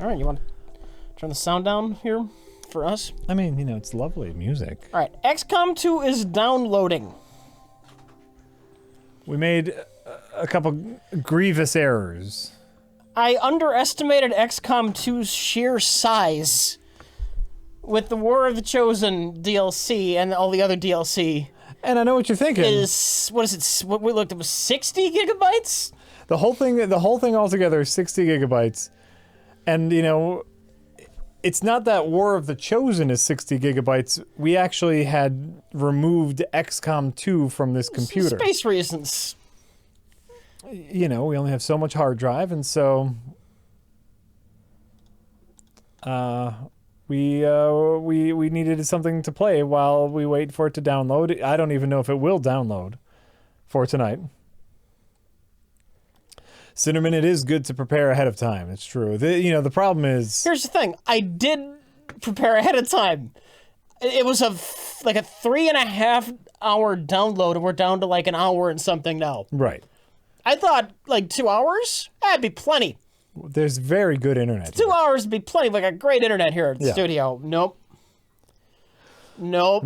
All right, you want to turn the sound down here for us? I mean, it's lovely music. All right, XCOM 2 is downloading. We made a couple grievous errors. I underestimated XCOM 2's sheer size with the War of the Chosen DLC and all the other DLC. And I know what you're thinking. What is it? What we looked at was 60 gigabytes? The whole thing altogether is 60 gigabytes. And, it's not that War of the Chosen is 60 gigabytes. We actually had removed XCOM 2 from this computer. Space reasons. We only have so much hard drive, and so we needed something to play while we wait for it to download. I don't even know if it will download for tonight. Cinnamon, it is good to prepare ahead of time. It's true. The problem is... Here's the thing. I did prepare ahead of time. It was a 3.5 hour download, and we're down to like an hour and something now. Right. I thought 2 hours? That'd be plenty. There's very good internet. 2 hours would be plenty. We got great internet here at the studio. Nope. Nope.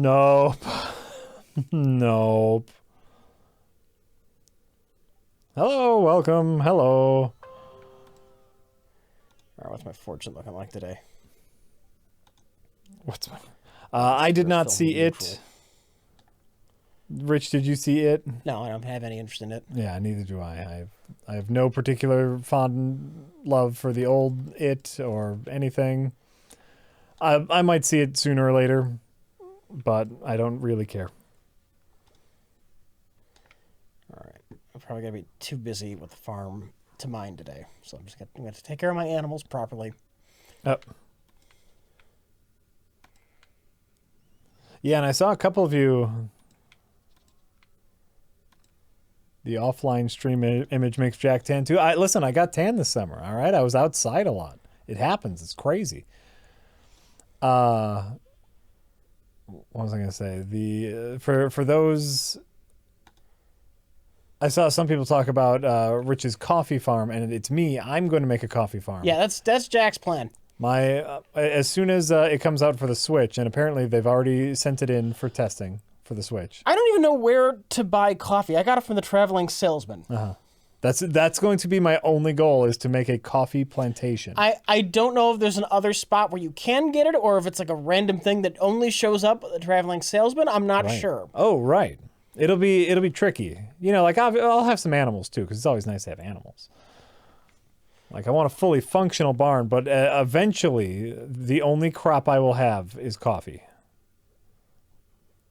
Hello, welcome, hello. All right, what's my fortune looking like today? What's my... I did not see it. Rich, did you see it? No, I don't have any interest in it. Yeah, neither do I. I have no particular fond love for the old It or anything. I might see it sooner or later, but I don't really care. All right. I'm probably going to be too busy with the farm to mine today. So I'm going to take care of my animals properly. Oh. Yeah, and I saw a couple of you... The offline stream image makes Jack tan too. Listen, I got tan this summer, all right? I was outside a lot. It happens. It's crazy. What was I going to say? For those... I saw some people talk about Rich's coffee farm, and it's me. I'm going to make a coffee farm. Yeah, that's Jack's plan. As soon as it comes out for the Switch, and apparently they've already sent it in for testing for the Switch. I don't even know where to buy coffee. I got it from the traveling salesman. Uh-huh. That's going to be my only goal, is to make a coffee plantation. I don't know if there's another spot where you can get it, or if it's like a random thing that only shows up at the traveling salesman. I'm not sure. Oh, right. It'll be tricky. I'll have some animals too, because it's always nice to have animals. I want a fully functional barn, but eventually the only crop I will have is coffee.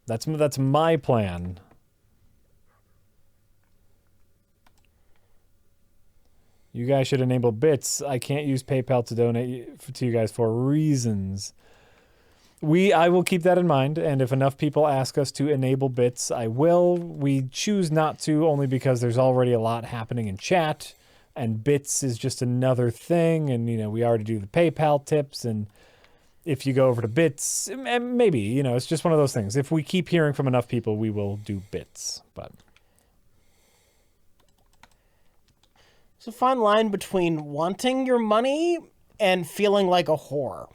That's my plan. You guys should enable bits. I can't use PayPal to donate to you guys for reasons. I will keep that in mind, and if enough people ask us to enable bits, I will. We choose not to, only because there's already a lot happening in chat, and bits is just another thing, and we already do the PayPal tips, and if you go over to bits, maybe, it's just one of those things. If we keep hearing from enough people, we will do bits, but... It's a fine line between wanting your money and feeling like a whore.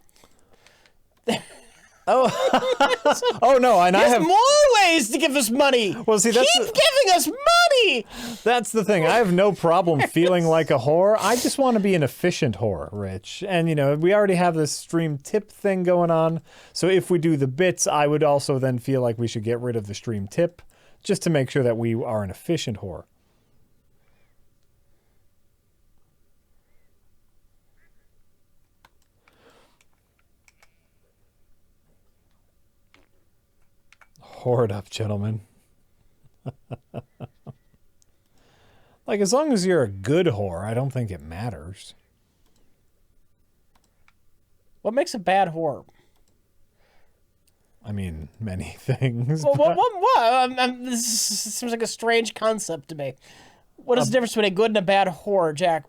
Oh no! And There's I have more ways to give us money. Well, see, that's keep giving us money. That's the thing. I have no problem feeling like a whore. I just want to be an efficient whore, Rich. And we already have this stream tip thing going on. So if we do the bits, I would also then feel like we should get rid of the stream tip, just to make sure that we are an efficient whore. Whore it up, gentlemen. As long as you're a good whore, I don't think it matters. What makes a bad whore? I mean, many things. Well, what? This seems like a strange concept to me. What is the difference between a good and a bad whore, Jack?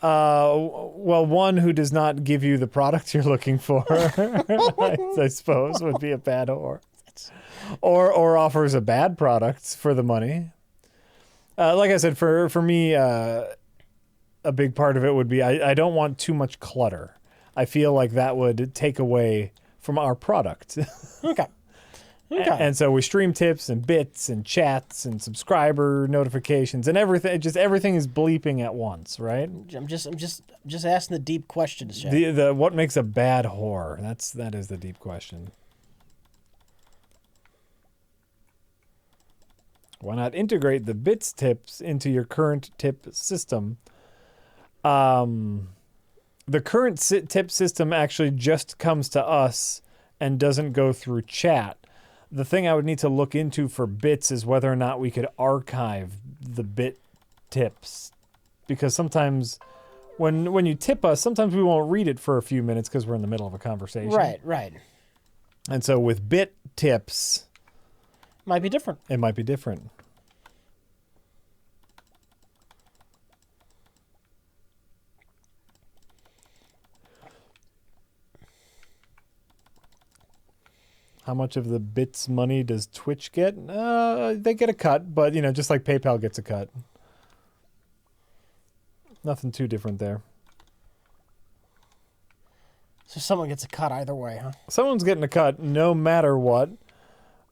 Well, one who does not give you the product you're looking for, I suppose, would be a bad whore. Or offers a bad product for the money. Like I said, for me, a big part of it would be I don't want too much clutter. I feel like that would take away from our product. Okay. Okay. And so we stream tips and bits and chats and subscriber notifications and everything. Just everything is bleeping at once, right? I'm just asking the deep questions, Jack. The what makes a bad whore? That is the deep question. Why not integrate the bits tips into your current tip system? The current tip system actually just comes to us and doesn't go through chat. The thing I would need to look into for bits is whether or not we could archive the bit tips. Because sometimes when you tip us, sometimes we won't read it for a few minutes because we're in the middle of a conversation. Right. And so with bit tips... Might be different. It might be different. How much of the bits money does Twitch get? They get a cut, but, just like PayPal gets a cut. Nothing too different there. So someone gets a cut either way, huh? Someone's getting a cut no matter what.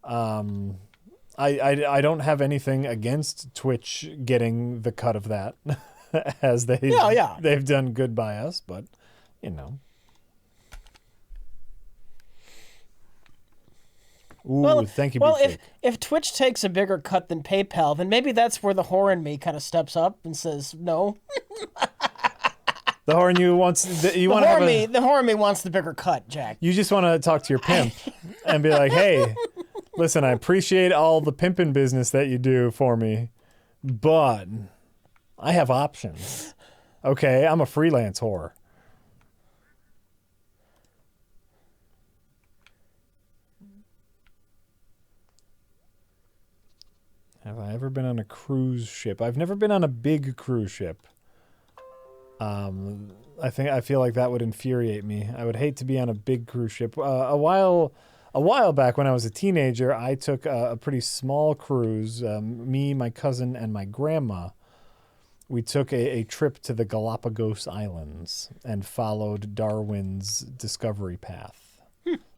I don't have anything against Twitch getting the cut of that, as they've done good by us, but, Ooh, thank you. Well, if Twitch takes a bigger cut than PayPal, then maybe that's where the whore in me kind of steps up and says no. The whore in you wants the whore in me wants the bigger cut, Jack. You just want to talk to your pimp and be like, "Hey, listen, I appreciate all the pimping business that you do for me, but I have options. Okay, I'm a freelance whore." Have I ever been on a cruise ship? I've never been on a big cruise ship. I feel like that would infuriate me. I would hate to be on a big cruise ship. A while back when I was a teenager, I took a pretty small cruise. Me, my cousin, and my grandma. We took a trip to the Galapagos Islands and followed Darwin's discovery path,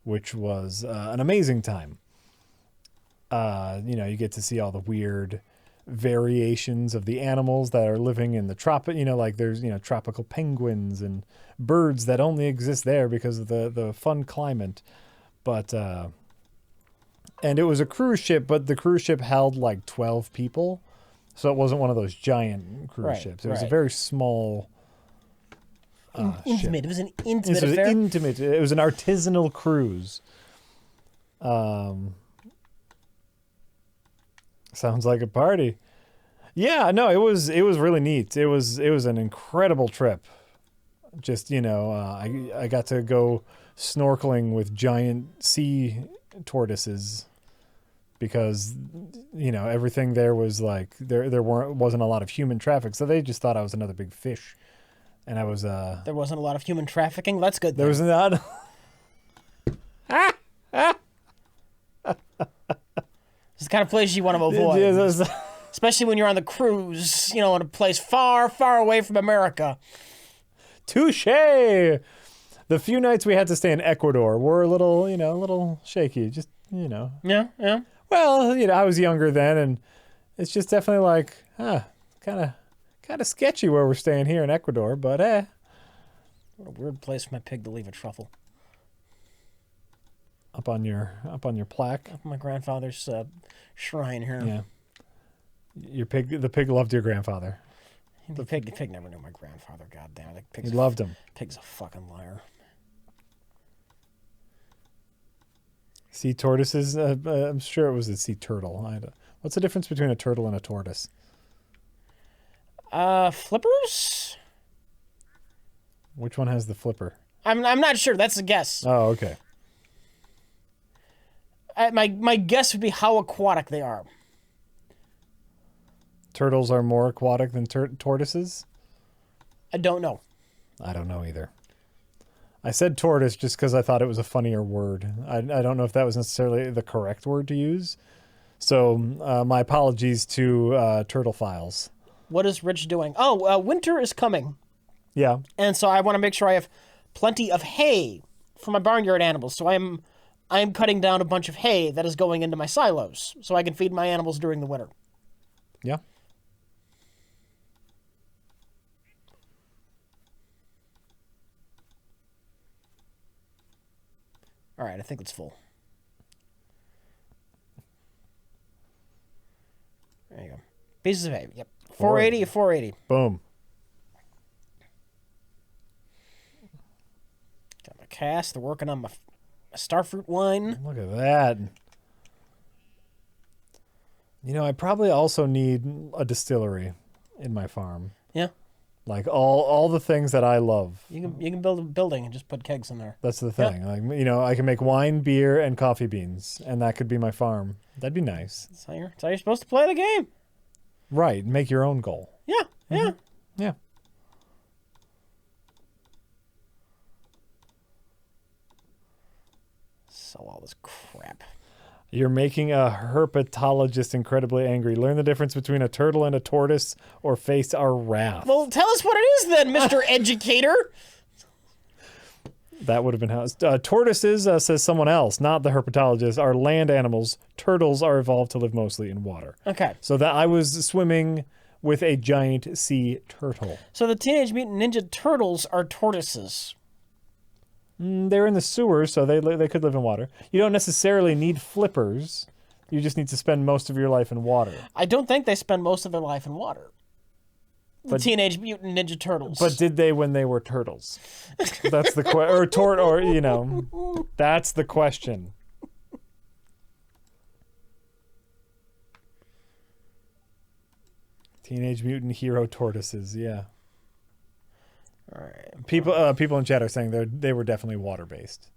which was an amazing time. You get to see all the weird variations of the animals that are living in the tropic. Like there's, tropical penguins and birds that only exist there because of the fun climate. But, and it was a cruise ship, but the cruise ship held like 12 people. So it wasn't one of those giant cruise ships. It was a very small intimate. ship. It was an intimate affair. It was an artisanal cruise. Sounds like a party. Yeah, no, it was really neat. It was an incredible trip. Just, I got to go snorkeling with giant sea tortoises because, everything there was like there wasn't a lot of human traffic, so they just thought I was another big fish. And I was there wasn't a lot of human trafficking. That's good. There was not. It's the kind of place you want to avoid. Especially when you're on the cruise, in a place far, far away from America. Touché! The few nights we had to stay in Ecuador were a little shaky. Just, Yeah. Well, I was younger then, and it's just definitely like, kind of sketchy where we're staying here in Ecuador, but What a weird place for my pig to leave a truffle. Up on your plaque. Up on my grandfather's shrine here. Yeah. The pig loved your grandfather. The pig never knew my grandfather. God damn it! He loved him. Pig's a fucking liar. Sea tortoises. I'm sure it was a sea turtle. What's the difference between a turtle and a tortoise? Flippers. Which one has the flipper? I'm not sure. That's a guess. Oh, okay. My guess would be how aquatic they are. Turtles are more aquatic than tortoises? I don't know. I don't know either. I said tortoise just because I thought it was a funnier word. I don't know if that was necessarily the correct word to use. So my apologies to turtle files. What is Rich doing? Oh, winter is coming. Yeah. And so I want to make sure I have plenty of hay for my barnyard animals. So I'm cutting down a bunch of hay that is going into my silos so I can feed my animals during the winter. Yeah. All right, I think it's full. There you go. Pieces of hay. Yep. 480 480. Boom. Got my cast. They're working on my starfruit wine. Look at that. You know, I probably also need a distillery in my farm. Yeah. Like all the things that I love. You can build a building and just put kegs in there. That's the thing. Like, you know, I can make wine, beer, and coffee beans, and that could be my farm. That'd be nice. That's how you're supposed to play the game. Right. Make your own goal. Yeah. Yeah. Yeah. So all this crap. You're making a herpetologist incredibly angry. Learn the difference between a turtle and a tortoise, or face our wrath. Well, tell us what it is then, Mr. Educator. That would have been how. Tortoises, says someone else, not the herpetologist, are land animals. Turtles are evolved to live mostly in water. Okay. So that I was swimming with a giant sea turtle. So the Teenage Mutant Ninja Turtles are tortoises. They're in the sewers, so they could live in water. You don't necessarily need flippers. You just need to spend most of your life in water. I don't think they spend most of their life in water. The Teenage Mutant Ninja Turtles. But did they when they were turtles? That's the you know, that's the question. Teenage Mutant Hero Tortoises, yeah. All right. People in chat are saying they were definitely water based.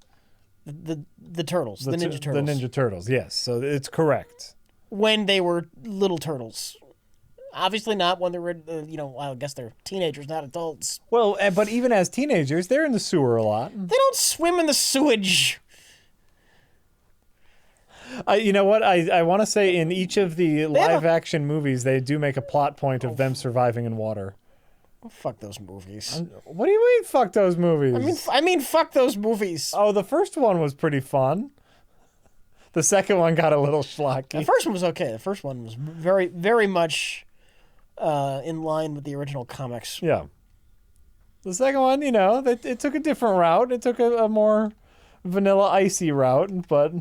The turtles, the Ninja Turtles. The Ninja Turtles, yes. So it's correct. When they were little turtles. Obviously not when they were, I guess they're teenagers, not adults. Well, but even as teenagers, they're in the sewer a lot. They don't swim in the sewage. You know what? I want to say in each of the live-action movies, they do make a plot point of them surviving in water. Oh, fuck those movies. What do you mean, fuck those movies? I mean, fuck those movies. Oh, the first one was pretty fun. The second one got a little schlocky. The first one was okay. The first one was very, very much in line with the original comics. Yeah. The second one, you know, it took a different route. It took a more vanilla icy route, but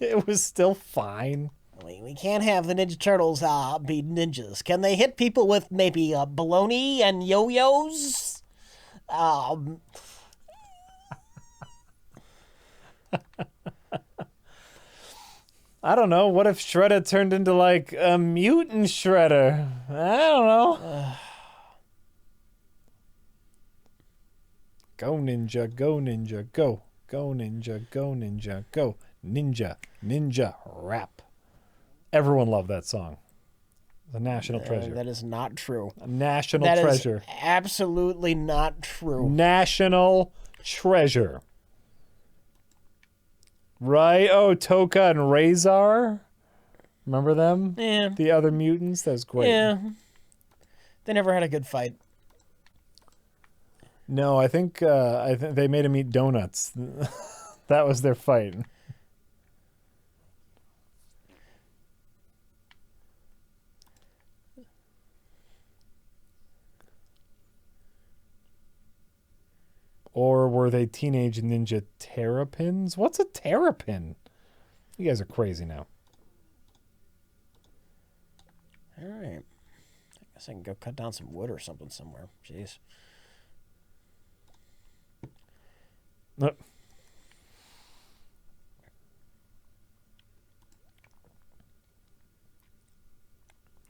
it was still fine. We can't have the Ninja Turtles be ninjas. Can they hit people with maybe baloney and yo-yos? I don't know. What if Shredder turned into like a mutant Shredder? I don't know. Go ninja, go ninja, go. Go ninja, go ninja, go. Ninja, ninja, rap. Everyone loved that song. The national treasure. That is not true. A national That treasure. is absolutely not true. National treasure. Right? Oh, Toka and Razor. Remember them? Yeah. The other mutants? That was great. Yeah. They never had a good fight. No, I think they made him eat donuts. That was their fight. Or were they Teenage Ninja Terrapins? What's a terrapin? You guys are crazy now. All right. I guess I can go cut down some wood or something somewhere. Jeez.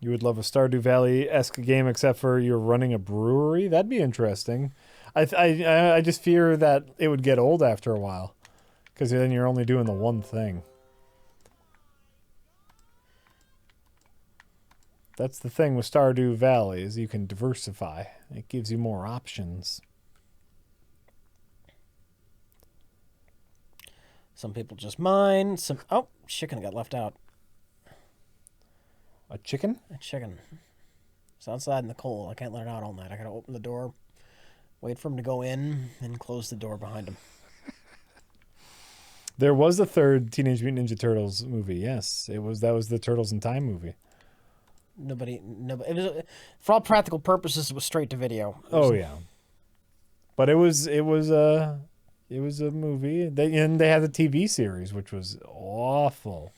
You would love a Stardew Valley-esque game except for you're running a brewery? That'd be interesting. I just fear that it would get old after a while, because then you're only doing the one thing. That's the thing with Stardew Valley, is you can diversify. It gives you more options. Some people just mine. Oh, chicken got left out. A chicken? A chicken. It's outside in the cold. I can't let it out all night. I gotta open the door, wait for him to go in, and close the door behind him. There was a third Teenage Mutant Ninja Turtles movie. Yes, that was the Turtles in Time movie. Nobody. It was, for all practical purposes, it was straight to video. Oh yeah, but it was a movie. And they had the TV series, which was awful.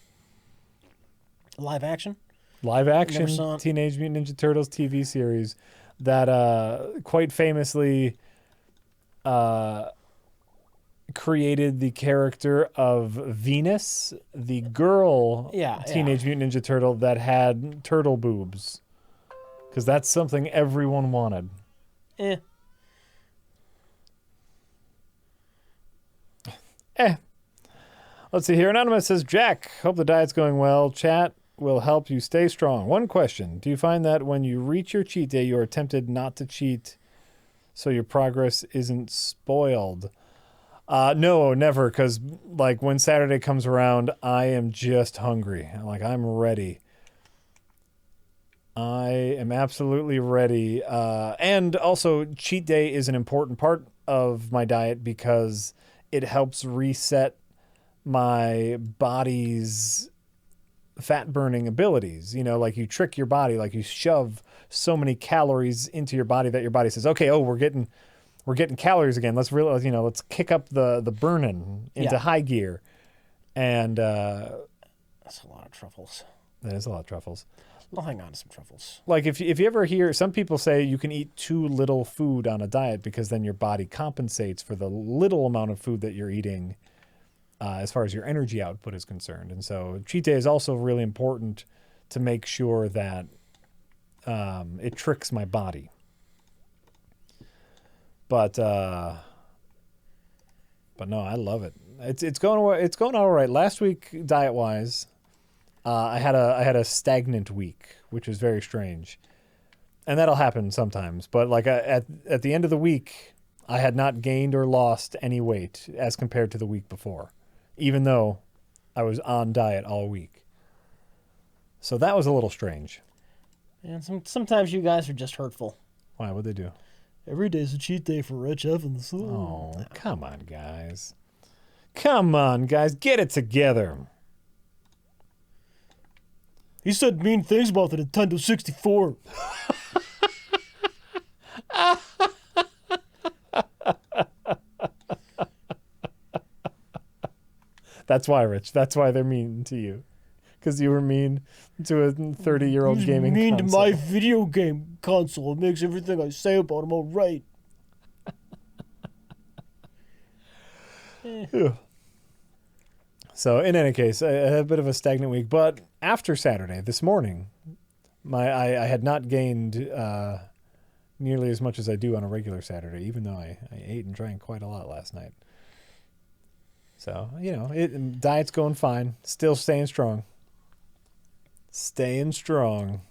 Live action. Live action Teenage Mutant Ninja Turtles TV series that quite famously created the character of Venus, the girl Teenage Mutant Ninja Turtle that had turtle boobs. Because that's something everyone wanted. Let's see here. Anonymous says, Jack, hope the diet's going well. Chat will help you stay strong. One question. Do you find that when you reach your cheat day, you are tempted not to cheat so your progress isn't spoiled? No, never. Because like when Saturday comes around, I am just hungry. Like I'm ready. I am absolutely ready. And also cheat day is an important part of my diet because it helps reset my body's fat burning abilities. You know, like you trick your body, like you shove so many calories into your body that your body says, okay, we're getting calories again. Let's realize, let's kick up the burning into high gear. And that's a lot of truffles. That is a lot of truffles. I'll hang on to some truffles. Like if you ever hear, some people say you can eat too little food on a diet because then your body compensates for the little amount of food that you're eating as far as your energy output is concerned. And so cheat day is also really important to make sure that it tricks my body. But no, I love it. It's going all right. Last week, diet wise, I had a stagnant week, which is very strange, and that'll happen sometimes. But like at the end of the week, I had not gained or lost any weight as compared to the week before, even though I was on diet all week. So that was a little strange. And sometimes you guys are just hurtful. Why? What'd they do? Every day's a cheat day for Rich Evans. Oh, come on, guys. Come on, guys. Get it together. He said mean things about the Nintendo 64. That's why, Rich. That's why they're mean to you. Because you were mean to a 30-year-old gaming console. Mean to my video game console. It makes everything I say about him all right. So, in any case, I had a bit of a stagnant week. But after Saturday, this morning, I had not gained nearly as much as I do on a regular Saturday, even though I ate and drank quite a lot last night. So, diet's going fine. Still staying strong. Staying strong.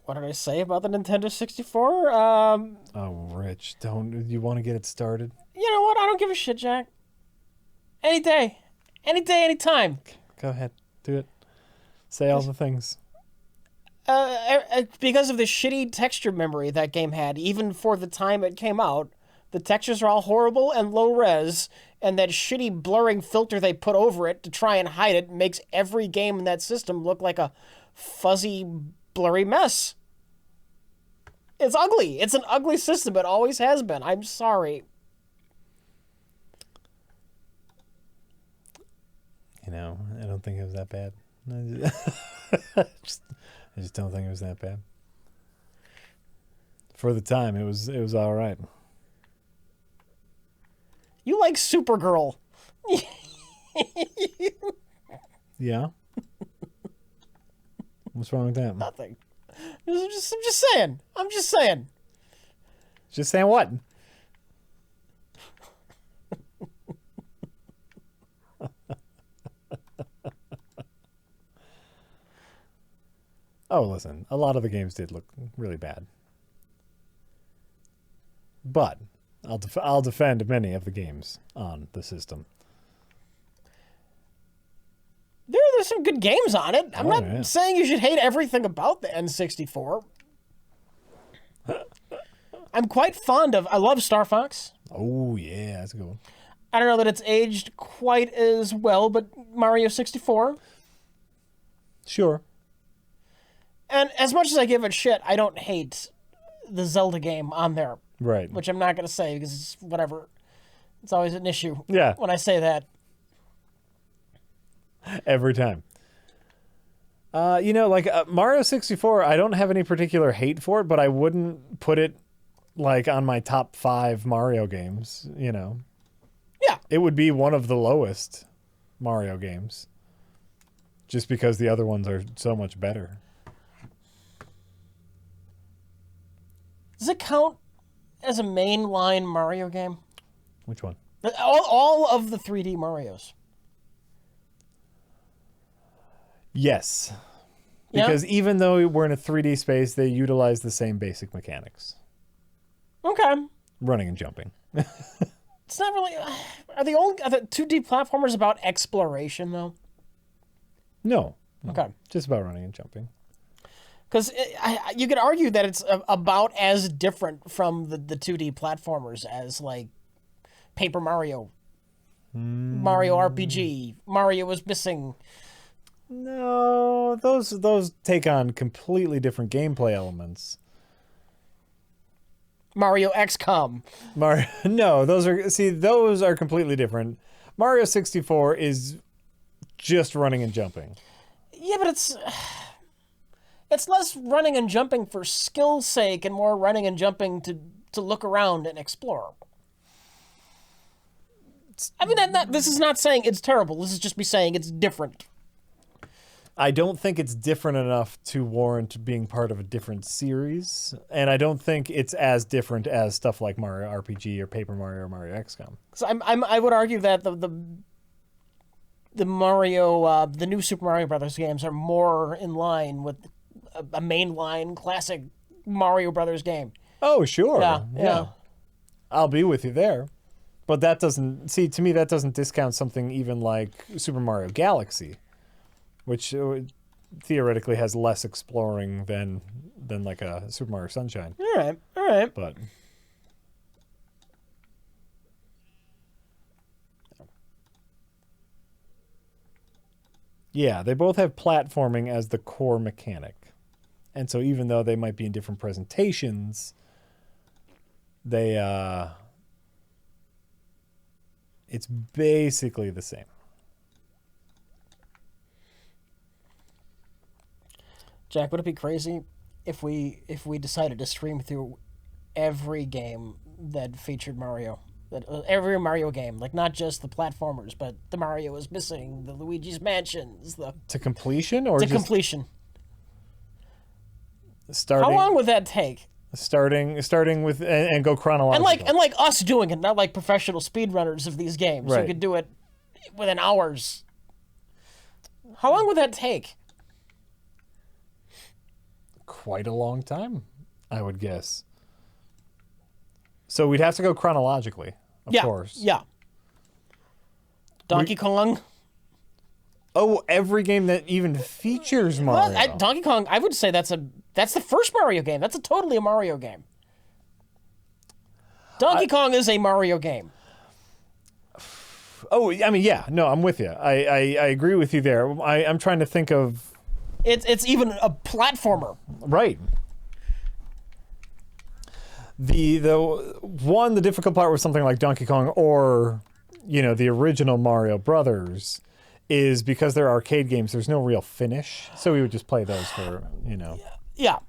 What did I say about the Nintendo 64? Oh, Rich, you want to get it started? You know what? I don't give a shit, Jack. Any day, anytime. Go ahead. Do it. Say all the things. Because of the shitty texture memory that game had, even for the time it came out, the textures are all horrible and low res, and that shitty blurring filter they put over it to try and hide it makes every game in that system look like a fuzzy, blurry mess. It's ugly. It's an ugly system. It always has been. I'm sorry. I don't think it was that bad. I just don't think it was that bad. For the time, it was all right. You like Supergirl. Yeah? What's wrong with that? Nothing. I'm just saying. Just saying what? Oh, listen. A lot of the games did look really bad. But I'll defend many of the games on the system. There's some good games on it. I'm not saying you should hate everything about the N64. I'm quite fond of. I love Star Fox. Oh yeah, that's a good one. I don't know that it's aged quite as well, but Mario 64. Sure. And as much as I give it shit, I don't hate the Zelda game on there, Right. which I'm not going to say because it's whatever. It's always an issue Yeah. when I say that. Every time. Mario 64, I don't have any particular hate for it, but I wouldn't put it like on my top 5 Mario games, Yeah. It would be one of the lowest Mario games. Just because the other ones are so much better. Does it count as a mainline Mario game? Which one? All of the 3D Marios. Yes. Yeah? Because even though we're in a 3D space, they utilize the same basic mechanics. Okay. Running and jumping. It's not really. Are the 2D platformers about exploration though? No. Okay. Just about running and jumping. Because you could argue that it's about as different from the 2D platformers as like Paper Mario, Mario RPG, Mario was missing. No, those take on completely different gameplay elements. Mario XCOM. No, those are completely different. Mario 64 is just running and jumping. Yeah, but it's less running and jumping for skill's sake and more running and jumping to look around and explore. I mean, this is not saying it's terrible. This is just me saying it's different. I don't think it's different enough to warrant being part of a different series, and I don't think it's as different as stuff like Mario RPG or Paper Mario or Mario XCOM. So I would argue that the Mario, the new Super Mario Brothers games are more in line with a mainline classic Mario Brothers game. Oh, sure. Yeah. I'll be with you there. But that doesn't, to me, that doesn't discount something even like Super Mario Galaxy, which theoretically has less exploring than like a Super Mario Sunshine. All right. But yeah, they both have platforming as the core mechanic. And so even though they might be in different presentations, it's basically the same. Jack, would it be crazy if we decided to stream through every game that featured Mario? Every Mario game, like not just the platformers, but the Mario is missing, the Luigi's Mansions, To completion or to just completion. starting? How long would that take? Starting with and go chronological. And like us doing it, not like professional speedrunners of these games who Right. could do it within hours. How long would that take? Quite a long time, I would guess. So we'd have to go chronologically, of course. Yeah. Donkey Kong. Oh, every game that even features Mario. Well, Donkey Kong, I would say that's the first Mario game. That's totally a Mario game. Donkey Kong is a Mario game. Oh, I mean, yeah. No, I'm with you. I agree with you there. I'm trying to think of... It's even a platformer. Right. The difficult part with something like Donkey Kong or, the original Mario Brothers is because they're arcade games, there's no real finish. So we would just play those for, Yeah.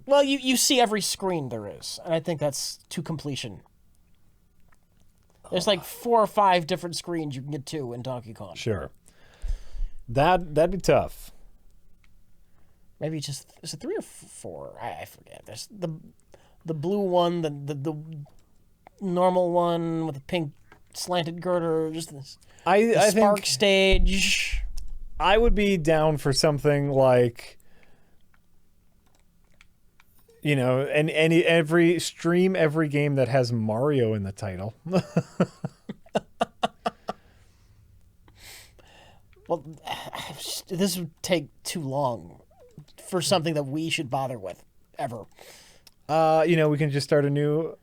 Well, you see every screen there is, and I think that's to completion. There's like 4 or 5 different screens you can get to in Donkey Kong. Sure. That'd be tough. Maybe is it 3 or 4? I forget. There's the blue one, the normal one with the pink slanted girder, just the spark think stage. I would be down for something like, and every game that has Mario in the title. Well, this would take too long for something that we should bother with ever. We can just start a new.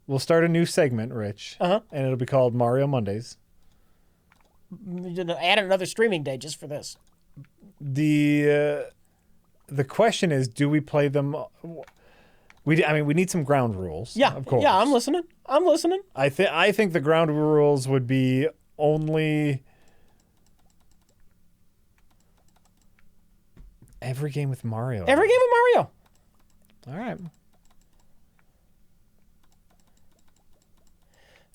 We'll start a new segment, Rich, and it'll be called Mario Mondays. Add another streaming day just for this. The question is, do we play them? We need some ground rules. Yeah, of course. Yeah, I'm listening. I think the ground rules would be only every game with Mario. Every game with Mario. All right.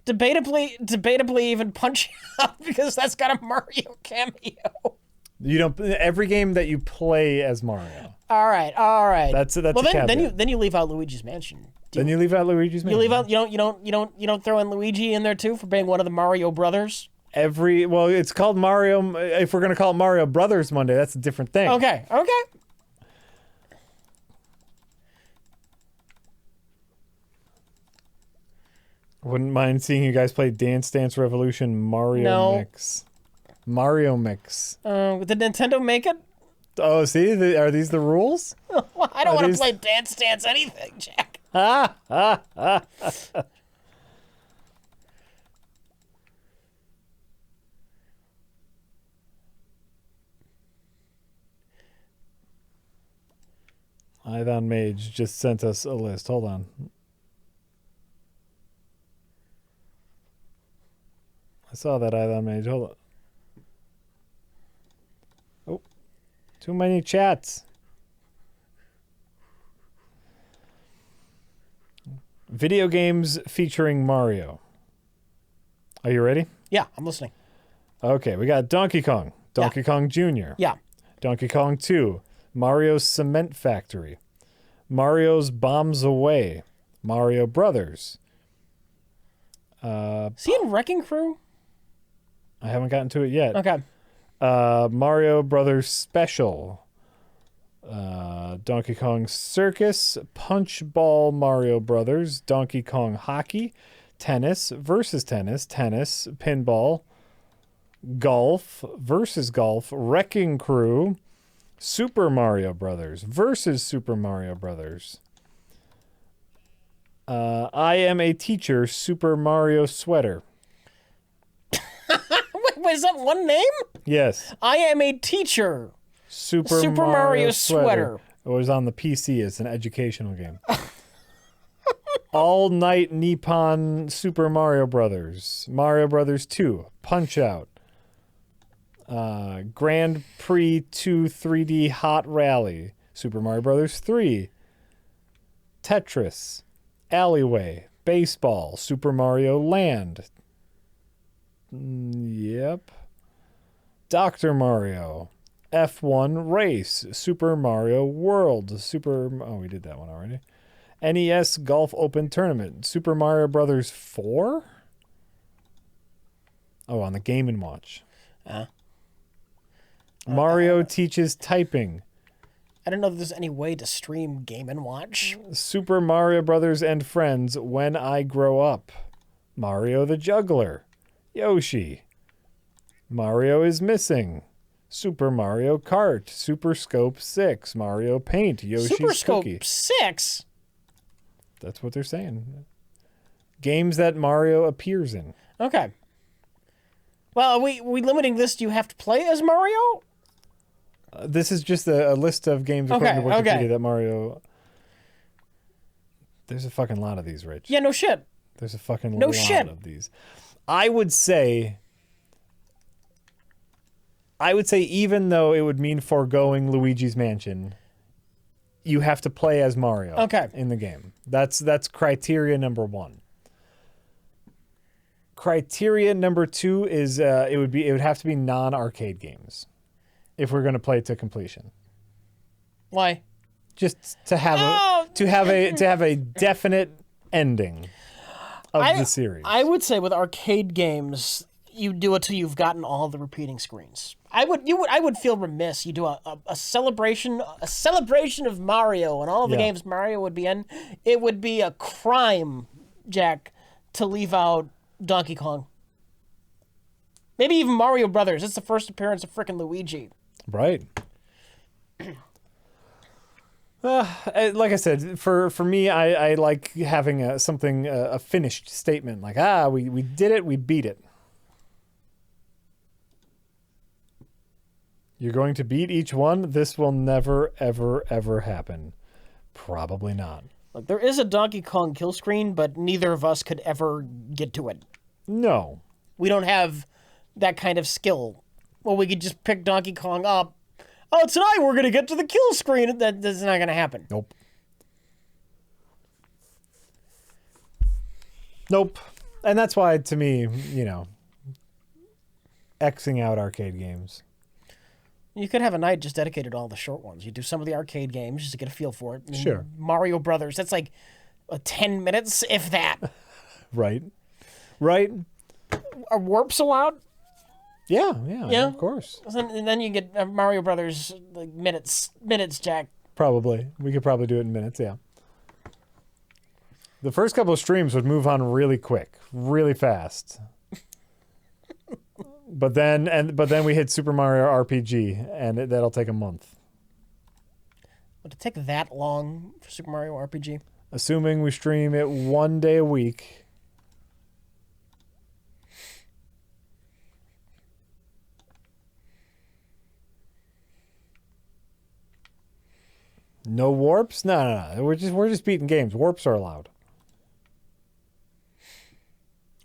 Debatably even Punch Out because that's got a Mario cameo. You don't. Every game that you play as Mario. All right. That's well, a caveat. then you leave out Luigi's Mansion. You leave out Luigi's Mansion. You leave out. You don't throw in Luigi in there too for being one of the Mario brothers. It's called Mario. If we're gonna call it Mario Brothers Monday, that's a different thing. Okay. Wouldn't mind seeing you guys play Dance Dance Revolution Mario Mix. Mario Mix. Did Nintendo make it? Oh, see, are these the rules? Well, I don't want to play Dance Dance anything, Jack. Ithon Mage just sent us a list. Hold on. I saw that Ithon Mage. Hold on. Oh, too many chats. Video games featuring Mario. Are you ready? Yeah, I'm listening. Okay, we got Donkey Kong. Donkey Kong Jr. Yeah. Donkey Kong 2. Mario's Cement Factory. Mario's Bombs Away. Mario Brothers. Is he in Wrecking Crew? I haven't gotten to it yet. Okay. Mario Brothers Special. Donkey Kong Circus. Punch Ball Mario Brothers. Donkey Kong Hockey. Tennis versus tennis. Tennis. Pinball. Golf versus golf. Wrecking Crew. Super Mario Brothers versus Super Mario Brothers. I Am a Teacher, Super Mario Sweater. Wait, is that one name? Yes. I Am a Teacher. Super Mario Sweater. It was on the PC. It's an educational game. All Night Nippon Super Mario Brothers. Mario Brothers 2. Punch Out. Grand Prix 2 3D Hot Rally. Super Mario Brothers 3. Tetris. Alleyway. Baseball. Super Mario Land. Yep. Dr. Mario. F1 Race. Super Mario World. We did that one already. NES Golf Open Tournament. Super Mario Brothers 4? Oh, on the Game & Watch. Mario Teaches Typing. I don't know if there's any way to stream Game & Watch. Super Mario Brothers and Friends When I Grow Up. Mario the Juggler. Yoshi. Mario is Missing. Super Mario Kart. Super Scope 6. Mario Paint. Yoshi's Super Scope Cookie. 6? That's what they're saying. Games that Mario appears in. Okay. Well, are we limiting this? Do you have to play as Mario? This is just a list of games according to Wikipedia that Mario... There's a fucking lot of these, Rich. Yeah, no shit. There's a fucking lot of these. I would say even though it would mean foregoing Luigi's Mansion, you have to play as Mario in the game. That's criteria number 1. Criteria number 2 is it would have to be non-arcade games if we're going to play to completion. Why? Just to have a definite ending of the series. I would say with arcade games, you do it till you've gotten all the repeating screens. I would feel remiss. You do a celebration of Mario and all of the games Mario would be in. It would be a crime, Jack, to leave out Donkey Kong. Maybe even Mario Brothers. It's the first appearance of frickin' Luigi. Right. Like I said, for me, I like having a finished statement. Like, we did it, we beat it. You're going to beat each one? This will never, ever, ever happen. Probably not. Look, there is a Donkey Kong kill screen, but neither of us could ever get to it. No. We don't have that kind of skill. Well, we could just pick Donkey Kong up. Oh, tonight we're going to get to the kill screen. That's not going to happen. Nope. Nope. And that's why, to me, Xing out arcade games. You could have a night just dedicated to all the short ones. You do some of the arcade games just to get a feel for it. And Sure. Mario Brothers, that's like 10 minutes, if that. Right. Right. Are warps allowed? Yeah, Yeah. of course. And then you get Mario Brothers like minutes, Jack. Probably. We could probably do it in minutes, yeah. The first couple of streams would move on really quick, really fast. But then we hit Super Mario RPG, and that'll take a month. Would it take that long for Super Mario RPG? Assuming we stream it 1 day a week. No warps? No. We're just beating games. Warps are allowed.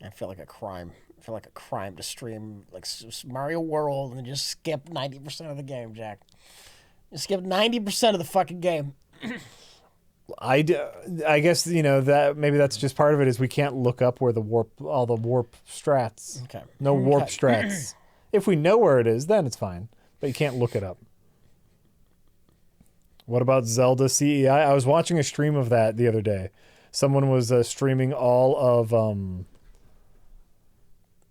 I feel like a crime. I feel like a crime to stream like Mario World and just skip 90% of the game, Jack. Just skip 90% of the fucking game. I guess that maybe that's just part of it is we can't look up where all the warp strats. Okay. No warp strats. If we know where it is, then it's fine. But you can't look it up. What about Zelda CEI? I was watching a stream of that the other day. Someone was streaming all of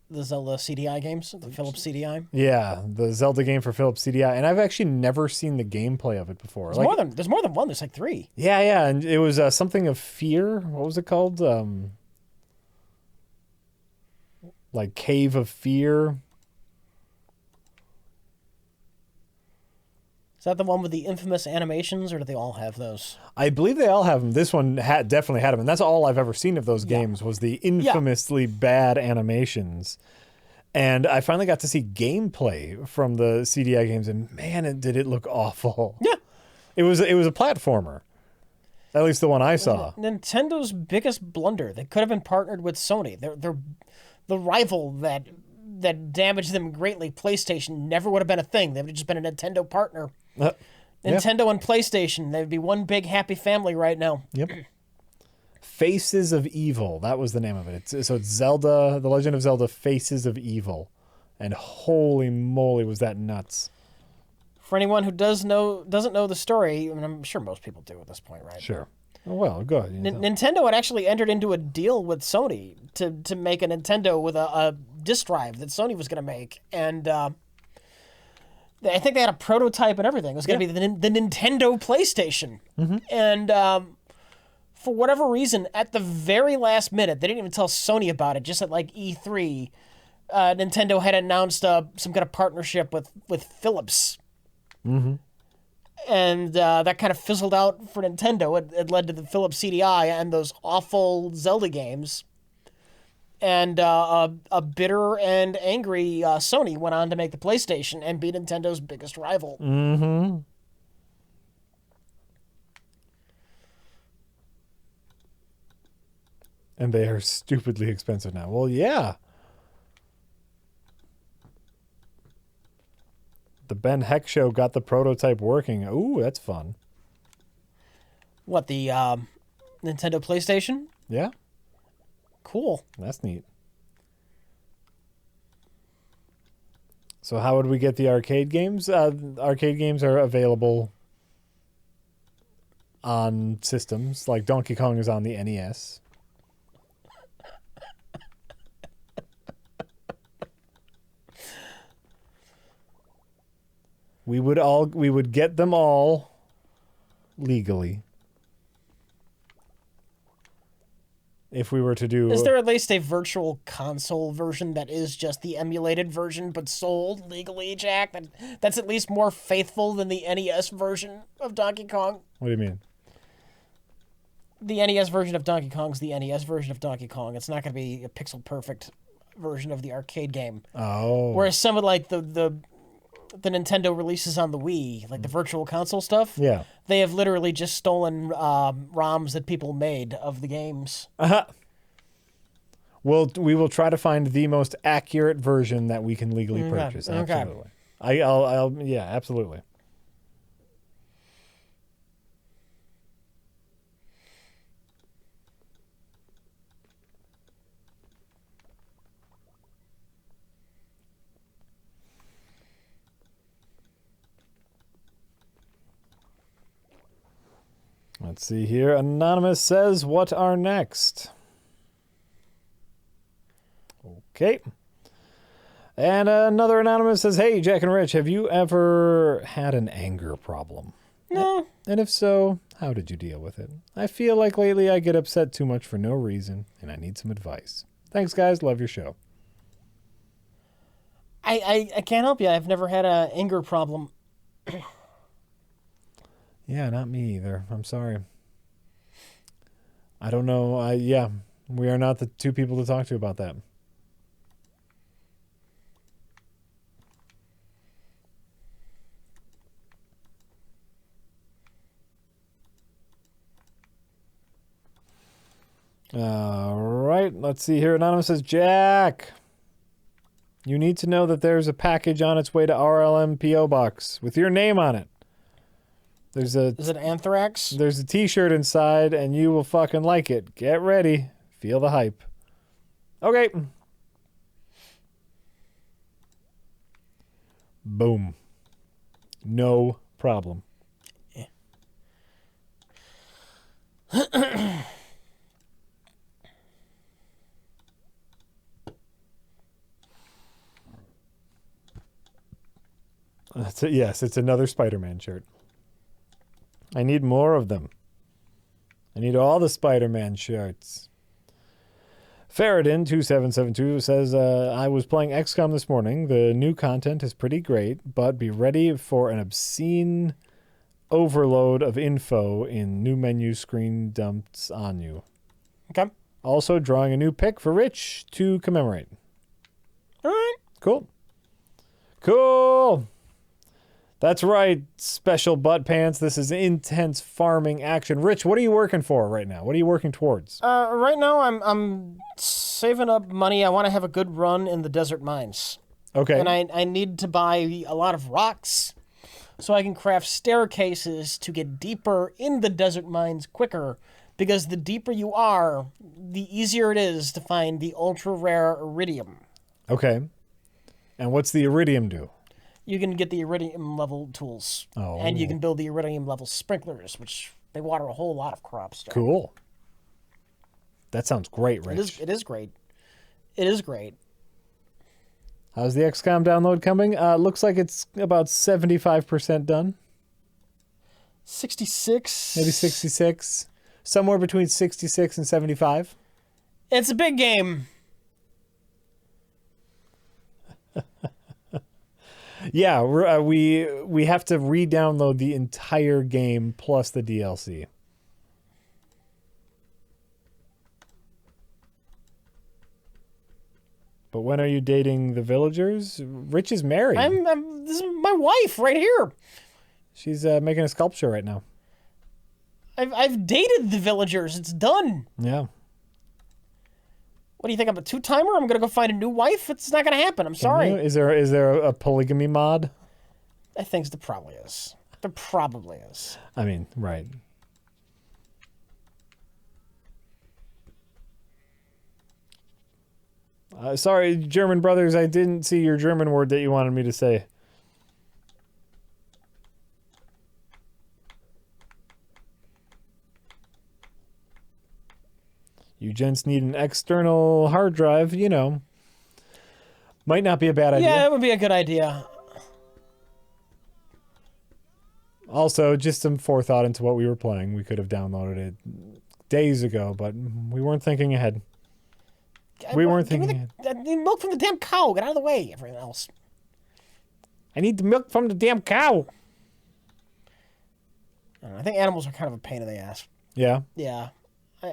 the Zelda CDI games, the Philips CDI. Yeah, the Zelda game for Philips CDI, and I've actually never seen the gameplay of it before. There's more than one. There's like 3. Yeah, and it was something of fear. What was it called? Like Cave of Fear. Is that the one with the infamous animations, or do they all have those? I believe they all have them. This one definitely had them, and that's all I've ever seen of those games was the infamously bad animations. And I finally got to see gameplay from the CDI games, and man, did it look awful. Yeah. It was a platformer. At least the one I saw. Nintendo's biggest blunder. They could have been partnered with Sony. They're the rival that damaged them greatly. PlayStation never would have been a thing. They would have just been a Nintendo partner. Nintendo and PlayStation. They'd be one big happy family right now. Yep. Faces of Evil. That was the name of it. So it's Zelda, The Legend of Zelda Faces of Evil. And holy moly, was that nuts. For anyone who doesn't know the story, I mean, I'm sure most people do at this point, right? Sure. Well, go ahead. Nintendo had actually entered into a deal with Sony to make a Nintendo with a disk drive that Sony was going to make. And I think they had a prototype and everything. It was going to be the Nintendo PlayStation. Mm-hmm. And for whatever reason, at the very last minute, they didn't even tell Sony about it, just at like E3, Nintendo had announced some kind of partnership with Philips. Mm-hmm. And that kind of fizzled out for Nintendo. It led to the Philips CDI and those awful Zelda games. And a bitter and angry Sony went on to make the PlayStation and be Nintendo's biggest rival. Mm-hmm. And they are stupidly expensive now. Well, yeah. The Ben Heck Show got the prototype working. Ooh, that's fun. What, the Nintendo PlayStation? Yeah. Cool. That's neat. So how would we get the arcade games? Arcade games are available on systems. Like Donkey Kong is on the NES. We would get them all legally. if we were to do... Is there at least a virtual console version that is just the emulated version but sold legally, Jack? That's at least more faithful than the NES version of Donkey Kong? What do you mean? The NES version of Donkey Kong is the NES version of Donkey Kong. It's not going to be a pixel-perfect version of the arcade game. Oh. Whereas some of like the Nintendo releases on the Wii, like the virtual console stuff, Yeah. they have literally just stolen ROMs that people made of the games. Well, we will try to find the most accurate version that we can legally purchase. Okay. Absolutely. I'll yeah, absolutely. Let's see here. Anonymous says, what are next? Okay. And another Anonymous says, hey, Jack and Rich, have you ever had an anger problem? No. And if so, how did you deal with it? I feel like lately I get upset too much for no reason, and I need some advice. Thanks, guys. Love your show. I can't help you. I've never had an anger problem. Yeah, not me either. I'm sorry. I don't know. Yeah, we are not the two people to talk to about that. All right, let's see here. Anonymous says, Jack, you need to know that there's a package on its way to RLM PO Box with your name on it. Is it Anthrax? There's a t-shirt inside, and you will fucking like it. Get ready. Feel the hype. Okay. Boom. No problem. Yeah. Yes, it's another Spider-Man shirt. I need more of them. I need all the Spider-Man shirts. Faradin2772 says, I was playing XCOM this morning. The new content is pretty great, but be ready for an obscene overload of info in new menu screen dumps on you. Okay. Also drawing a new pic for Rich to commemorate. All right. Cool. Cool. That's right, special butt pants. This is intense farming action. Rich, what are you working for right now? What are you working towards? Right now, I'm saving up money. I want to have a good run in the desert mines. Okay. And I need to buy a lot of rocks so I can craft staircases to get deeper in the desert mines quicker. Because the deeper you are, the easier it is to find the ultra-rare iridium. Okay. And what's the iridium do? You can get the iridium level tools. Oh. And you can build the iridium level sprinklers, which they water a whole lot of crops. Jack. Cool. That sounds great, Rich. It is great. It is great. How's the XCOM download coming? Looks like it's about 75% done. 66? Maybe 66. Somewhere between 66 and 75. It's a big game. Yeah, we have to re-download the entire game plus the DLC. But when are you dating the villagers? Rich is married. This is my wife right here. She's making a sculpture right now. I've dated the villagers. It's done. Yeah. What do you think? I'm a two-timer? I'm gonna go find a new wife? It's not gonna happen. I'm sorry. Is there a polygamy mod? I think there probably is. There probably is. I mean, right. Sorry, German brothers, I didn't see your German word that you wanted me to say. You gents need an external hard drive, you know. Might not be a bad idea. Yeah, that would be a good idea. Also, just some forethought into what we were playing. We could have downloaded it days ago, but we weren't thinking ahead. We weren't thinking ahead. The milk from the damn cow. Get out of the way. Everything else. I need the milk from the damn cow. I think animals are kind of a pain in the ass. Yeah. Yeah.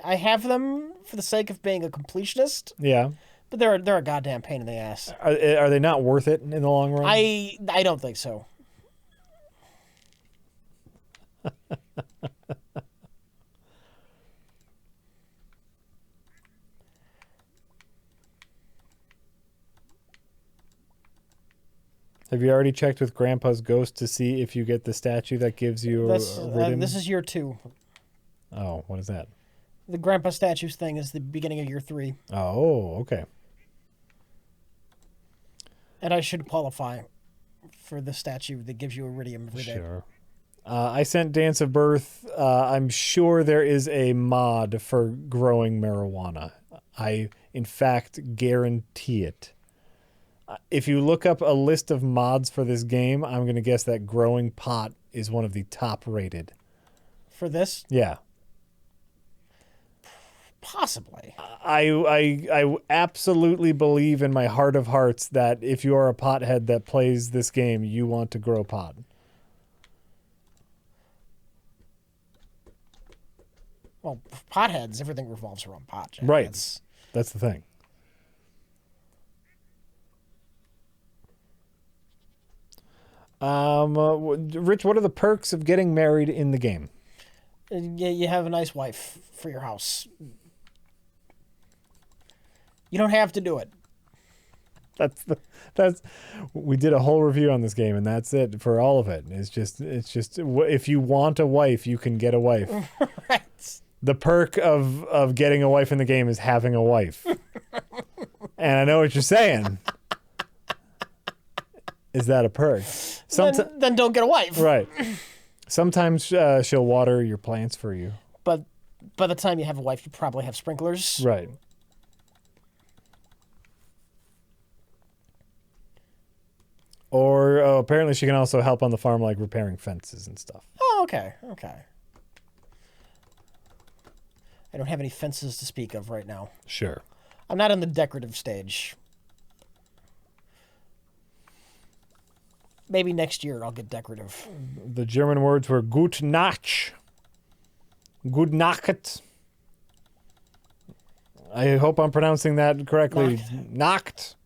I have them for the sake of being a completionist. Yeah. But they're a goddamn pain in the ass. Are they not worth it in the long run? I don't think so. Have you already checked with Grandpa's ghost to see if you get the statue that gives you This ribbon? is year 2. Oh, what is that? The Grandpa statues thing is the beginning of year 3. Oh, okay. And I should qualify for the statue that gives you iridium every day. Sure. I sent Dance of Birth. I'm sure there is a mod for growing marijuana. I, in fact, guarantee it. If you look up a list of mods for this game, I'm going to guess that growing pot is one of the top rated. For this? Yeah. Possibly. I absolutely believe in my heart of hearts that if you are a pothead that plays this game, you want to grow pot. Well, potheads, everything revolves around pot, Jack. Right. That's the thing. Rich, what are the perks of getting married in the game? You have a nice wife for your house. You don't have to do it. That's we did a whole review on this game, and that's it for all of it. It's just if you want a wife, you can get a wife. Right. The perk of getting a wife in the game is having a wife. And I know what you're saying. Is that a perk? Then don't get a wife. Right. Sometimes she'll water your plants for you. But by the time you have a wife, you probably have sprinklers. Right. Or apparently she can also help on the farm, like repairing fences and stuff. Oh, okay. Okay. I don't have any fences to speak of right now. Sure. I'm not in the decorative stage. Maybe next year I'll get decorative. The German words were gut Nacht. Good Nacht. I hope I'm pronouncing that correctly. Nacht.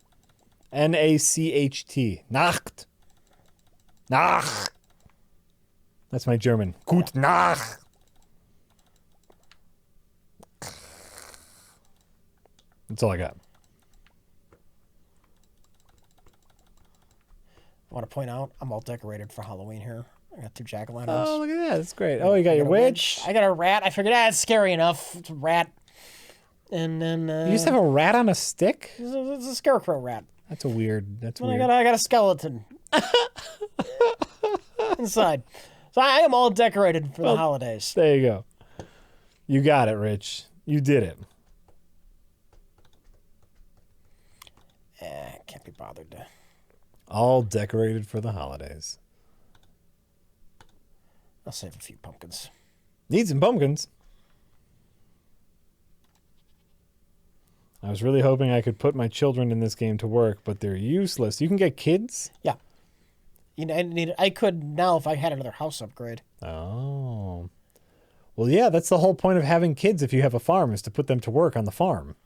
N-A-C-H-T. Nacht. Nacht. That's my German. Gut Nacht. That's all I got. I want to point out, I'm all decorated for Halloween here. I got 2 jack-o'-lanterns. Oh, look at that. That's great. Oh, you got your witch. I got a rat. I figured, it's scary enough. It's a rat. And then... You just have a rat on a stick? It's a scarecrow rat. That's weird. I got a skeleton inside. So I am all decorated for the holidays. There you go. You got it, Rich. You did it. Can't be bothered to... All decorated for the holidays. I'll save a few pumpkins. Need some pumpkins. I was really hoping I could put my children in this game to work, but they're useless. You can get kids? Yeah. I could now if I had another house upgrade. Oh. Well, yeah, that's the whole point of having kids if you have a farm, is to put them to work on the farm.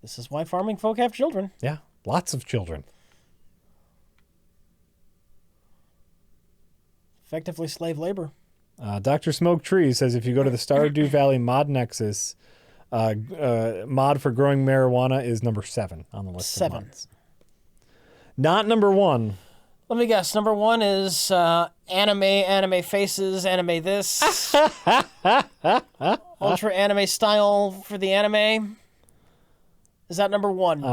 This is why farming folk have children. Yeah, lots of children. Effectively slave labor. Dr. Smoke Tree says if you go to the Stardew Valley mod nexus, mod for growing marijuana is number 7 on the list 7. of mods. Not number 1. Let me guess. Number 1 is anime faces, anime this. Ultra anime style for the anime. Is that number 1?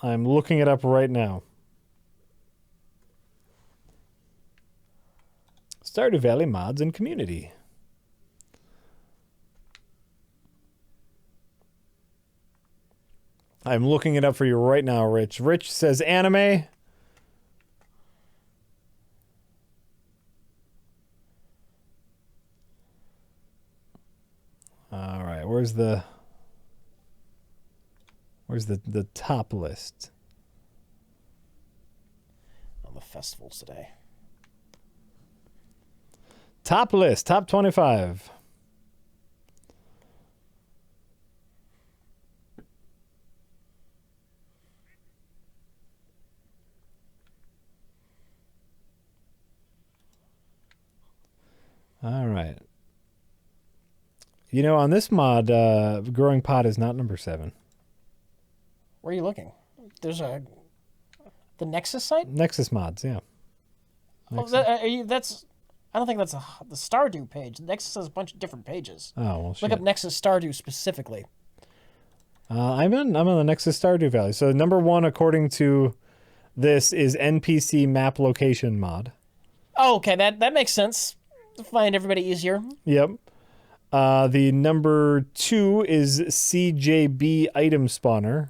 I'm looking it up right now. Stardew Valley mods and community. I'm looking it up for you right now, Rich. Rich says anime. Where's the top list? On the festivals today. Top list, top 25. All right. On this mod, growing pot is not number 7. Where are you looking? There's the Nexus site? Nexus mods, yeah. Nexus. I don't think that's the Stardew page. Nexus has a bunch of different pages. Oh, well, shit. Look up Nexus Stardew specifically. I'm on the Nexus Stardew Valley. So number 1, according to this, is NPC map location mod. Oh, okay. That makes sense. To find everybody easier. Yep. The number 2 is CJB item spawner.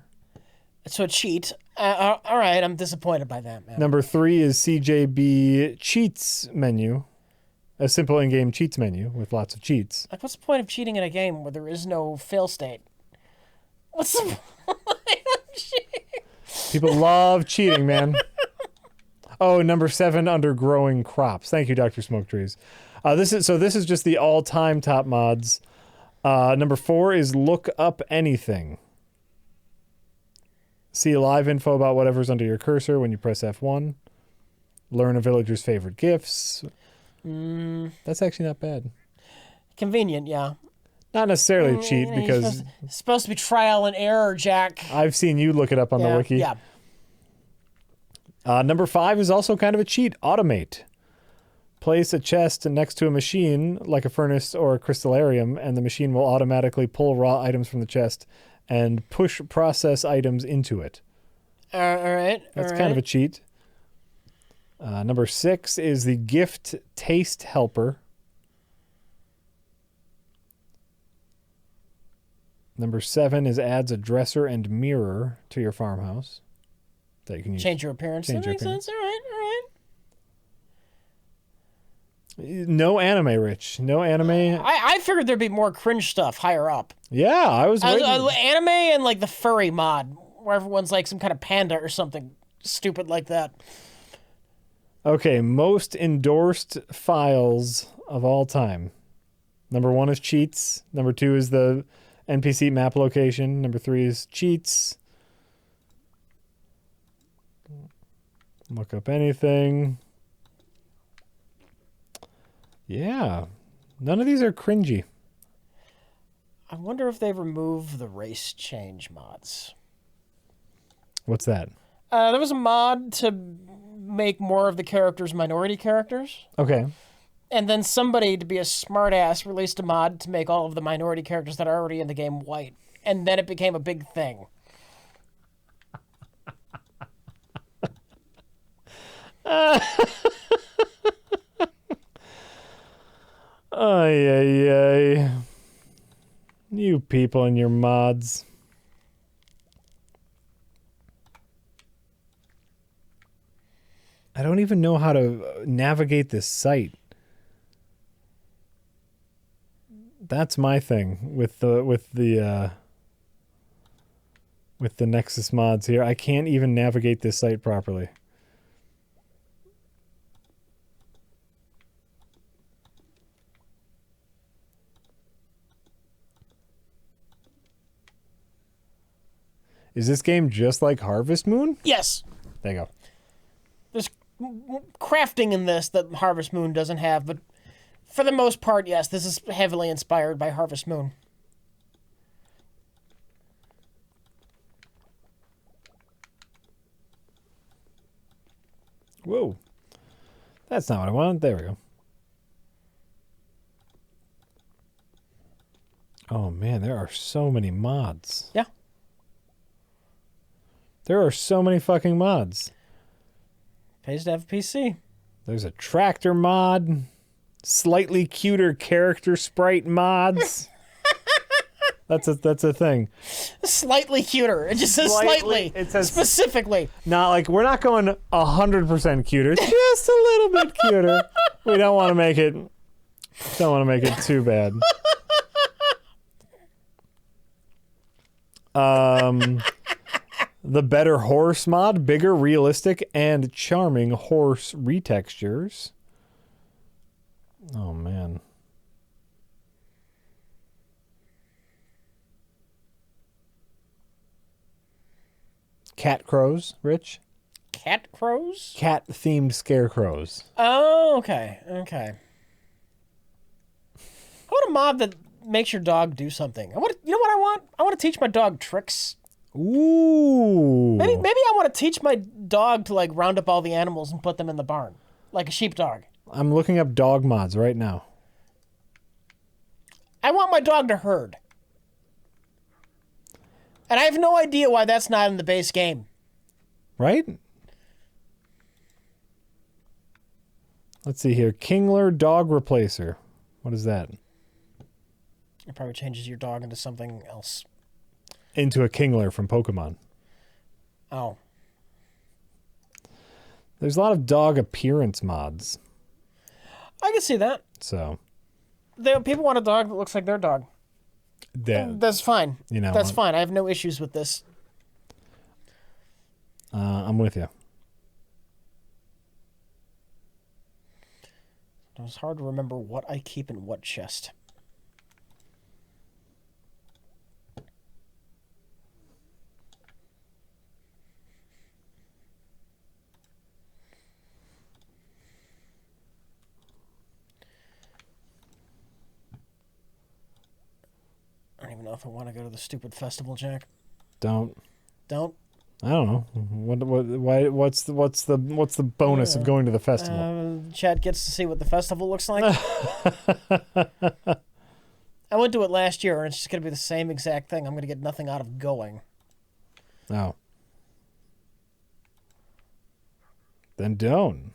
So a cheat. All right, I'm disappointed by that, man. Number 3 is CJB cheats menu. A simple in-game cheats menu with lots of cheats. Like, what's the point of cheating in a game where there is no fail state? What's the point of cheating? People love cheating, man. Oh, number 7 under growing crops. Thank you, Dr. Smoke Trees. This is just the all-time top mods. Number 4 is look up anything. See live info about whatever's under your cursor when you press F1. Learn a villager's favorite gifts. That's actually not bad. Convenient, yeah. Not necessarily a cheat because it's supposed to be trial and error, Jack. I've seen you look it up on the wiki. Yeah. Number 5 is also kind of a cheat. Automate. Place a chest next to a machine, like a furnace or a crystallarium, and the machine will automatically pull raw items from the chest and push process items into it. All right. That's kind of a cheat. Number 6 is the gift taste helper. Number 7 is adds a dresser and mirror to your farmhouse that you can use. Change your appearance. That makes sense. All right. No anime, Rich. No anime. I figured there'd be more cringe stuff higher up. Yeah, I was waiting. Anime and like the furry mod, where everyone's like some kind of panda or something stupid like that. Okay, most endorsed files of all time. Number 1 is cheats. Number 2 is the NPC map location. Number 3 is cheats. Look up anything. Yeah. None of these are cringy. I wonder if they remove the race change mods. What's that? There was a mod to make more of the characters minority characters. Okay. And then somebody, to be a smartass, released a mod to make all of the minority characters that are already in the game white. And then it became a big thing. Ay. You people and your mods. I don't even know how to navigate this site. That's my thing with the Nexus mods here. I can't even navigate this site properly. Is this game just like Harvest Moon? Yes. There you go. There's crafting in this that Harvest Moon doesn't have, but for the most part, yes, this is heavily inspired by Harvest Moon. Whoa. That's not what I wanted. There we go. Oh, man, there are so many mods. Yeah. There are so many fucking mods. Pays to have a PC. There's a tractor mod. Slightly cuter character sprite mods. That's a thing. Slightly cuter. It just says slightly. It says specifically. Not like we're not going 100% cuter. Just a little bit cuter. We don't want to make it too bad. The Better Horse mod, bigger, realistic, and charming horse retextures. Oh, man. Cat crows, Rich? Cat crows? Cat-themed scarecrows. Oh, okay. Okay. I want a mod that makes your dog do something. You know what I want? I want to teach my dog tricks. Ooh. Maybe I want to teach my dog to like round up all the animals and put them in the barn, like a sheepdog. I'm looking up dog mods right now. I want my dog to herd. And I have no idea why that's not in the base game. Right? Let's see here. Kingler Dog Replacer. What is that? It probably changes your dog into something else. Into a Kingler from Pokemon. Oh. There's a lot of dog appearance mods. I can see that. So. People want a dog that looks like their dog. That's fine. You know, that's fine. I have no issues with this. I'm with you. It's hard to remember what I keep in what chest. I don't even know if I want to go to the stupid festival, Jack. Don't. I don't know. What's the bonus of going to the festival? Chad gets to see what the festival looks like. I went to it last year, and it's just going to be the same exact thing. I'm going to get nothing out of going. Oh. Then don't.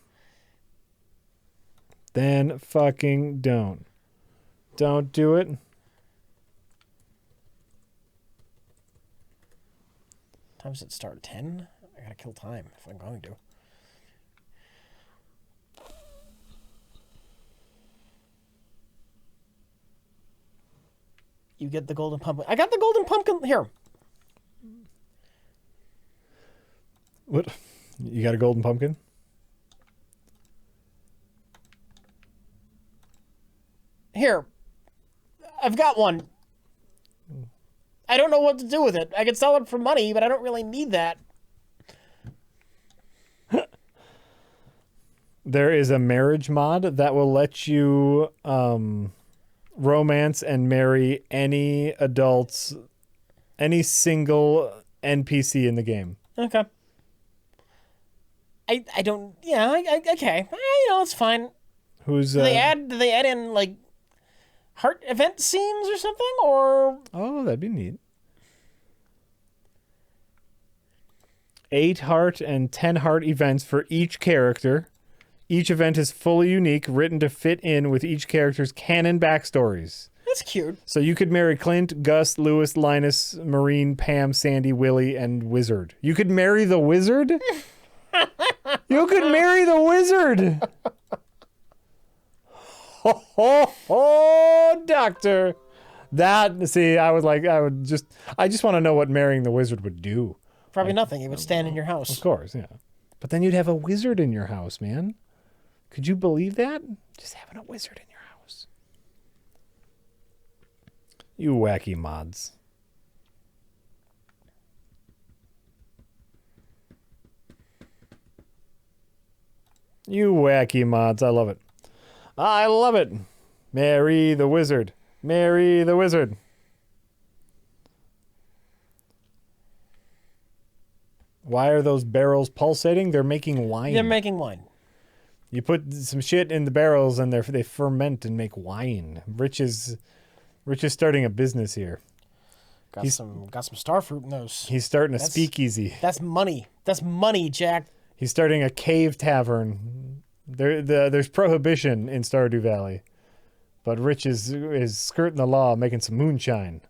Then fucking don't. Don't do it. Time does it start? 10? I gotta kill time if I'm going to. You get the golden pumpkin. I got the golden pumpkin here. What? You got a golden pumpkin? Here. I've got one. I don't know what to do with it. I could sell it for money, but I don't really need that. There is a marriage mod that will let you romance and marry any adults, any single NPC in the game. Okay. I don't... Yeah, okay. It's fine. Who's... Do they add in, like, heart event scenes or something, or... Oh, that'd be neat. 8 heart and 10 heart events for each character. Each event is fully unique, written to fit in with each character's canon backstories. That's cute. So you could marry Clint, Gus, Lewis, Linus, Marine, Pam, Sandy, Willie, and Wizard. You could marry the Wizard? You could marry the Wizard! Oh, doctor. I just want to know what marrying the Wizard would do. Probably nothing. It would stand in your house. Of course, yeah. But then you'd have a wizard in your house, man. Could you believe that? Just having a wizard in your house. You wacky mods. You wacky mods. I love it. I love it. Marry the wizard. Marry the wizard. Why are those barrels pulsating? They're making wine. They're making wine. You put some shit in the barrels and they ferment and make wine. Rich is starting a business here. Got some starfruit in those. He's starting a speakeasy. That's money. That's money, Jack. He's starting a cave tavern. There's prohibition in Stardew Valley. But Rich is skirting the law, making some moonshine.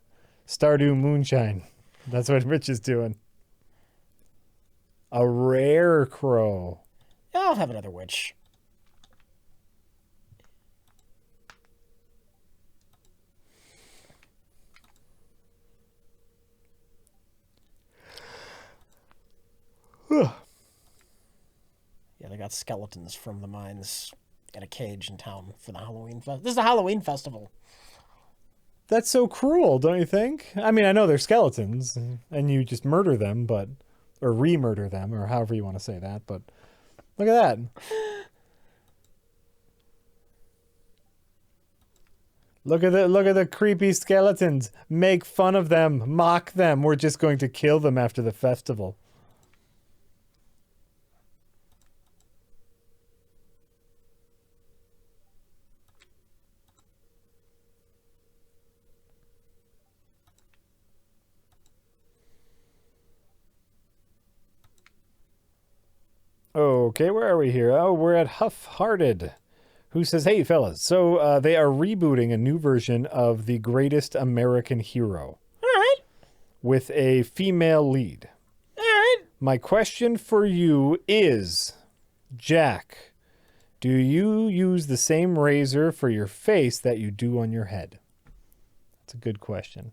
Stardew moonshine. That's what Rich is doing. A rare crow. I'll have another witch. Yeah, they got skeletons from the mines in a cage in town for the Halloween festival. This is a Halloween festival. That's so cruel, don't you think? I mean, I know they're skeletons, and you just murder them, or re-murder them, or however you want to say that. But look at that. Look at the creepy skeletons. Make fun of them, mock them. We're just going to kill them after the festival. Okay, where are we here? Oh, we're at Huff-Hearted, who says, hey, fellas, so they are rebooting a new version of The Greatest American Hero. All right. With a female lead. All right. My question for you is, Jack, do you use the same razor for your face that you do on your head? That's a good question.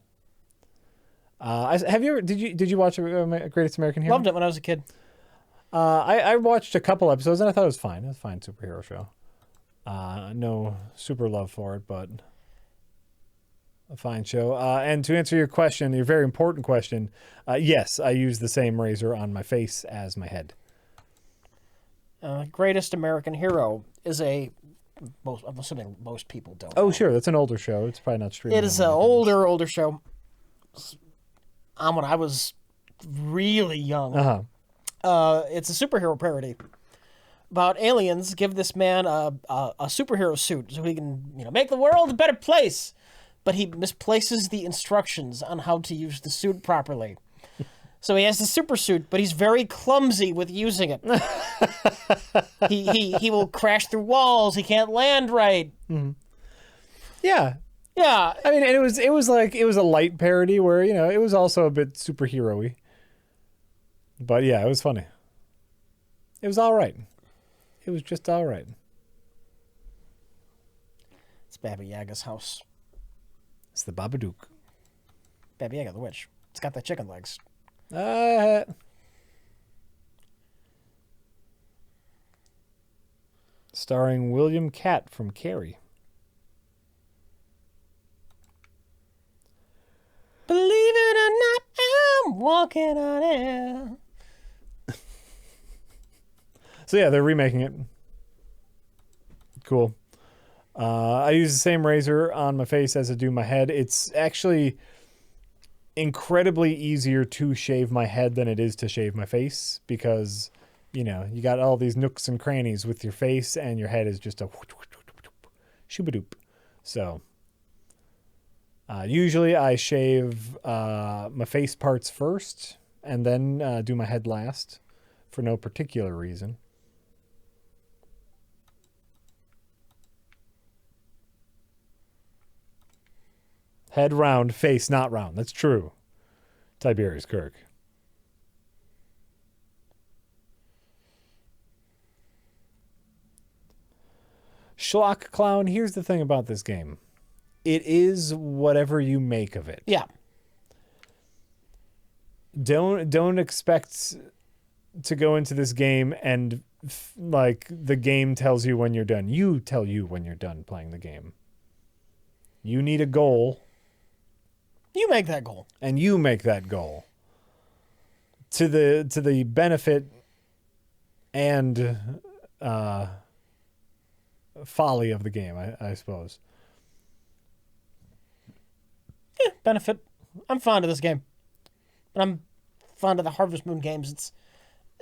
Have you ever, did you watch Greatest American Hero? Loved it when I was a kid. I watched a couple episodes and I thought it was fine. It was a fine superhero show. No super love for it, but a fine show. And to answer your question, your very important question, yes, I use the same razor on my face as my head. Greatest American Hero is I'm assuming most people don't. Oh, know. sure. That's an older show. It's probably not streaming. It is an older show. When I was really young. Uh-huh. It's a superhero parody about aliens give this man a superhero suit so he can make the world a better place, but he misplaces the instructions on how to use the suit properly. So he has the super suit, but he's very clumsy with using it. he will crash through walls. He can't land right. Mm-hmm. Yeah. Yeah. I mean, and it was a light parody where it was also a bit superhero-y. But yeah, it was funny. It was all right. It was just all right. It's Baba Yaga's house. It's the Babadook. Baba Yaga the witch. It's got the chicken legs. Starring William Catt from Carrie. Believe it or not, I'm walking on air. So yeah, they're remaking it. Cool. I use the same razor on my face as I do my head. It's actually incredibly easier to shave my head than it is to shave my face because, you got all these nooks and crannies with your face and your head is just a shoobadoop. So usually I shave my face parts first and then do my head last for no particular reason. Head round, face not round. That's true. Tiberius Kirk. Schlock Clown, here's the thing about this game. It is whatever you make of it. Yeah. Don't expect to go into this game and the game tells you when you're done. You tell you when you're done playing the game. You need a goal. You make that goal. And you make that goal. To the benefit and folly of the game, I suppose. Yeah, benefit. I'm fond of this game. But I'm fond of the Harvest Moon games. It's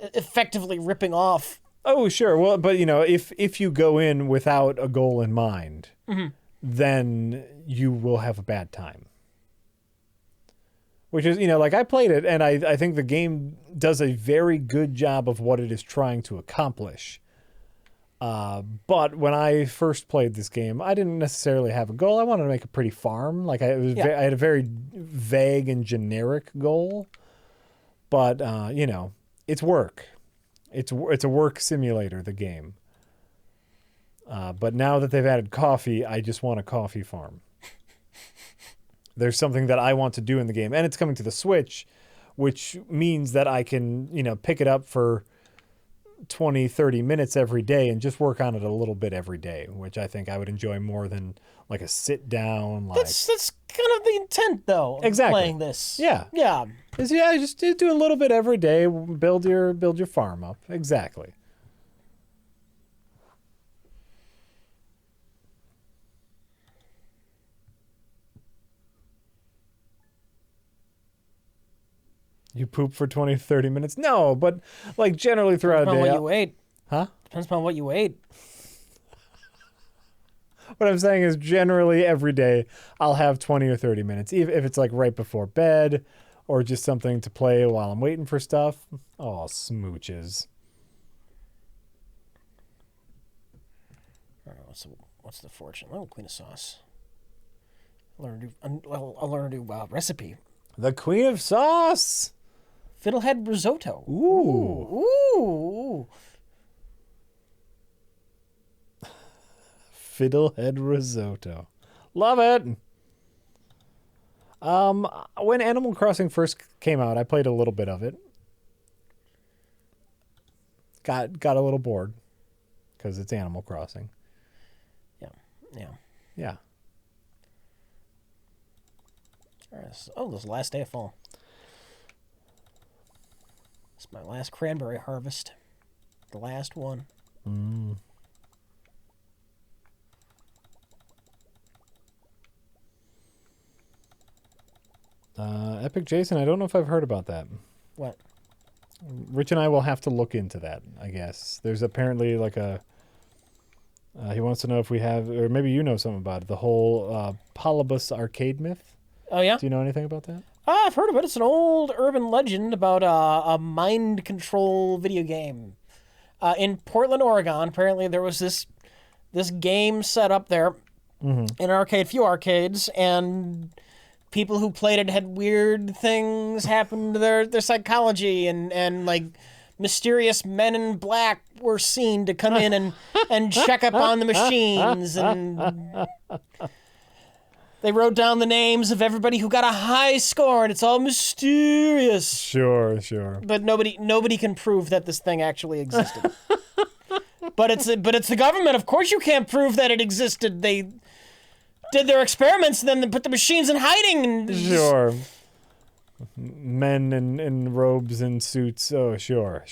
effectively ripping off. Oh, sure. Well, but if you go in without a goal in mind, then you will have a bad time. Which is, I played it, and I think the game does a very good job of what it is trying to accomplish. But when I first played this game, I didn't necessarily have a goal. I wanted to make a pretty farm. I had a very vague and generic goal. But, it's work. It's a work simulator, the game. But now that they've added coffee, I just want a coffee farm. There's something that I want to do in the game, and it's coming to the Switch, which means that I can, pick it up for 20, 30 minutes every day and just work on it a little bit every day, which I think I would enjoy more than like a sit down. That's kind of the intent, though. Of Exactly. Playing this. Yeah. Yeah. Just do a little bit every day. Build your farm up. Exactly. You poop for 20, 30 minutes? No, but like generally throughout a Depends day. on what you ate. Huh? Depends upon what you ate. What I'm saying is generally every day I'll have 20 or 30 minutes, even if it's like right before bed or just something to play while I'm waiting for stuff. Oh, smooches. I don't know, what's the fortune? Oh, Queen of Sauce. I'll learn a new recipe. The Queen of Sauce. Fiddlehead risotto. Ooh. Ooh. Fiddlehead risotto. Love it. When Animal Crossing first came out, I played a little bit of it. Got a little bored because it's Animal Crossing. Yeah. Yeah. All right, this is the last day of fall. It's my last cranberry harvest. The last one. Epic Jason, I don't know if I've heard about that. What? Rich and I will have to look into that, I guess. There's apparently like he wants to know if we have, or maybe you know something about it, the whole Polybus arcade myth. Oh, yeah? Do you know anything about that? I've heard of it. It's an old urban legend about a mind control video game. In Portland, Oregon, apparently there was this game set up there in an few arcades, and people who played it had weird things happen to their psychology, and like mysterious men in black were seen to come in and check up on the machines, and they wrote down the names of everybody who got a high score, and it's all mysterious. Sure. But nobody can prove that this thing actually existed. But it's the government. Of course you can't prove that it existed. They did their experiments and then they put the machines in hiding. And Sure. Men in robes and suits. Oh, sure.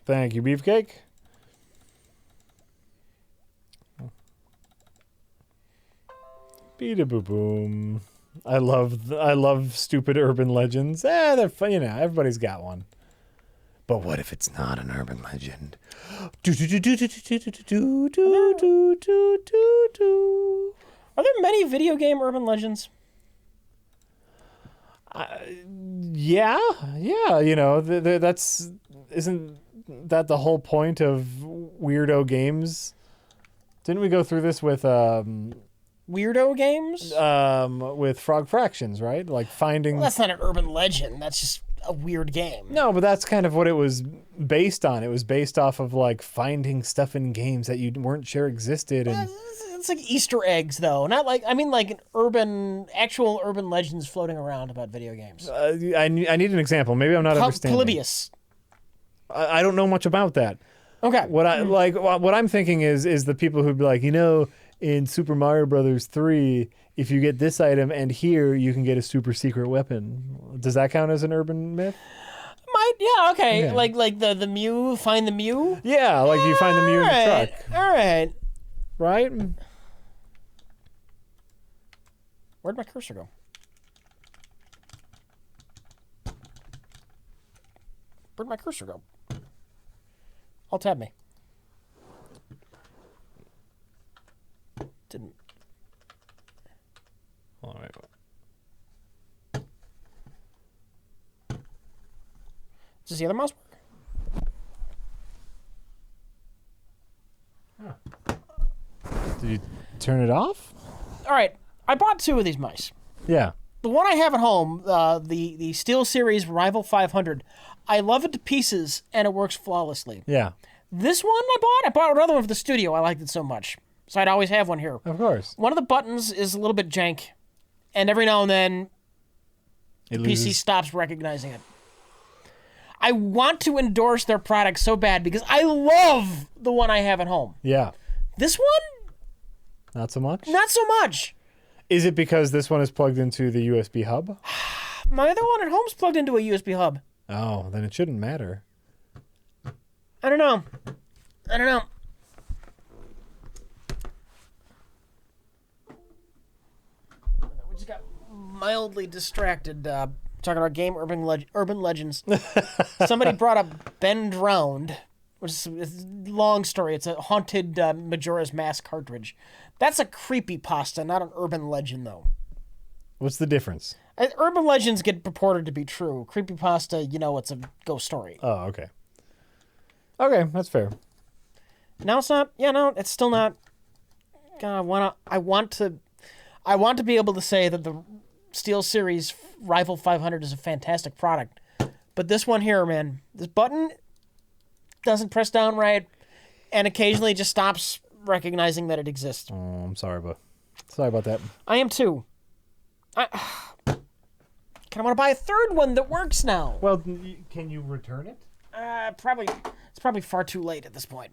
Thank you, Beefcake. Beat-a-boo-boom. I love stupid urban legends. They're fun, everybody's got one. But what if it's not an urban legend? Are there many video game urban legends? Yeah. Isn't that the whole point of weirdo games? Didn't we go through this with Weirdo games? with Frog Fractions, right? Like finding. Well, that's not an urban legend. That's just a weird game. No, but that's kind of what it was based on. It was based off of like finding stuff in games that you weren't sure existed, and It's like Easter eggs, though. Not like like actual urban legends floating around about video games. I need an example. Maybe I'm not understanding. Polybius. I don't know much about that. Okay. What I'm thinking is the people who'd be like, in Super Mario Brothers 3, if you get this item and here you can get a super secret weapon. Does that count as an urban myth? Yeah, okay. Yeah. Like the Mew, find the Mew? Yeah, like you find the Mew in the Alright, truck. alright. Right? Where'd my cursor go? Where'd my cursor go? Alt tab me. Didn't. All right. Does the other mouse work? Did you turn it off? All right. I bought two of these mice. Yeah. The one I have at home, the SteelSeries Rival 500, I love it to pieces, and it works flawlessly. Yeah. This one I bought another one for the studio. I liked it so much. So I'd always have one here. Of course. One of the buttons is a little bit jank. And every now and then, the PC stops recognizing it. I want to endorse their product so bad because I love the one I have at home. Yeah. This one? Not so much? Not so much. Is it because this one is plugged into the USB hub? My other one at home's plugged into a USB hub. Oh, then it shouldn't matter. I don't know. We just got mildly distracted talking about game urban legends. Somebody brought up Bend Round, which is a long story. It's a haunted Majora's Mask cartridge. That's a creepypasta, not an urban legend, though. What's the difference? Urban legends get purported to be true. Creepypasta, it's a ghost story. Oh, okay. Okay, that's fair. No, it's not. Yeah, no, it's still not. God, I want to be able to say that the SteelSeries Rival 500 is a fantastic product. But this one here, man, this button doesn't press down right, and occasionally just stops recognizing that it exists. Oh, I'm sorry, sorry about that. I am too. I kind of want to buy a third one that works now. Well, can you return it? It's probably far too late at this point.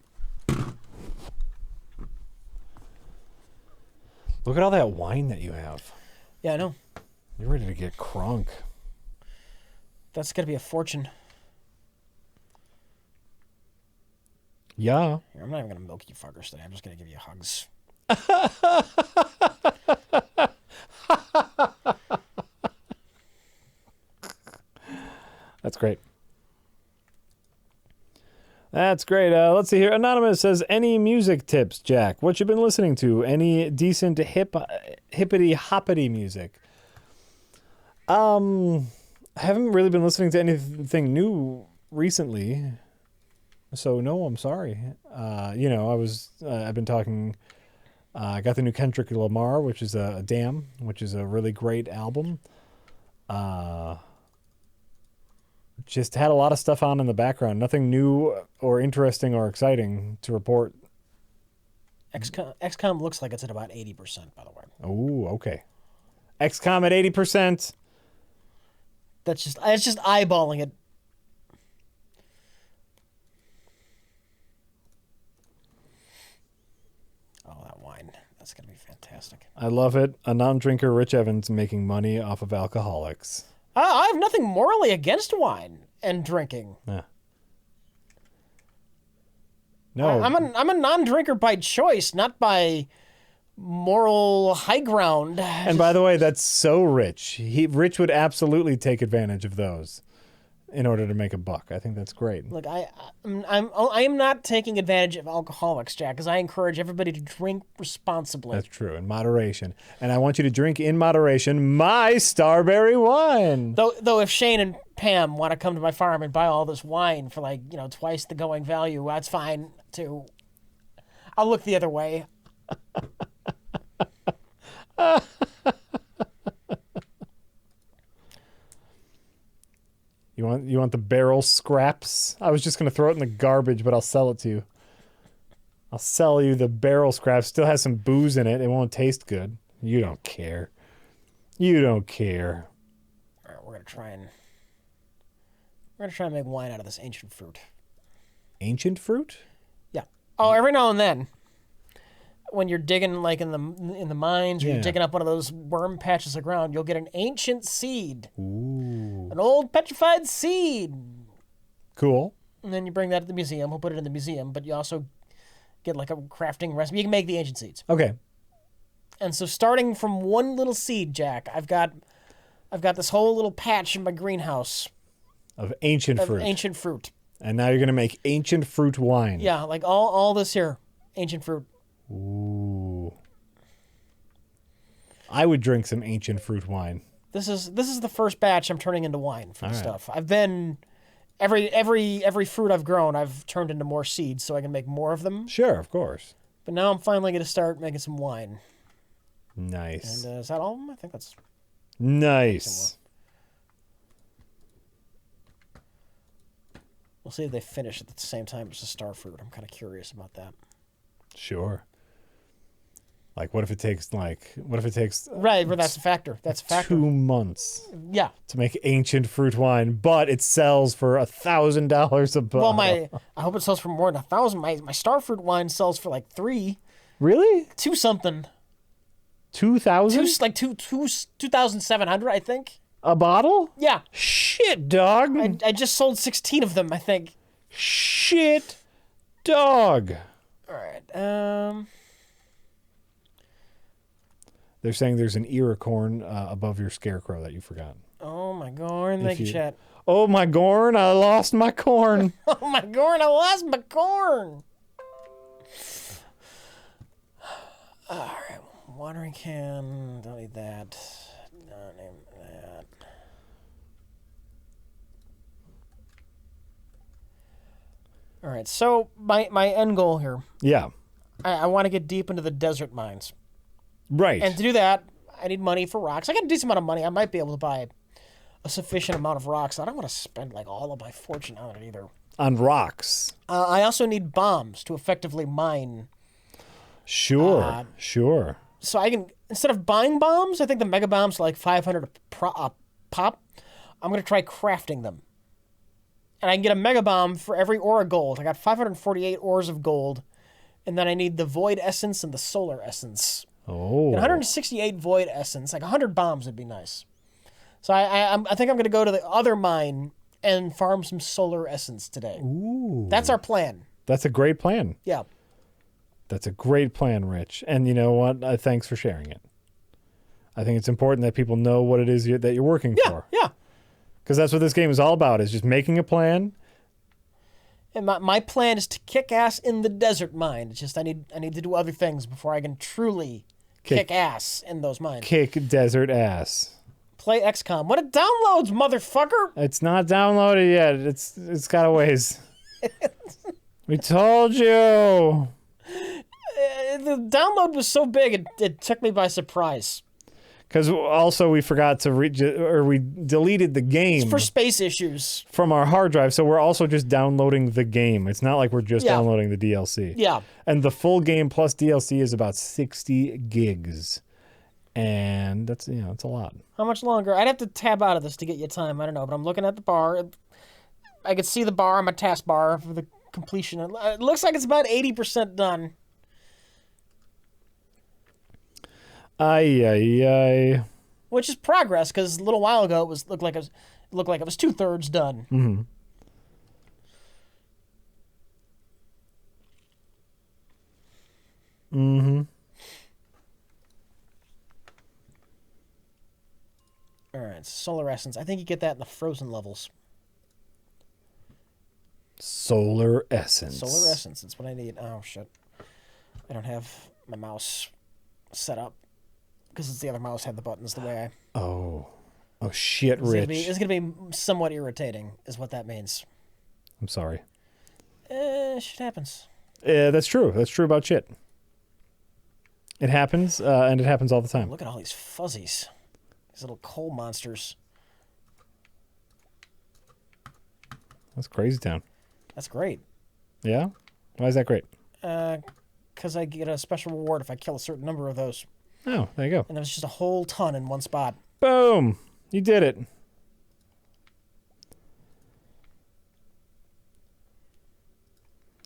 Look at all that wine that you have. Yeah, I know. You're ready to get crunk. That's gonna be a fortune. Yeah. Here, I'm not even gonna milk you fuckers today. I'm just gonna give you hugs. That's great. That's great. Let's see here. Anonymous says, any music tips, Jack? What you been listening to? Any decent hippity hoppity music? I haven't really been listening to anything new recently. So no, I'm sorry. I've been talking, I got the new Kendrick Lamar, which is a Damn, which is a really great album. Just had a lot of stuff on in the background. Nothing new or interesting or exciting to report. XCOM looks like it's at about 80%, by the way. Oh, okay. XCOM at 80%. It's just eyeballing it. Oh, that wine. That's going to be fantastic. I love it. A non-drinker, Rich Evans, making money off of alcoholics. I have nothing morally against wine and drinking. Yeah. No. I'm a non-drinker by choice, not by moral high ground. And by the way, that's so Rich. Rich would absolutely take advantage of those in order to make a buck. I think that's great. Look, I am not taking advantage of alcoholics, Jack, because I encourage everybody to drink responsibly. That's true, in moderation. And I want you to drink in moderation my Starberry wine. Though if Shane and Pam want to come to my farm and buy all this wine for twice the going value, that's fine too. I'll look the other way. You want the barrel scraps? I was just going to throw it in the garbage, but I'll sell it to you. I'll sell you the barrel scraps. Still has some booze in it. It won't taste good. You don't care. You don't care. All right, we're going to try and make wine out of this ancient fruit. Ancient fruit? Yeah. Oh, every now and then, when you're digging in the mines, or you're digging up one of those worm patches of ground, you'll get an ancient seed. Ooh. An old petrified seed. Cool. And then you bring that to the museum. We'll put it in the museum, but you also get a crafting recipe. You can make the ancient seeds. Okay. And so starting from one little seed, Jack, I've got this whole little patch in my greenhouse Of ancient fruit. And now you're going to make ancient fruit wine. Yeah, all this here, ancient fruit. Ooh. I would drink some ancient fruit wine. This is the first batch I'm turning into wine for the right. stuff. I've been every fruit I've grown, I've turned into more seeds so I can make more of them. Sure, of course. But now I'm finally going to start making some wine. Nice. And is that all of them? I think that's nice. We'll see if they finish at the same time as the star fruit. I'm kind of curious about that. Sure. Like, what if it takes Right, but that's a factor. That's a factor. 2 months Yeah. to make ancient fruit wine, but it sells for $1,000 a bottle? Well, I hope it sells for more than 1,000. My star fruit wine sells for like 3. Really? 2 something. 2,000? 2,700, I think. A bottle? Yeah. Shit, dog. I just sold 16 of them, I think. Shit, dog. All right. They're saying there's an XCORN above your scarecrow that you forgot. Oh my god! Thank you, chat. Oh my gorn, I lost my corn. Oh my god! I lost my corn. All right. Watering can. Don't need that. Don't need that. All right. So my end goal here. Yeah. I want to get deep into the desert mines. Right. And to do that, I need money for rocks. I got a decent amount of money. I might be able to buy a sufficient amount of rocks. I don't want to spend like all of my fortune on it either. On rocks. I also need bombs to effectively mine. Sure. Sure. So I can, instead of buying bombs, I think the mega bombs are like 500 pop. I'm going to try crafting them. And I can get a mega bomb for every ore of gold. I got 548 ores of gold. And then I need the void essence and the solar essence. Oh. And 168 void essence, like 100 bombs would be nice. So I think I'm going to go to the other mine and farm some solar essence today. Ooh. That's our plan. That's a great plan. Yeah. That's a great plan, Rich. And you know what? Thanks for sharing it. I think it's important that people know what it is that you're working for. Yeah. Because that's what this game is all about, is just making a plan. And my plan is to kick ass in the desert mine. It's just I need to do other things before I can truly kick ass in those mines. Kick desert ass. Play XCOM. When it downloads, motherfucker! It's not downloaded yet. It's got a ways. We told you. The download was so big, it took me by surprise. Because also we forgot to we deleted the game For space issues. from our hard drive, so we're also just downloading the game. It's not like we're just downloading the DLC. Yeah. And the full game plus DLC is about 60 gigs. And that's, it's a lot. How much longer? I'd have to tab out of this to get you time. I don't know, but I'm looking at the bar. I could see the bar on my taskbar for the completion. It looks like it's about 80% done. Ay. Which is progress, because a little while ago it looked like it was 2/3 done. Mm-hmm. Mm-hmm. All right, solar essence. I think you get that in the frozen levels. Solar essence. Solar essence. That's what I need. Oh shit! I don't have my mouse set up because it's the other mouse had the buttons the way I. Oh shit, Rich. It's gonna be somewhat irritating, is what that means. I'm sorry. Shit happens. That's true. That's true about shit. It happens, and it happens all the time. Look at all these fuzzies. These little coal monsters. That's crazy town. That's great. Yeah? Why is that great? Because I get a special reward if I kill a certain number of those. Oh, there you go. And it was just a whole ton in one spot. Boom! You did it.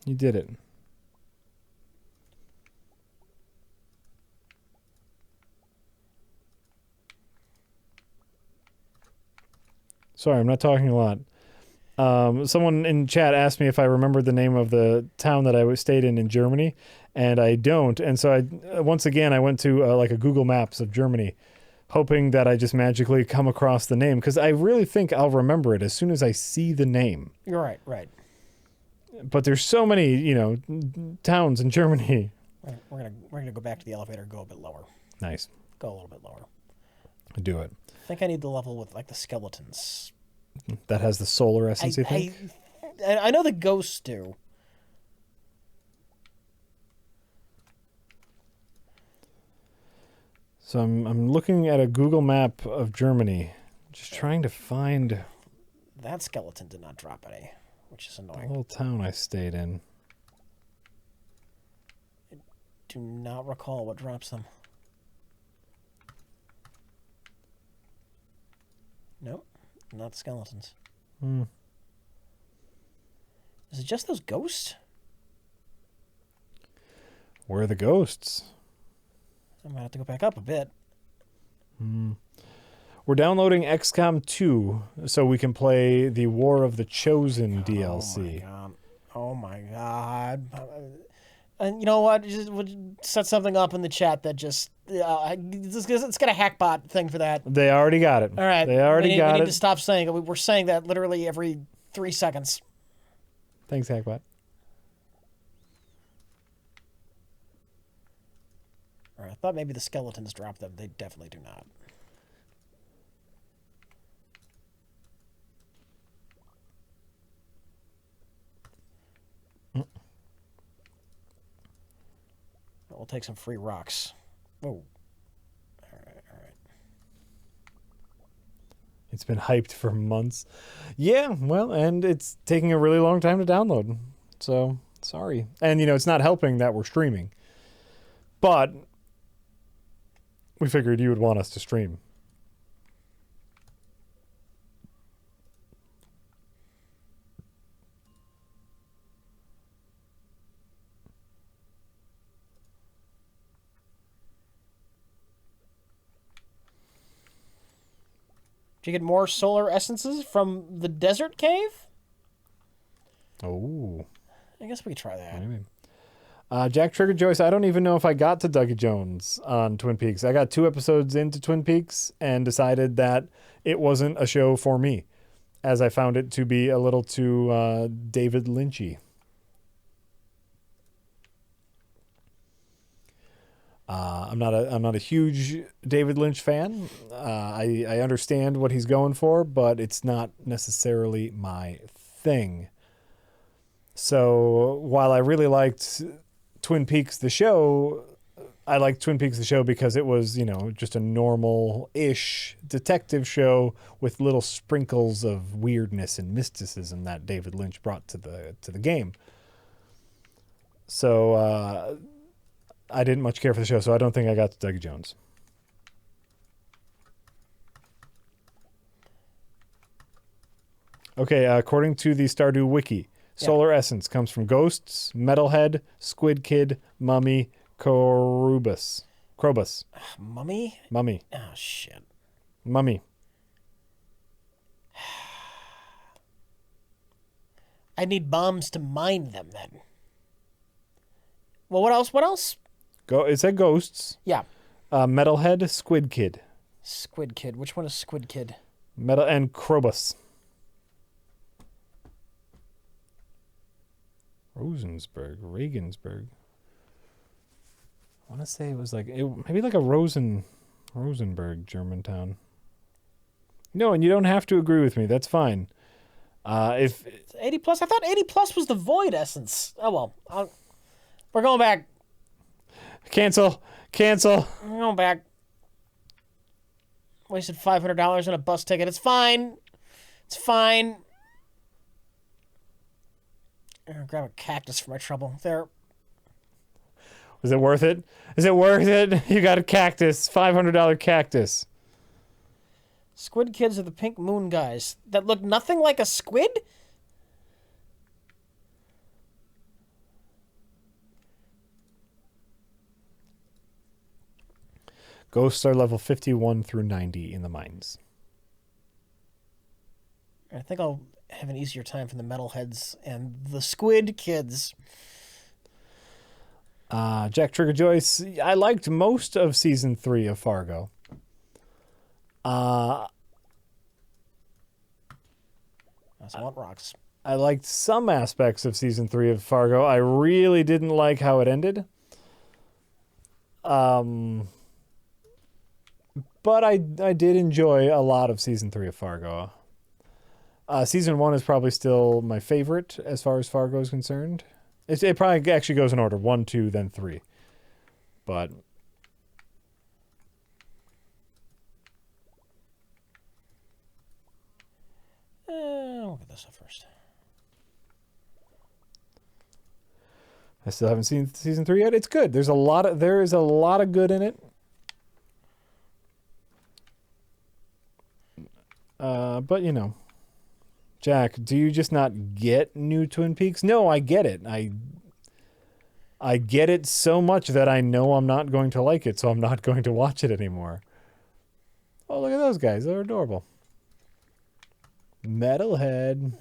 You did it. Sorry, I'm not talking a lot. Someone in chat asked me if I remembered the name of the town that I stayed in Germany, and I don't. And so once again, I went to like a Google Maps of Germany, hoping that I just magically come across the name, because I really think I'll remember it as soon as I see the name. You're right, right. But there's so many, towns in Germany. We're gonna go back to the elevator and go a bit lower. Nice. Go a little bit lower. Do it. I think I need the level with like the skeletons. That has the solar essence, you think? I know the ghosts do. So I'm looking at a Google map of Germany, just trying to find. That skeleton did not drop any. which is The annoying. little town I stayed in. Do not recall what drops them. Nope, not skeletons. Is it just those ghosts? Where are the ghosts? I might have to go back up a bit. We're downloading XCOM 2 so we can play the War of the Chosen DLC. Oh my god. And you know what? Just we'll set something up in the chat that just it's got a hackbot thing for that. They already got it. All right. They already got we it. need to stop saying it. We're saying that literally every 3 seconds. Thanks, hackbot. All right, I thought maybe the skeletons dropped them. They definitely do not. We'll take some free rocks. Whoa. All right. It's been hyped for months. Yeah, well, and it's taking a really long time to download. So, sorry. And, it's not helping that we're streaming. But we figured you would want us to stream. Did you get more solar essences from the desert cave? Oh. I guess we could try that. Maybe. Jack Trigger Joyce, I don't even know if I got to Dougie Jones on Twin Peaks. I got 2 episodes into Twin Peaks and decided that it wasn't a show for me, as I found it to be a little too David Lynchy. I'm not a huge David Lynch fan. I understand what he's going for, but it's not necessarily my thing. So while I really liked Twin Peaks the show, I liked Twin Peaks the show because it was, just a normal-ish detective show with little sprinkles of weirdness and mysticism that David Lynch brought to the game. So I didn't much care for the show, so I don't think I got to Dougie Jones. Okay, according to the Stardew Wiki, solar essence comes from ghosts, metalhead, squid kid, mummy, Krobus. Mummy? Mummy. Oh, shit. Mummy. I need bombs to mine them, then. Well, what else? It said ghosts. Yeah. Metalhead, squid kid. Squid Kid. Which one is Squid Kid? Metal and Krobus. Regensburg. I want to say it was maybe like a Rosenberg German town. No, and you don't have to agree with me. That's fine. If it's 80 plus, I thought 80 plus was the void essence. Oh well, we're going back. Cancel. We're going back. Wasted $500 on a bus ticket. It's fine. I'll grab a cactus for my trouble. There. Was it worth it? Is it worth it? You got a cactus. $500 cactus. Squid kids are the pink moon guys that look nothing like a squid? Ghosts are level 51 through 90 in the mines. I think I'll have an easier time from the metalheads and the squid kids. Jack Trigger Joyce, I liked most of season 3 of Fargo. I also want rocks. I liked some aspects of season 3 of Fargo. I really didn't like how it ended. But I did enjoy a lot of season 3 of Fargo. Season 1 is probably still my favorite as far as Fargo is concerned. It probably actually goes in order 1, 2, then 3. But I'll get this up first. I still haven't seen season 3 yet. It's good. There is a lot of good in it. But you know, Jack, do you just not get new Twin Peaks? No, I get it. I get it so much that I know I'm not going to like it, so I'm not going to watch it anymore. Oh, look at those guys. They're adorable. Metalhead.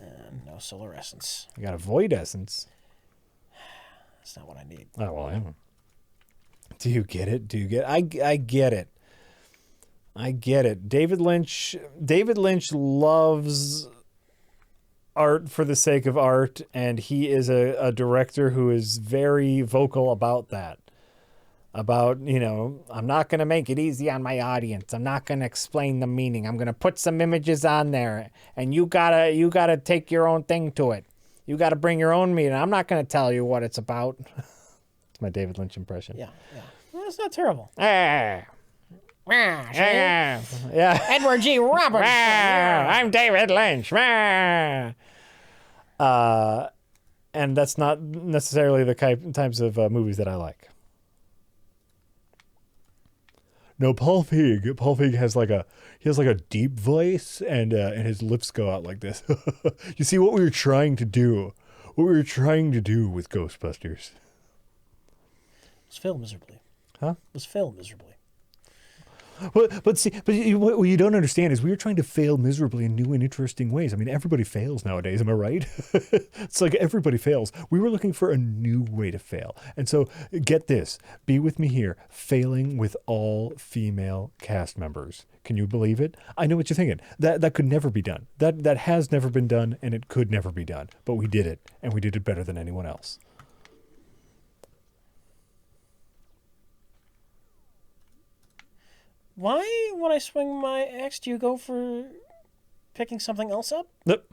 No solar essence. I got a void essence. That's not what I need. Oh, well, I don't. Do you get it? I get it. I get it. David Lynch loves art for the sake of art, and he is a director who is very vocal about that. About, you know, I'm not going to make it easy on my audience. I'm not going to explain the meaning. I'm going to put some images on there, and you gotta take your own thing to it. You got to bring your own meaning. I'm not going to tell you what it's about. It's my David Lynch impression. Yeah. Well, that's not terrible. Yeah. Edward G. Roberts. I'm David Lynch. And that's not necessarily the types of movies that I like. No, Paul Feig has like a deep voice, and his lips go out like this. You see what we were trying to do? What we were trying to do with Ghostbusters? Let's fail miserably. Huh? Let's fail miserably. What you don't understand is we were trying to fail miserably in new and interesting ways. I mean, everybody fails nowadays. Am I right? It's like everybody fails. We were looking for a new way to fail. And so get this, be with me here, failing with all female cast members. Can you believe it? I know what you're thinking. That could never be done. That has never been done, and it could never be done. But we did it, and we did it better than anyone else. Why, when I swing my axe, do you go for picking something else up? Nope.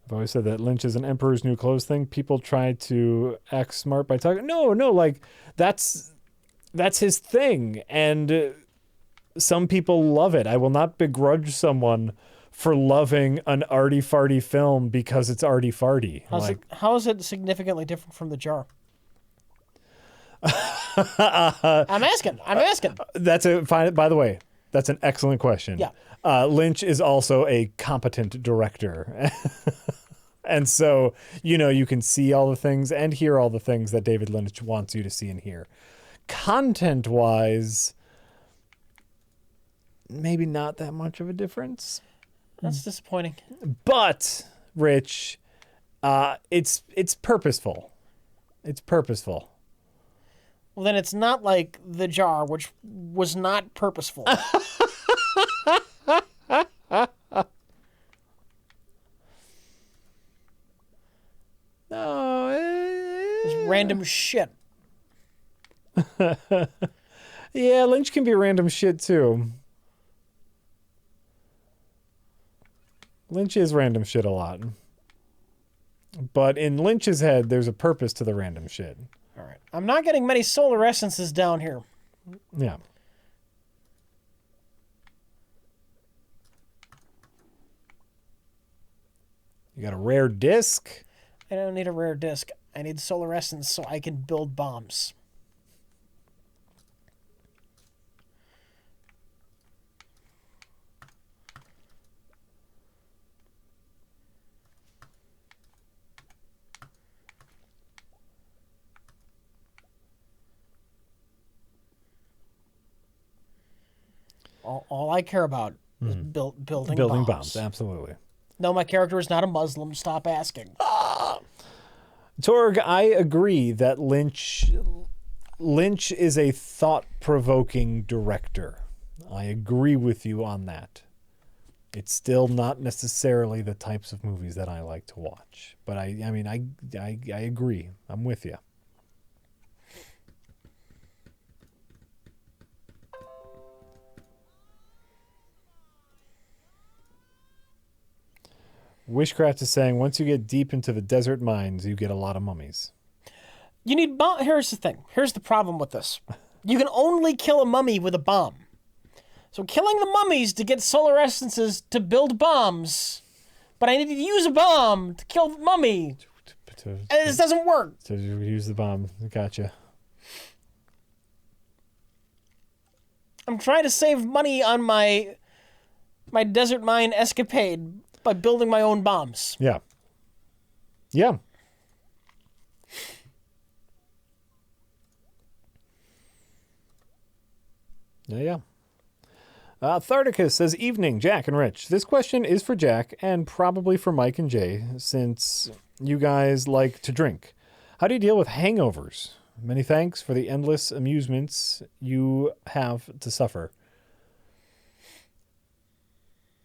I've always said that Lynch is an Emperor's New Clothes thing. People try to act smart by talking. No, like that's his thing, and some people love it. I will not begrudge someone for loving an arty-farty film because it's arty-farty. How is it significantly different from The Jar? I'm asking. That's by the way, that's an excellent question. Yeah. Lynch is also a competent director. And so, you know, you can see all the things and hear all the things that David Lynch wants you to see and hear. Content-wise, maybe not that much of a difference. That's disappointing. But, Rich, it's purposeful. It's purposeful. Well, then it's not like The Jar, which was not purposeful. No. It's random shit. Yeah, Lynch can be random shit, too. Lynch is random shit a lot. But in Lynch's head, there's a purpose to the random shit. All right. I'm not getting many solar essences down here. Yeah. You got a rare disc? I don't need a rare disc. I need solar essence so I can build bombs. All I care about is building bombs. Absolutely. No, my character is not a Muslim. Stop asking. Torg, I agree that Lynch is a thought-provoking director. I agree with you on that. It's still not necessarily the types of movies that I like to watch. But I agree. I'm with you. Wishcraft is saying, once you get deep into the desert mines, you get a lot of mummies. You need Here's the thing. Here's the problem with this. You can only kill a mummy with a bomb. So killing the mummies to get solar essences to build bombs. But I need to use a bomb to kill the mummy. And this doesn't work. So you use the bomb. Gotcha. I'm trying to save money on my desert mine escapade by building my own bombs. Yeah. Yeah. Yeah. Tharticus says, evening, Jack and Rich. This question is for Jack and probably for Mike and Jay, since you guys like to drink. How do you deal with hangovers? Many thanks for the endless amusements you have to suffer.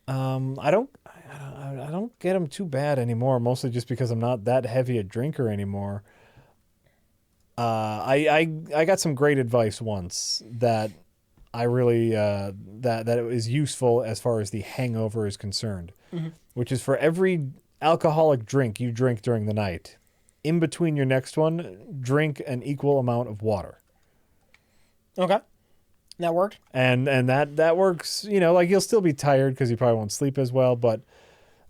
I don't get them too bad anymore, mostly just because I'm not that heavy a drinker anymore. I got some great advice once that I really that it was useful as far as the hangover is concerned, which is for every alcoholic drink you drink during the night, in between your next one, drink an equal amount of water. Okay. That worked? And that works, like you'll still be tired because you probably won't sleep as well, but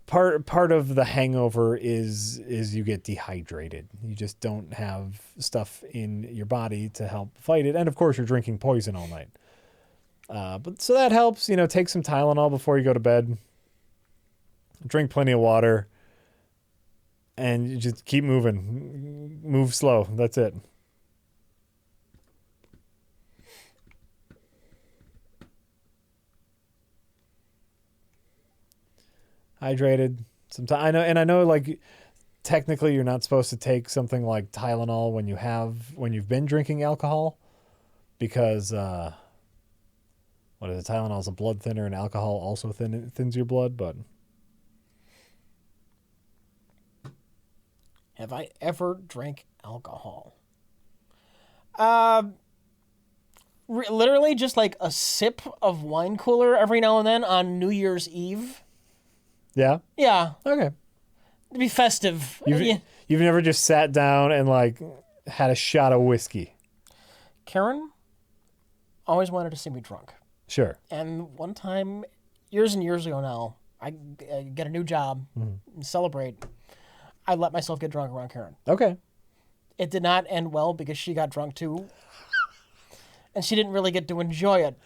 part of the hangover is you get dehydrated. You just don't have stuff in your body to help fight it. And of course you're drinking poison all night. But so that helps, take some Tylenol before you go to bed, drink plenty of water, and you just keep moving, move slow. That's it. Hydrated. Sometimes I know like technically you're not supposed to take something like Tylenol when you've been drinking alcohol, because what is it? Tylenol is a blood thinner, and alcohol also thins your blood. But have I ever drank alcohol? Literally just like a sip of wine cooler every now and then on New Year's Eve. Yeah? Yeah. Okay. To be festive. You've never just sat down and like had a shot of whiskey? Karen always wanted to see me drunk. Sure. And one time, years and years ago now, I get a new job and celebrate. I let myself get drunk around Karen. Okay. It did not end well because she got drunk too. And she didn't really get to enjoy it.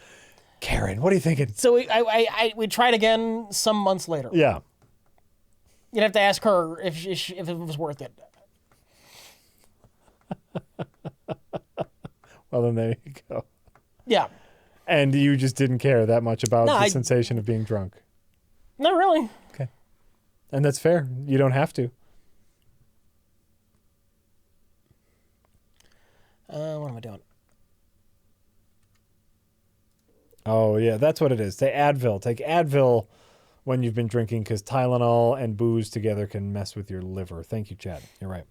Karen, what are you thinking? So we tried again some months later. Yeah. You'd have to ask her if it was worth it. Well, then there you go. Yeah. And you just didn't care that much about the sensation of being drunk? Not really. Okay. And that's fair. You don't have to. What am I doing? Oh, yeah, that's what it is. Take Advil when you've been drinking, because Tylenol and booze together can mess with your liver. Thank you, Chad. You're right.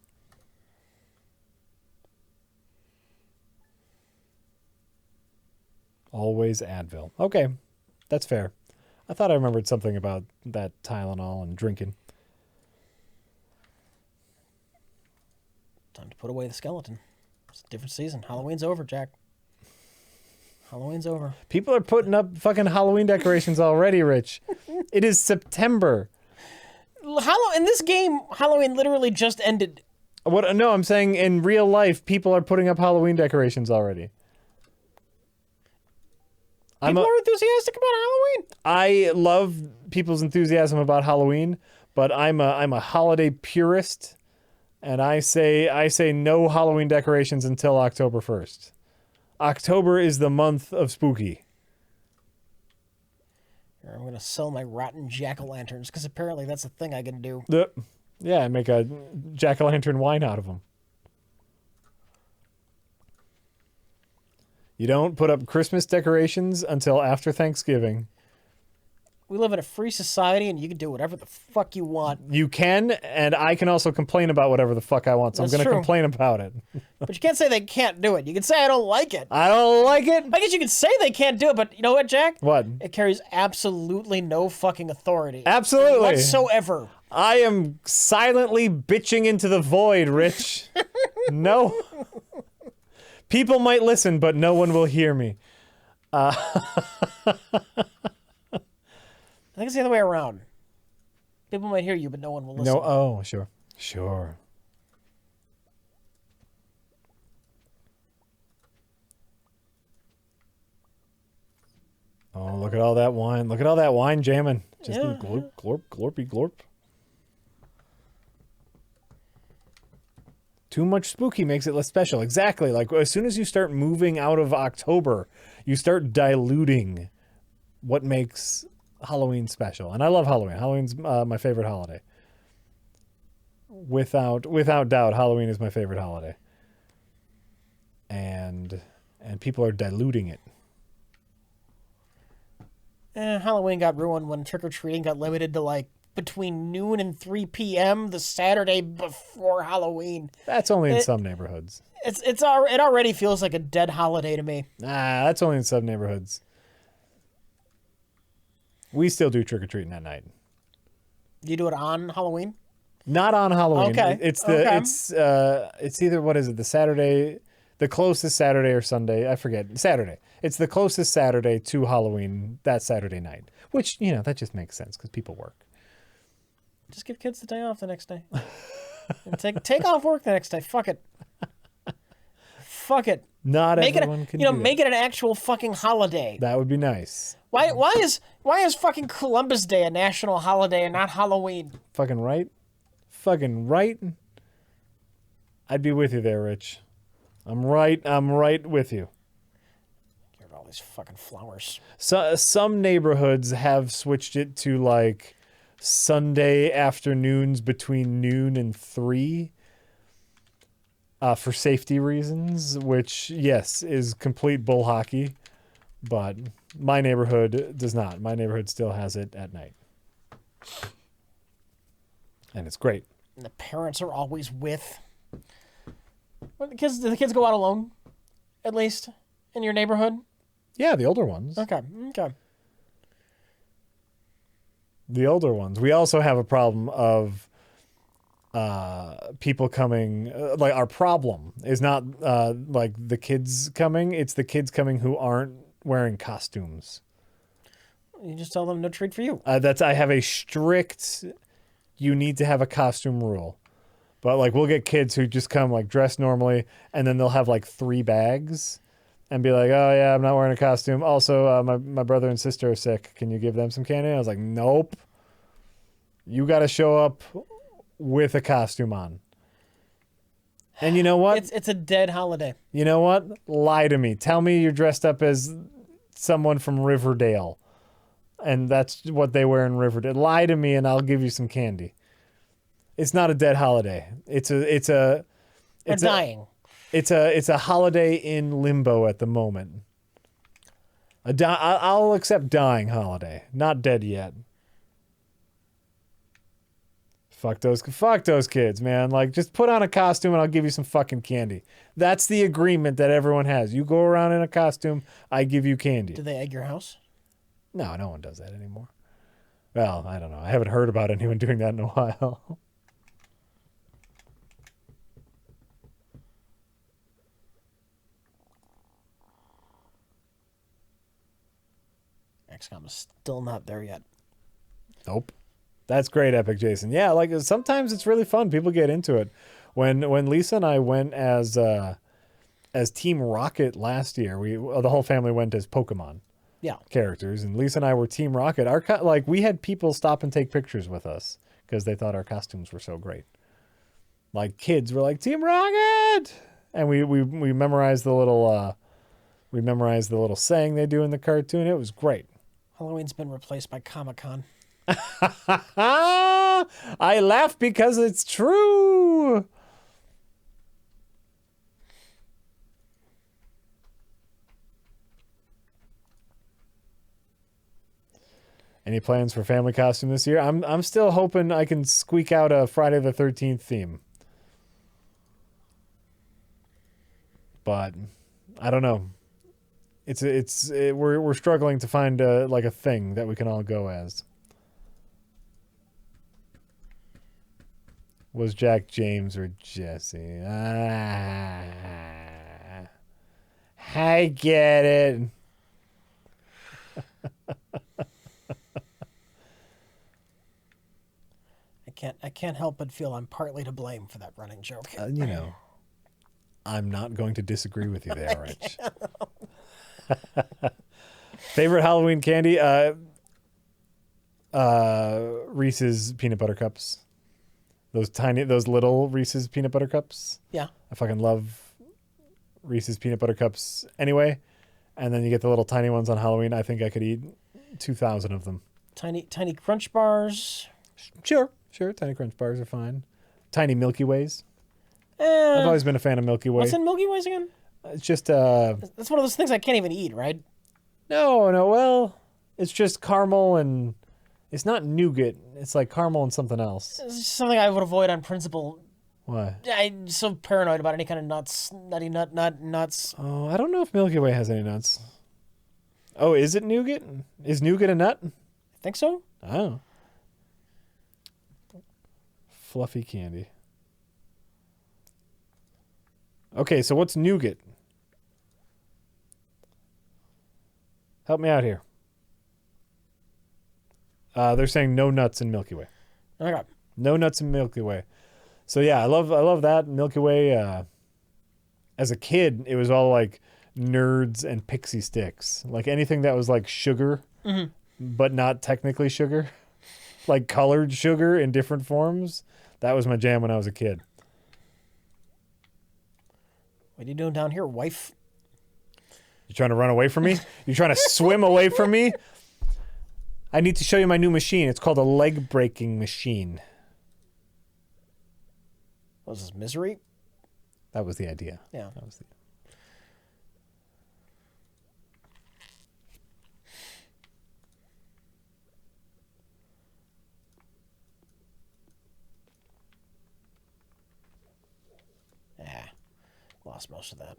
Always Advil. Okay, that's fair. I thought I remembered something about that Tylenol and drinking. Time to put away the skeleton. It's a different season. Halloween's over, Jack. Halloween's over. People are putting up fucking Halloween decorations already, Rich. It is September. In this game, Halloween literally just ended. What? No, I'm saying in real life, people are putting up Halloween decorations already. People are enthusiastic about Halloween. I love people's enthusiasm about Halloween, but I'm a holiday purist, and I say no Halloween decorations until October 1st. October is the month of spooky. Here, I'm going to sell my rotten jack-o'-lanterns, because apparently that's a thing I can do. Yeah, make a jack-o'-lantern wine out of them. You don't put up Christmas decorations until after Thanksgiving. We live in a free society, and you can do whatever the fuck you want. You can, and I can also complain about whatever the fuck I want, so I'm going to complain about it. But you can't say they can't do it. You can say I don't like it. I don't like it? I guess you could say they can't do it, but you know what, Jack? What? It carries absolutely no fucking authority. Absolutely. Whatsoever. I am silently bitching into the void, Rich. No. People might listen, but no one will hear me. I think it's the other way around. People might hear you, but no one will listen. No, oh, sure. Sure. Oh, look at all that wine. Look at all that wine jamming. Just glorp, glorp, glorpy, glorp. Too much spooky makes it less special. Exactly. Like, as soon as you start moving out of October, you start diluting what makes Halloween special. And I love Halloween. Halloween's my favorite holiday. Without doubt, Halloween is my favorite holiday. And people are diluting it. Halloween got ruined when trick-or-treating got limited to, like, between noon and 3 p.m. the Saturday before Halloween. That's only in some neighborhoods. It already feels like a dead holiday to me. Nah, that's only in some neighborhoods. We still do trick-or-treating at night. You do it on Halloween? Not on Halloween. Okay. It's either, what is it, the Saturday, the closest Saturday or Sunday, I forget. Saturday. It's the closest Saturday to Halloween that Saturday night, which, that just makes sense because people work. Just give kids the day off the next day. And take off work the next day. Fuck it. Fuck it. Not everyone can do that. Make it an actual fucking holiday. That would be nice. Why is fucking Columbus Day a national holiday and not Halloween? Fucking right. Fucking right. I'd be with you there, Rich. I'm right with you. Get all these fucking flowers. So some neighborhoods have switched it to like Sunday afternoons between noon and 3 for safety reasons, which, yes, is complete bull hockey. But my neighborhood does not. My neighborhood still has it at night. And it's great. And the parents are always with. Do the kids go out alone? At least? In your neighborhood? Yeah, the older ones. Okay. The older ones. We also have a problem of people coming. Like, our problem is not like the kids coming. It's the kids coming who aren't wearing costumes. You just tell them no treat for you. I have a strict, you need to have a costume rule. But like, we'll get kids who just come like dressed normally, and then they'll have like 3 bags and be like, oh yeah, I'm not wearing a costume. Also, my brother and sister are sick. Can you give them some candy? I was like, nope. You got to show up with a costume on. And you know what? It's a dead holiday. You know what? Lie to me. Tell me you're dressed up as someone from Riverdale. And that's what they wear in Riverdale. Lie to me and I'll give you some candy. It's not a dead holiday. It's dying. It's a holiday in limbo at the moment. I'll accept dying holiday. Not dead yet. Fuck those kids, man. Like, just put on a costume and I'll give you some fucking candy. That's the agreement that everyone has. You go around in a costume, I give you candy. Do they egg your house? No one does that anymore. Well, I don't know. I haven't heard about anyone doing that in a while. XCOM is still not there yet. Nope. That's great, Epic Jason. Yeah, like sometimes it's really fun. People get into it. When Lisa and I went as Team Rocket last year, the whole family went as Pokemon characters, and Lisa and I were Team Rocket. We had people stop and take pictures with us because they thought our costumes were so great. Like, kids were like, Team Rocket, and we memorized the little saying they do in the cartoon. It was great. Halloween's been replaced by Comic-Con. I laugh because it's true. Any plans for family costume this year? I'm still hoping I can squeak out a Friday the 13th theme. But I don't know. We're struggling to find a thing that we can all go as. Was Jack James or Jesse? I get it. I can't help but feel I'm partly to blame for that running joke. I'm not going to disagree with you there, Rich. Favorite Halloween candy? Reese's peanut butter cups. Those little Reese's peanut butter cups. Yeah. I fucking love Reese's peanut butter cups anyway. And then you get the little tiny ones on Halloween. I think I could eat 2,000 of them. Tiny Crunch bars. Sure. Tiny Crunch bars are fine. Tiny Milky Ways. I've always been a fan of Milky Way. What's in Milky Ways again? It's just That's one of those things I can't even eat, right? No. Well, it's just caramel and it's not nougat. It's like caramel and something else. It's just something I would avoid on principle. Why? I'm so paranoid about any kind of nuts. Nuts. Oh, I don't know if Milky Way has any nuts. Oh, is it nougat? Is nougat a nut? I think so. Oh. Fluffy candy. Okay, so what's nougat? Help me out here. They're saying no nuts in Milky Way. Okay. No nuts in Milky Way. So yeah, I love that Milky Way. As a kid, it was all like nerds and pixie sticks. Like anything that was like sugar, but not technically sugar. Like colored sugar in different forms. That was my jam when I was a kid. What are you doing down here, wife? You trying to run away from me? You trying to swim away from me? I need to show you my new machine. It's called a leg breaking machine. What was this, Misery? That was the idea. Yeah. That was the... Lost most of that.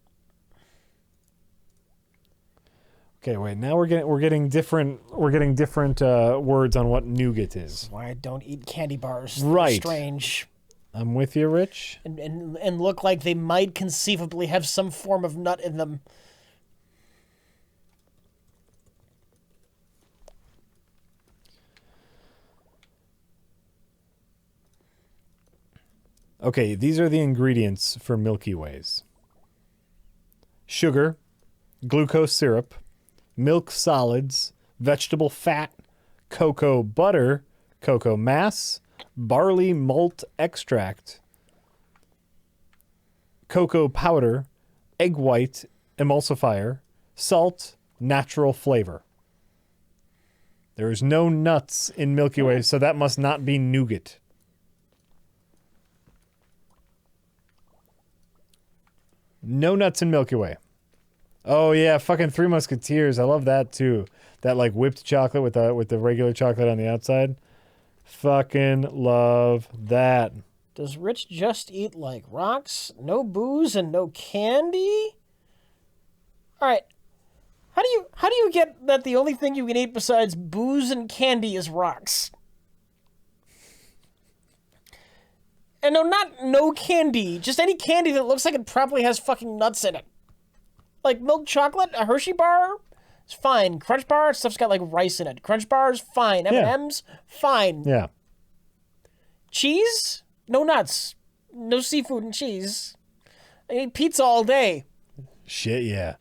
Okay, wait. Now we're getting different words on what nougat is. Why I don't eat candy bars. Right. They're strange. I'm with you, Rich. And look like they might conceivably have some form of nut in them. Okay, these are the ingredients for Milky Ways. Sugar, glucose syrup, milk solids, vegetable fat, cocoa butter, cocoa mass, barley malt extract, cocoa powder, egg white, emulsifier, salt, natural flavor. There is no nuts in Milky Way, so that must not be nougat. No nuts in Milky Way. Oh yeah, fucking Three Musketeers. I love that too. That like whipped chocolate with the regular chocolate on the outside. Fucking love that. Does Rich just eat like rocks? No booze and no candy? All right. How do you get that the only thing you can eat besides booze and candy is rocks? And no, not no candy. Just any candy that looks like it probably has fucking nuts in it. Like milk chocolate, a Hershey bar, it's fine. Crunch bar, stuff's got like rice in it. Crunch bars, fine. M&M's, fine. Yeah. Cheese, no nuts. No seafood and cheese. I eat pizza all day. Shit, yeah.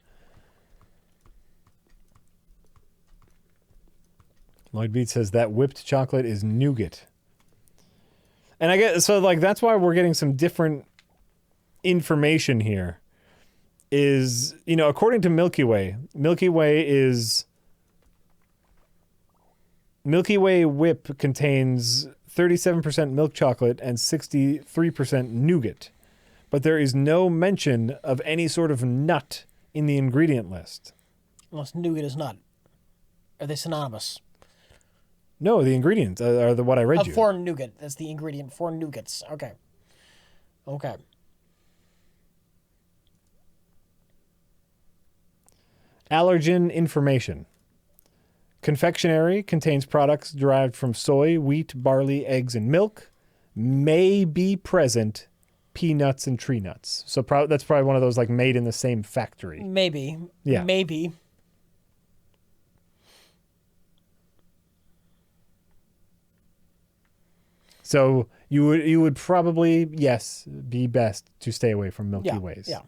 Lloyd Beat says that whipped chocolate is nougat. And I get so like that's why we're getting some different information here. Is, you know, according to Milky Way whip contains 37% milk chocolate and 63% nougat. But there is no mention of any sort of nut in the ingredient list. Unless nougat is nut. Are they synonymous? No, the ingredients are what I read you. For nougat. That's the ingredient for nougats. Okay. Okay. Allergen Information. Confectionery contains products derived from soy, wheat, barley, eggs, and milk. May be present peanuts and tree nuts. So that's probably one of those like made in the same factory. Maybe. Yeah. Maybe. So you would probably, yes, be best to stay away from Milky Ways. Yeah.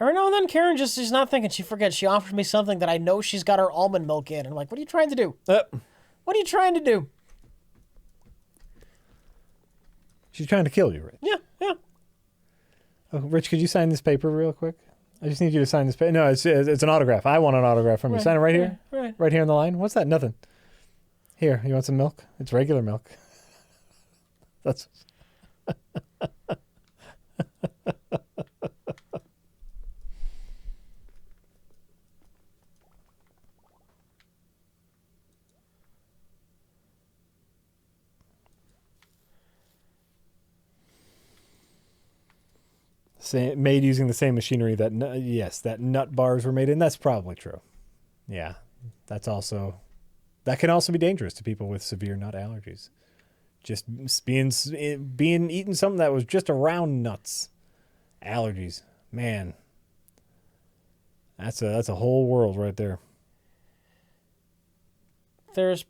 Every now and then, Karen she's not thinking. She forgets. She offers me something that I know she's got her almond milk in. And I'm like, what are you trying to do? What are you trying to do? She's trying to kill you, Rich. Yeah. Oh, Rich, could you sign this paper real quick? I just need you to sign this paper. No, it's an autograph. I want an autograph from you. Sign it right here. Right here on the line. What's that? Nothing. Here, you want some milk? It's regular milk. That's... made using the same machinery that nut bars were made in. That's probably true. Yeah, that can also be dangerous to people with severe nut allergies. Just being eating something that was just around nuts. Allergies, man. That's a whole world right there. There's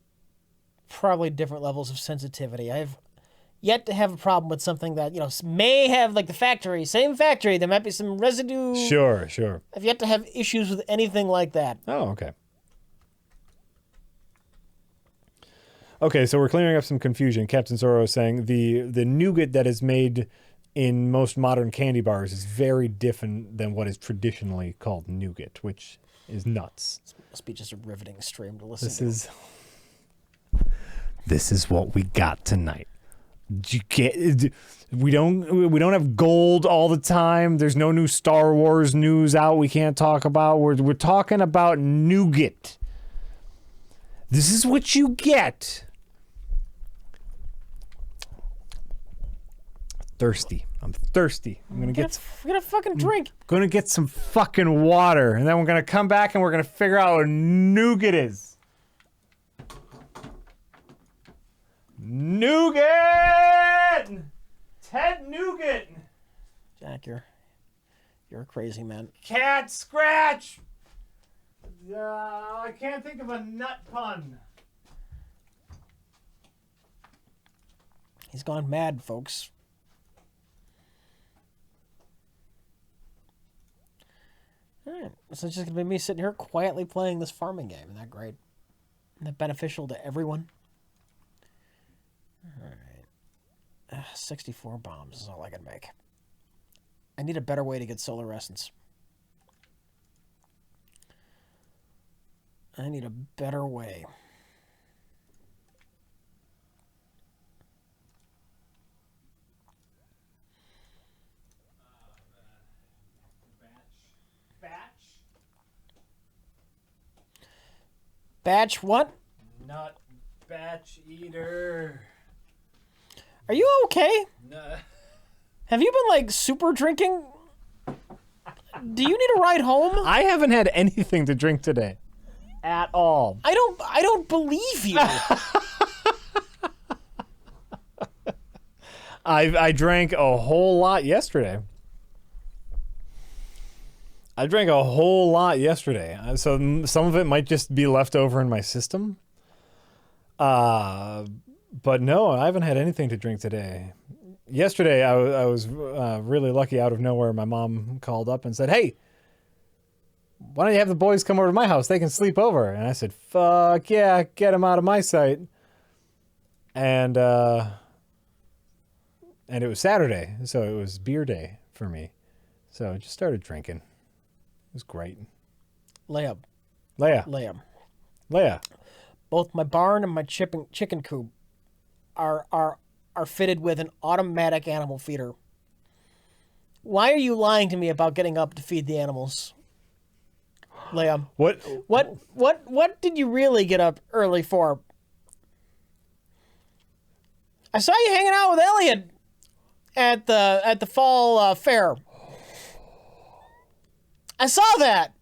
probably different levels of sensitivity. I've yet to have a problem with something that, may have, like the same factory, there might be some residue. Sure. I've yet to have issues with anything like that. Oh, okay. Okay, so we're clearing up some confusion. Captain Zorro is saying the nougat that is made in most modern candy bars is very different than what is traditionally called nougat, which is nuts. This must be just a riveting stream to listen to. This is what we got tonight. We don't have gold all the time. There's no new Star Wars news out we can't talk about. We're talking about nougat. This is what you get. I'm thirsty. I'm gonna get a fucking drink. Gonna get some fucking water, and then we're gonna come back and we're gonna figure out what nougat is. Nougat! Ted Nougat! Jack, you're a crazy man. Cat scratch! I can't think of a nut pun. He's gone mad, folks. Alright, so it's just going to be me sitting here quietly playing this farming game. Isn't that great? Isn't that beneficial to everyone? Alright. 64 bombs is all I can make. I need a better way to get solar essence. I need a better way. Batch what? Nut batch eater. Are you okay? No. Have you been super drinking? Do you need a ride home? I haven't had anything to drink today. At all. I don't believe you. I drank a whole lot yesterday. So some of it might just be left over in my system. But no, I haven't had anything to drink today. Yesterday, I was really lucky. Out of nowhere, my mom called up and said, "Hey, why don't you have the boys come over to my house? They can sleep over." And I said, "Fuck yeah, get them out of my sight." And it was Saturday, so it was beer day for me. So I just started drinking. It was great. Leia. Both my barn and my chicken coop are fitted with an automatic animal feeder. Why are you lying to me about getting up to feed the animals? Leia. What did you really get up early for? I saw you hanging out with Elliot at the fall fair. I saw that.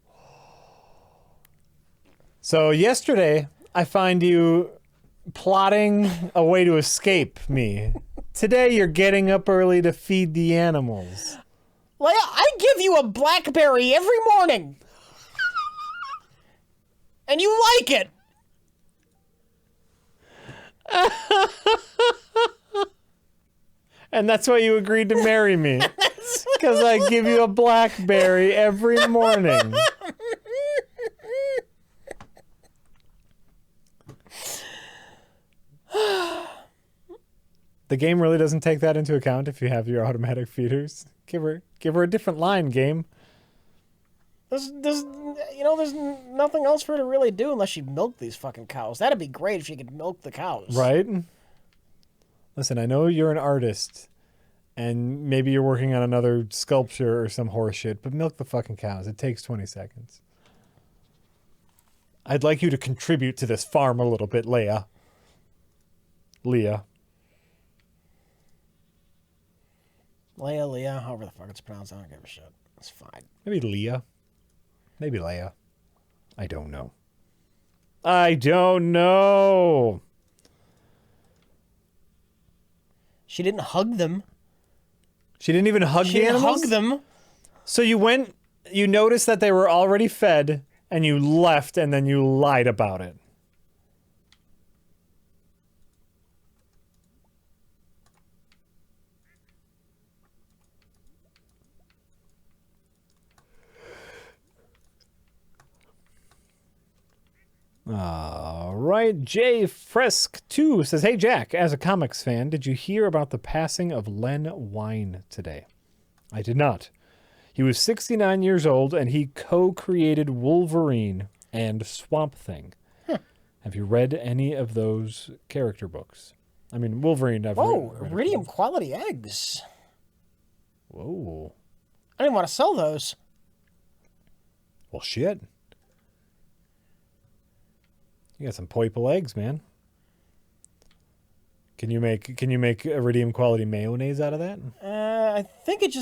So yesterday, I find you plotting a way to escape me. Today, you're getting up early to feed the animals. Leia, I give you a blackberry every morning. And you like it. And that's why you agreed to marry me. Because I give you a blackberry every morning. The game really doesn't take that into account if you have your automatic feeders. Give her a different line, game. There's nothing else for her to really do unless she milked these fucking cows. That'd be great if she could milk the cows. Right? Listen, I know you're an artist, and maybe you're working on another sculpture or some horse shit, but milk the fucking cows. It takes 20 seconds. I'd like you to contribute to this farm a little bit, Leia. Leia, however the fuck it's pronounced, I don't give a shit. It's fine. Maybe Leia. Maybe Leia. I don't know. I don't know. She didn't hug them. She didn't even hug the animals? Hug them. So you noticed that they were already fed, and you left, and then you lied about it. All right, Jay Frisk 2 says, "Hey Jack, as a comics fan, did you hear about the passing of Len Wein today?" I did not. He was 69 years old, and he co-created Wolverine and Swamp Thing. Have you read any of those character books? I mean, Wolverine. Whoa, iridium quality eggs. Whoa. I didn't want to sell those. Well, shit. You got some purple eggs, man. Can you make iridium quality mayonnaise out of that? I think it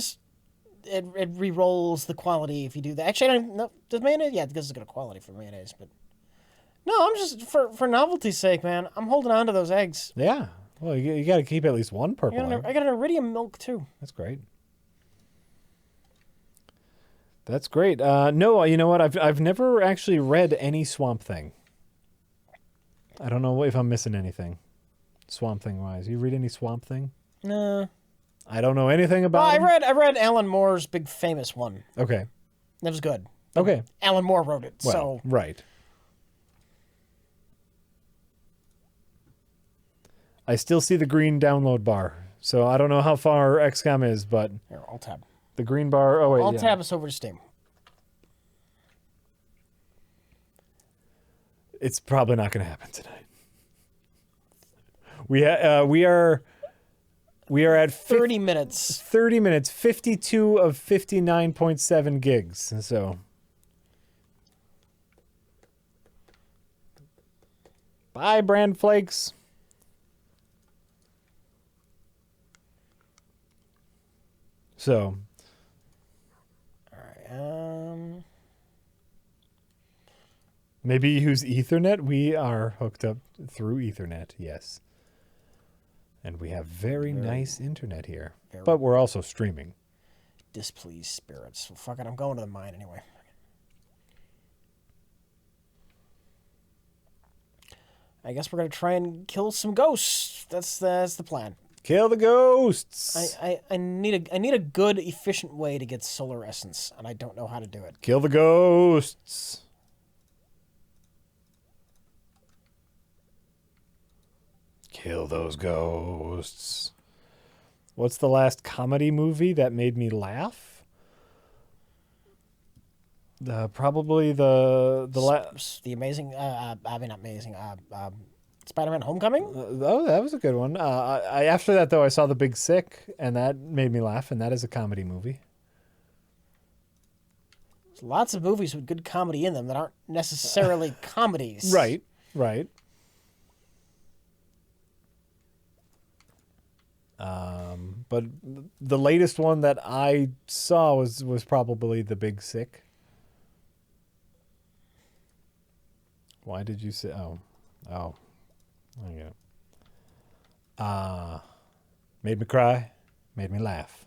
re-rolls the quality if you do that. Actually, I don't even know. Does mayonnaise? Yeah, because it's got a quality for mayonnaise, but no, I'm just for novelty's sake, man. I'm holding on to those eggs. Yeah. Well, you got to keep at least one purple egg. I got an iridium milk too. That's great. That's great. No, you know what? I've never actually read any Swamp Thing. I don't know if I'm missing anything, Swamp Thing wise. You read any Swamp Thing? No. I don't know anything about. Well, I read Alan Moore's big famous one. Okay. That was good. Okay. Alan Moore wrote it, well, so right. I still see the green download bar, so I don't know how far XCOM is, but here, I'll tab. The green bar. Oh wait, I'll tab us over to Steam. It's probably not going to happen tonight. We are at 30 minutes. 30 minutes, 52 of 59.7 gigs. So bye, Brand Flakes. So All right. Maybe use Ethernet. We are hooked up through Ethernet, yes. And we have very nice internet here. But we're also streaming. Displeased spirits. Well, fuck it, I'm going to the mine anyway. I guess we're going to try and kill some ghosts. That's the plan. Kill the ghosts! I need a good, efficient way to get solar essence, and I don't know how to do it. Kill the ghosts! Kill those ghosts. What's the last comedy movie that made me laugh? Probably the amazing. I mean, not amazing. Spider-Man: Homecoming. Oh, that was a good one. After that though, I saw The Big Sick, and that made me laugh. And that is a comedy movie. There's lots of movies with good comedy in them that aren't necessarily comedies. Right. Right. But the latest one that I saw was probably The Big Sick. Why did you say? Oh, I get it. Made me cry, made me laugh.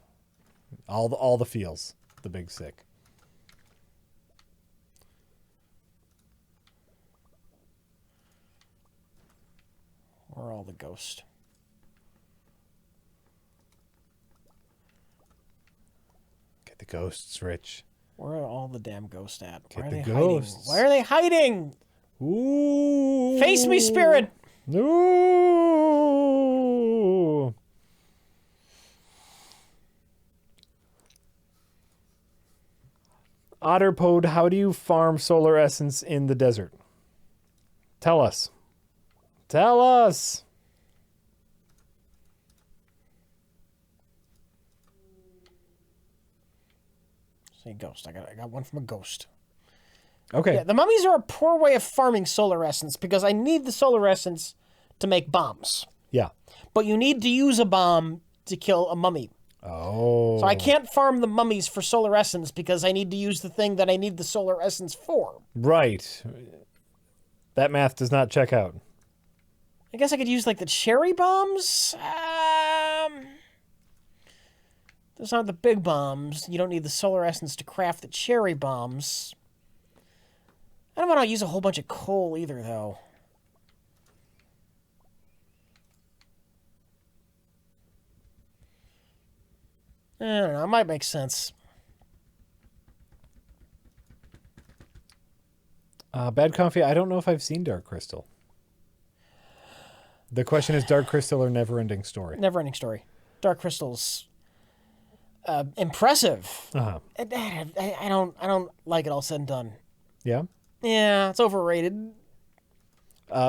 All the feels. The big sick. Where are all the ghosts? Get the ghosts, Rich. Where are all the damn ghosts at? Why are the they ghosts. hiding? Why are they hiding? Ooh. Face me, spirit! Ooh. Otterpode, how do you farm solar essence in the desert? Tell us. Tell us. Say ghost. I got one from a ghost. Okay. Yeah, the mummies are a poor way of farming solar essence because I need the solar essence to make bombs. Yeah. But you need to use a bomb to kill a mummy. Oh. So I can't farm the mummies for solar essence because I need to use the thing that I need the solar essence for. Right. That math does not check out. I guess I could use, like, the cherry bombs? Those aren't the big bombs. You don't need the solar essence to craft the cherry bombs. I don't want to use a whole bunch of coal either, though. I don't know. It might make sense. Bad Coffee, I don't know if I've seen Dark Crystal. The question is Dark Crystal or Neverending Story? Never-ending story. Dark Crystal's impressive. Uh-huh. I don't like it all said and done. Yeah? Yeah, it's overrated.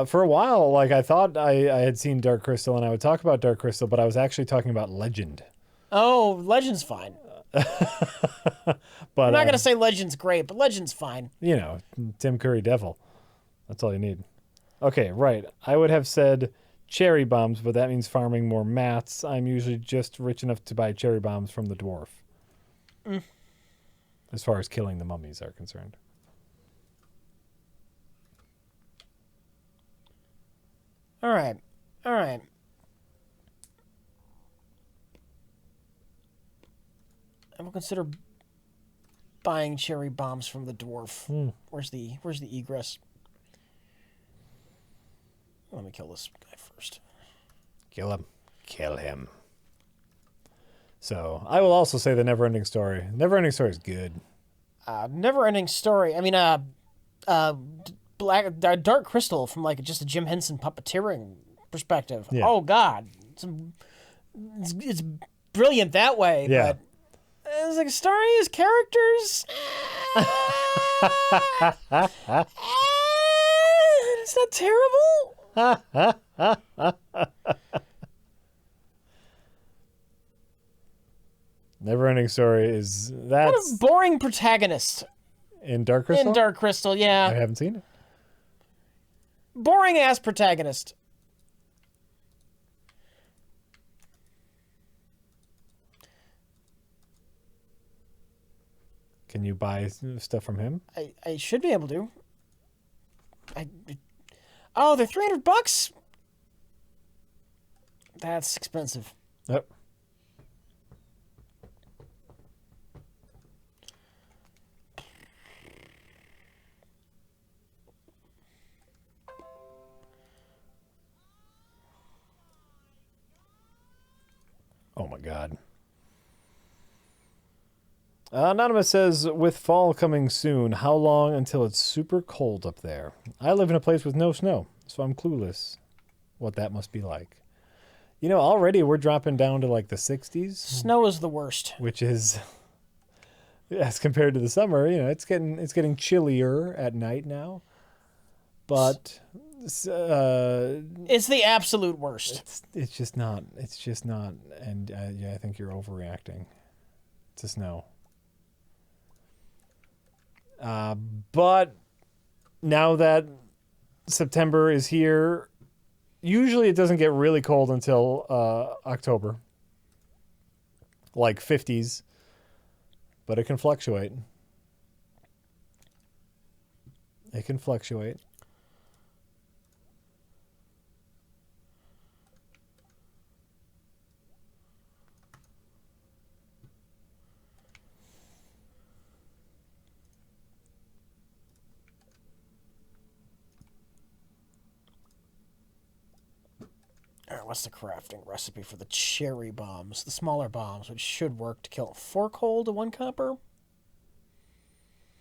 For a while, like, I thought I had seen Dark Crystal and I would talk about Dark Crystal, but I was actually talking about Legend. Oh, Legend's fine. But I'm not going to say Legend's great, but Legend's fine. You know, Tim Curry Devil. That's all you need. Okay, right. I would have said cherry bombs, but that means farming more mats. I'm usually just rich enough to buy cherry bombs from the dwarf. As far as killing the mummies are concerned. All right. All right. I will consider buying cherry bombs from the dwarf. Where's the egress? Let me kill this guy first. Kill him. Kill him. So, I will also say the Neverending Story. Neverending Story is good. Never-ending story. I mean, Dark Crystal from, like, just a Jim Henson puppeteering perspective. Yeah. Oh God, it's brilliant that way. Yeah. But it's like a story, his characters. It's not terrible. Neverending Story is What that's a boring protagonist in Dark Crystal. in Dark Crystal. I Yeah, haven't seen it. boring ass protagonist. Can you buy stuff from him? I should be able to. Oh, they're $300. That's expensive. Yep. Oh my God. Anonymous says, with fall coming soon, how long until it's super cold up there? I live in a place with no snow, so I'm clueless what that must be like. You know, already we're dropping down to like the 60s, Snow is the worst. which is, as compared to the summer, you know, it's getting chillier at night now. But It's the absolute worst. it's just not. And yeah, I think you're overreacting to snow. But now that September is here, usually it doesn't get really cold until October, like 50s, but it can fluctuate. It can fluctuate. what's the crafting recipe for the cherry bombs? The smaller bombs, which should work to kill 4 coal to 1 copper?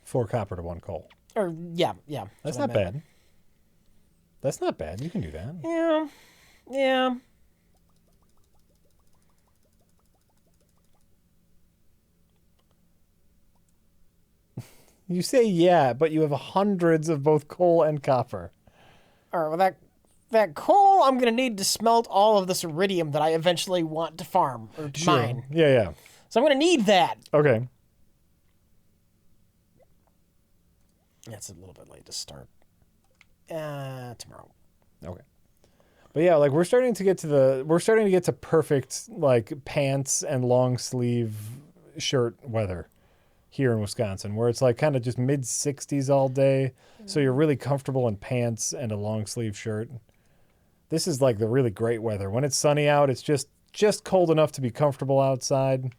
4 copper to 1 coal. Or, yeah. That's not bad. That's not bad. You can do that. Yeah. You say yeah, but you have hundreds of both coal and copper. All right, well, that coal I'm going to need to smelt all of this iridium that I eventually want to farm or to mine. Yeah. So I'm going to need that. Okay. It's a little bit late to start. Tomorrow. Okay. But yeah, like we're starting to get to perfect like pants and long sleeve shirt weather here in Wisconsin, where it's like kind of just mid 60s all day. So you're really comfortable in pants and a long sleeve shirt. This is like the really great weather. When it's sunny out, it's just cold enough to be comfortable outside.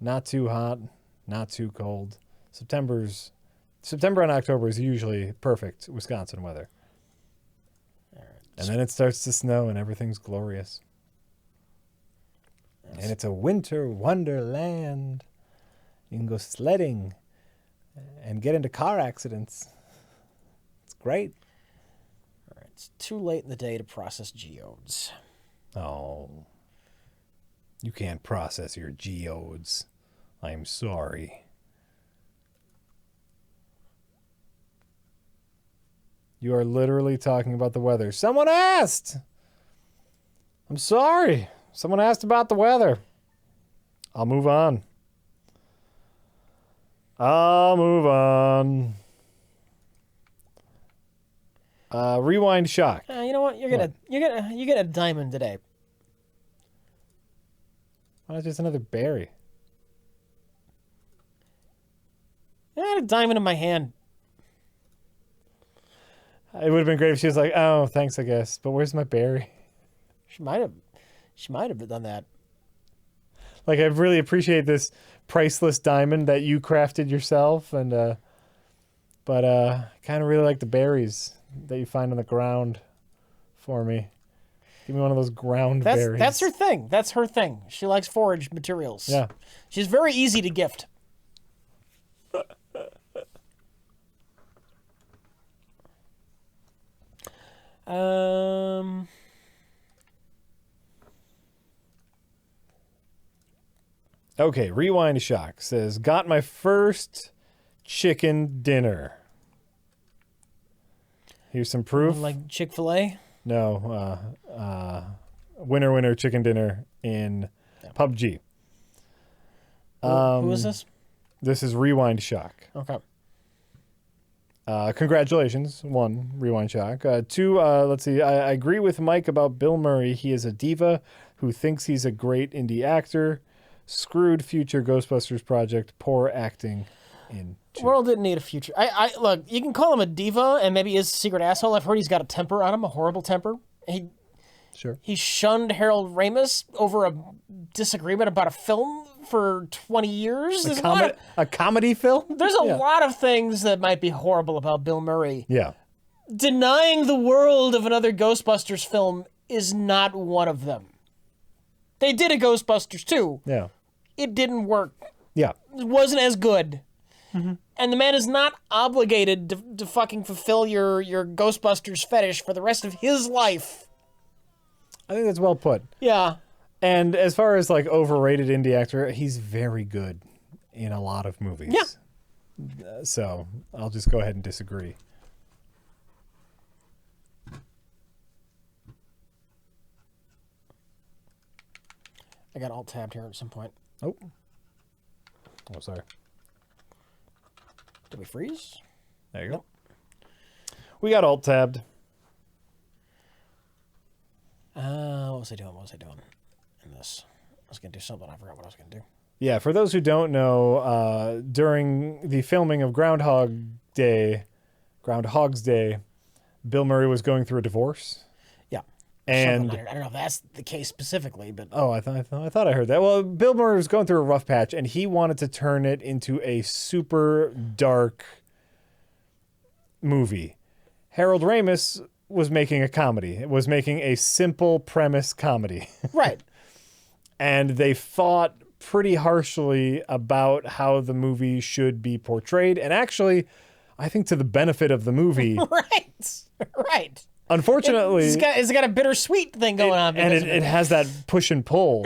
Not too hot, not too cold. September and October is usually perfect Wisconsin weather. And then it starts to snow and everything's glorious. And it's a winter wonderland. You can go sledding and get into car accidents. It's great. All right, it's too late in the day to process geodes. Oh. You can't process your geodes. I'm sorry. You are literally talking about the weather. Someone asked. I'm sorry. Someone asked about the weather. I'll move on. Rewind shock. You know what? You're gonna a diamond today. Why not just another berry? I had a diamond in my hand. It would have been great if she was like, "Oh, thanks, I guess." But where's my berry? She might have done that. Like, I really appreciate this priceless diamond that you crafted yourself, and but kind of really like the berries that you find on the ground for me. Give me one of those ground berries. That's her thing. That's her thing. She likes foraged materials. Yeah. She's very easy to gift. Okay, Rewind Shock says, got my first chicken dinner. Here's some proof. Like Chick-fil-A? No, winner chicken dinner in PUBG. Who is this? This is Rewind Shock. Okay. Congratulations. 1, Rewind Shock. 2, let's see. I agree with Mike about Bill Murray. He is a diva who thinks he's a great indie actor. Screwed future Ghostbusters project. Poor acting in 2. The world didn't need a future. I look, you can call him a diva and maybe he's a secret asshole. I've heard he's got a temper on him, a horrible temper. He shunned Harold Ramis over a disagreement about a film for 20 years. A comedy film? There's a lot of things that might be horrible about Bill Murray. Yeah. Denying the world of another Ghostbusters film is not one of them. They did a Ghostbusters 2. Yeah. It didn't work. Yeah. It wasn't as good. Mm-hmm. And the man is not obligated to fucking fulfill your Ghostbusters fetish for the rest of his life. I think that's well put. Yeah. And as far as like overrated indie actor, he's very good in a lot of movies. Yeah. So I'll just go ahead and disagree. I got alt-tabbed here at some point. Oh, sorry. Did we freeze? There you go. We got alt-tabbed. What was I doing in this? I was going to do something. I forgot what I was going to do. Yeah, for those who don't know, during the filming of Groundhog's Day, Bill Murray was going through a divorce. Yeah. And I don't know if that's the case specifically, but I thought I heard that. Well, Bill Murray was going through a rough patch, and he wanted to turn it into a super dark movie. Harold Ramis was making a comedy. It was making a simple premise comedy. Right. And they fought pretty harshly about how the movie should be portrayed. And actually, I think to the benefit of the movie. Right. Right. Unfortunately, it's got a bittersweet thing going on. And it has that push and pull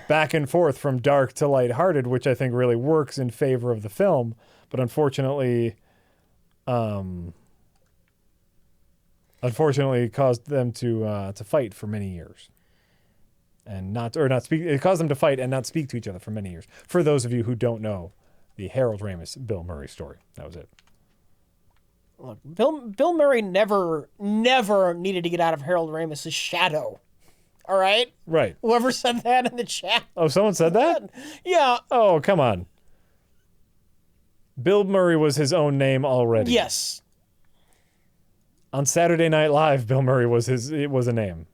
back and forth from dark to lighthearted, which I think really works in favor of the film. But unfortunately caused them to fight for many years. And not speak. It caused them to fight and not speak to each other for many years. For those of you who don't know the Harold Ramis, Bill Murray story, that was it. Look, Bill Murray never needed to get out of Harold Ramis's shadow. All right? Right. Whoever said that in the chat. Oh, someone said that? Yeah. Oh, come on. Bill Murray was his own name already. Yes. On Saturday Night Live, Bill Murray was a name.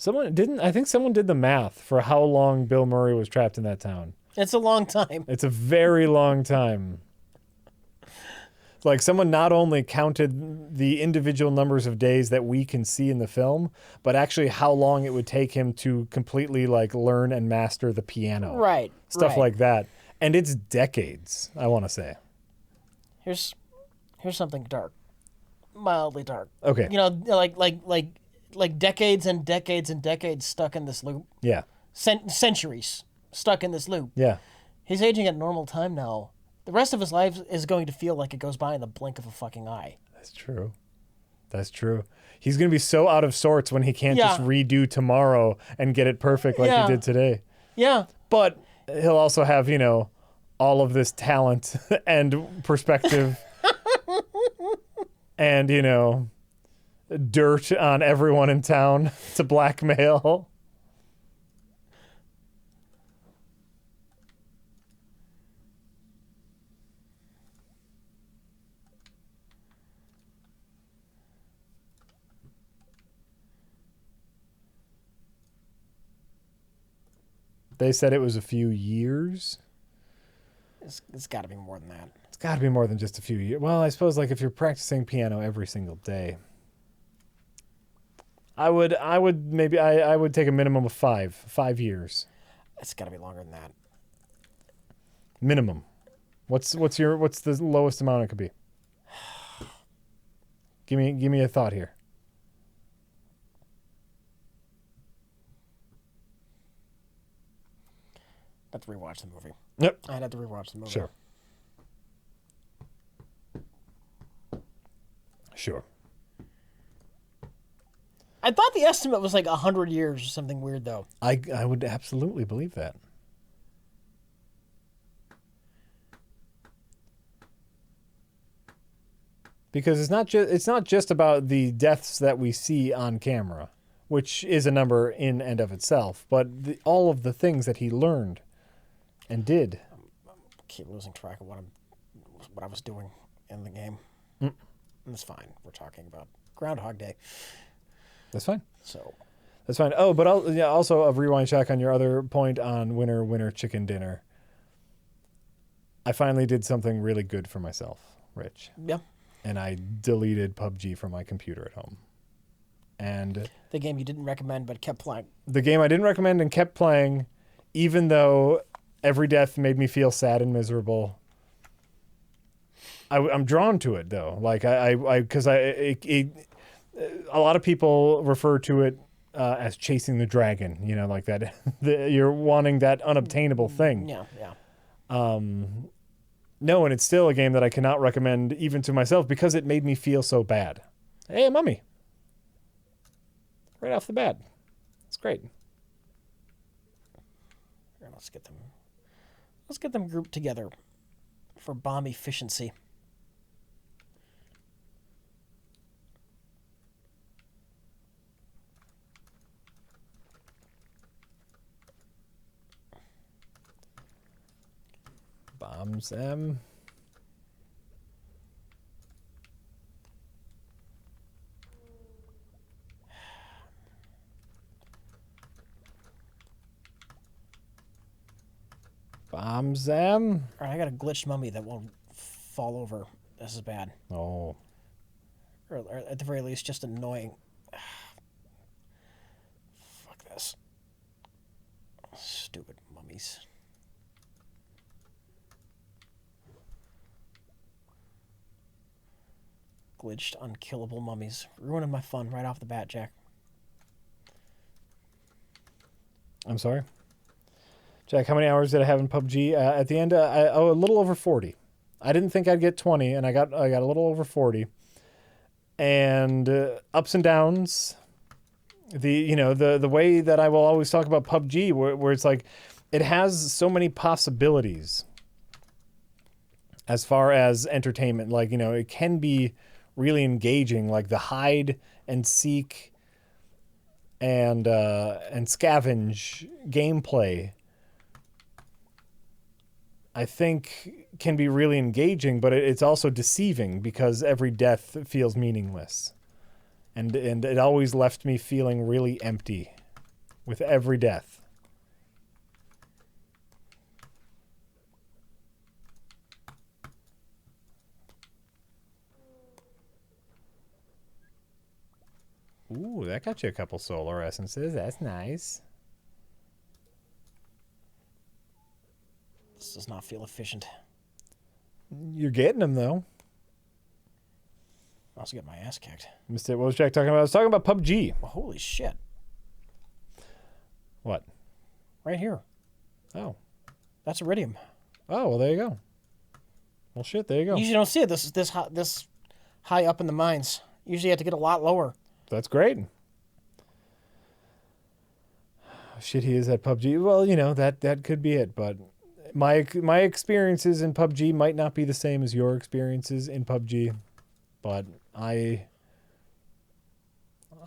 I think someone did the math for how long Bill Murray was trapped in that town. It's a long time. It's a very long time. Like, someone not only counted the individual numbers of days that we can see in the film, but actually how long it would take him to completely, like, learn and master the piano. Right. Stuff like that. And it's decades, I want to say. Here's something dark. Mildly dark. Okay. You know, like decades and decades and decades stuck in this loop. Yeah. Centuries stuck in this loop. Yeah. He's aging at normal time now. The rest of his life is going to feel like it goes by in the blink of a fucking eye. That's true. That's true. He's going to be so out of sorts when he can't just redo tomorrow and get it perfect like he did today. Yeah. But he'll also have, you know, all of this talent and perspective and, you know, dirt on everyone in town to blackmail. They said it was a few years. It's got to be more than that. It's got to be more than just a few years. Well, I suppose like if you're practicing piano every single day, I would take a minimum of 5 years. It's got to be longer than that. Minimum. What's the lowest amount it could be? Give me a thought here. I'd have to rewatch the movie. Yep. I'd have to rewatch the movie. Sure. I thought the estimate was like 100 years or something weird, though. I would absolutely believe that. Because it's not just about the deaths that we see on camera, which is a number in and of itself, but all of the things that he learned and did. I keep losing track of what I was doing in the game. It's fine. We're talking about Groundhog Day. That's fine. So that's fine. Oh, but also a rewind check on your other point on winner chicken dinner. I finally did something really good for myself, Rich. Yeah. And I deleted PUBG from my computer at home. And the game you didn't recommend but kept playing. The game I didn't recommend and kept playing, even though every death made me feel sad and miserable. I'm drawn to it though. Like a lot of people refer to it as chasing the dragon. You know, like that. You're wanting that unobtainable thing. Yeah, yeah. No, and it's still a game that I cannot recommend even to myself because it made me feel so bad. Hey, mummy. Right off the bat. It's great. Here, let's get them grouped together for bomb efficiency. Bombs them. Bombs them. All right, I got a glitched mummy that won't fall over. This is bad. Oh. Or at the very least, just annoying. Fuck this. Stupid mummies. Glitched, unkillable mummies. Ruining my fun right off the bat, Jack. I'm sorry. Jack, how many hours did I have in PUBG? At the end, a little over 40. I didn't think I'd get 20, and I got a little over 40. And ups and downs. The way that I will always talk about PUBG, where it's like, it has so many possibilities as far as entertainment. Like, it can be really engaging, like the hide and seek and scavenge gameplay, I think can be really engaging, but it's also deceiving because every death feels meaningless. And it always left me feeling really empty with every death. Ooh, that got you a couple solar essences. That's nice. This does not feel efficient. You're getting them, though. I also get my ass kicked. What was Jack talking about? I was talking about PUBG. Well, holy shit. What? Right here. Oh. That's iridium. Oh, well, there you go. Well, shit, there you go. You usually don't see it this high up in the mines. Usually you have to get a lot lower. That's great. Shit, he is at PUBG. Well, that could be it, but my experiences in PUBG might not be the same as your experiences in PUBG, but I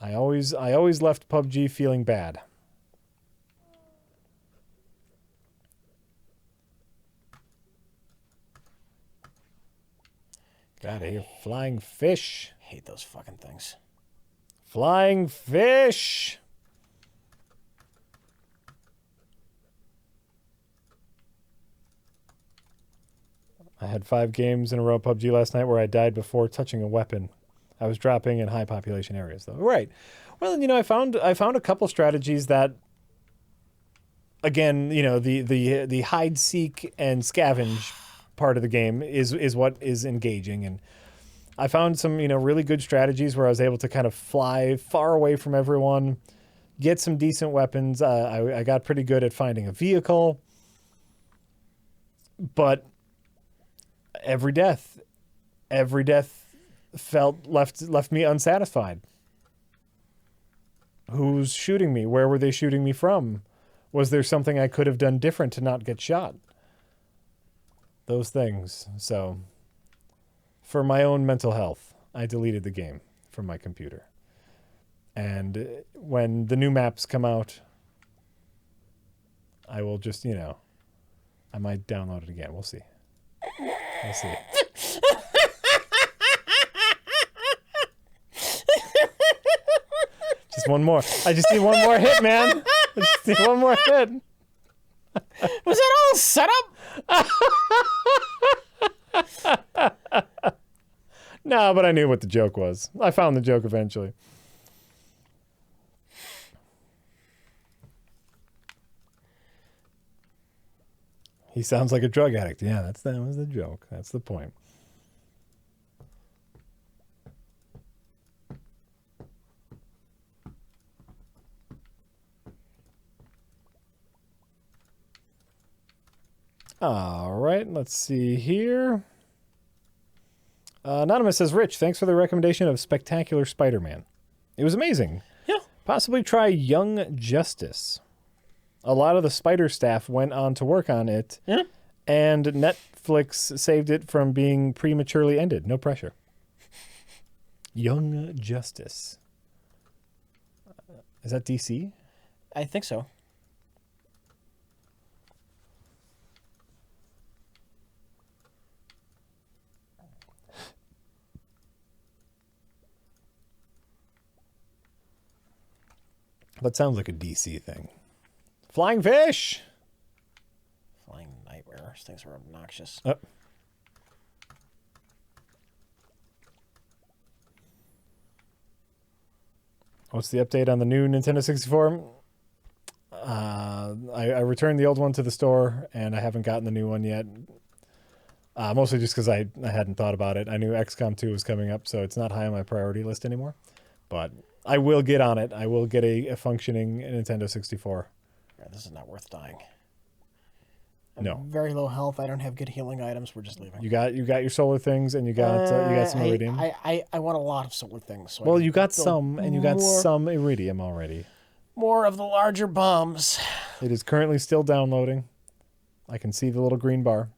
always left PUBG feeling bad. Got here, flying fish. Hate those fucking things. Flying fish. I had 5 games in a row PUBG last night where I died before touching a weapon. I was dropping in high population areas, though. Right. Well, I found a couple strategies that, again, the hide, seek, and scavenge part of the game is what is engaging. And I found some, really good strategies where I was able to kind of fly far away from everyone, get some decent weapons. I got pretty good at finding a vehicle. But every death left me unsatisfied. Who's shooting me? Where were they shooting me from? Was there something I could have done different to not get shot? Those things. So, for my own mental health, I deleted the game from my computer. And when the new maps come out, I will just, I might download it again. We'll see. We'll see. Just one more. I just need one more hit, man. I just need one more hit. Was that all set up? No, but I knew what the joke was. I found the joke eventually. He sounds like a drug addict. Yeah, that was the joke. That's the point. All right, let's see here. Anonymous says, Rich, thanks for the recommendation of Spectacular Spider-Man. It was amazing. Yeah. Possibly try Young Justice. A lot of the Spider staff went on to work on it. Yeah. And Netflix saved it from being prematurely ended. No pressure. Young Justice. Is that DC? I think so. That sounds like a DC thing. Flying fish! Flying knife. These things are obnoxious. What's the update on the new Nintendo 64? I returned the old one to the store, and I haven't gotten the new one yet. Mostly just because I hadn't thought about it. I knew XCOM 2 was coming up, so it's not high on my priority list anymore. But I will get on it. I will get a functioning Nintendo 64. Yeah, this is not worth dying. No. Very low health. I don't have good healing items. We're just leaving. You got your solar things, and you got some iridium. I want a lot of solar things. So well, you got some, and you got some iridium already. More of the larger bombs. It is currently still downloading. I can see the little green bar.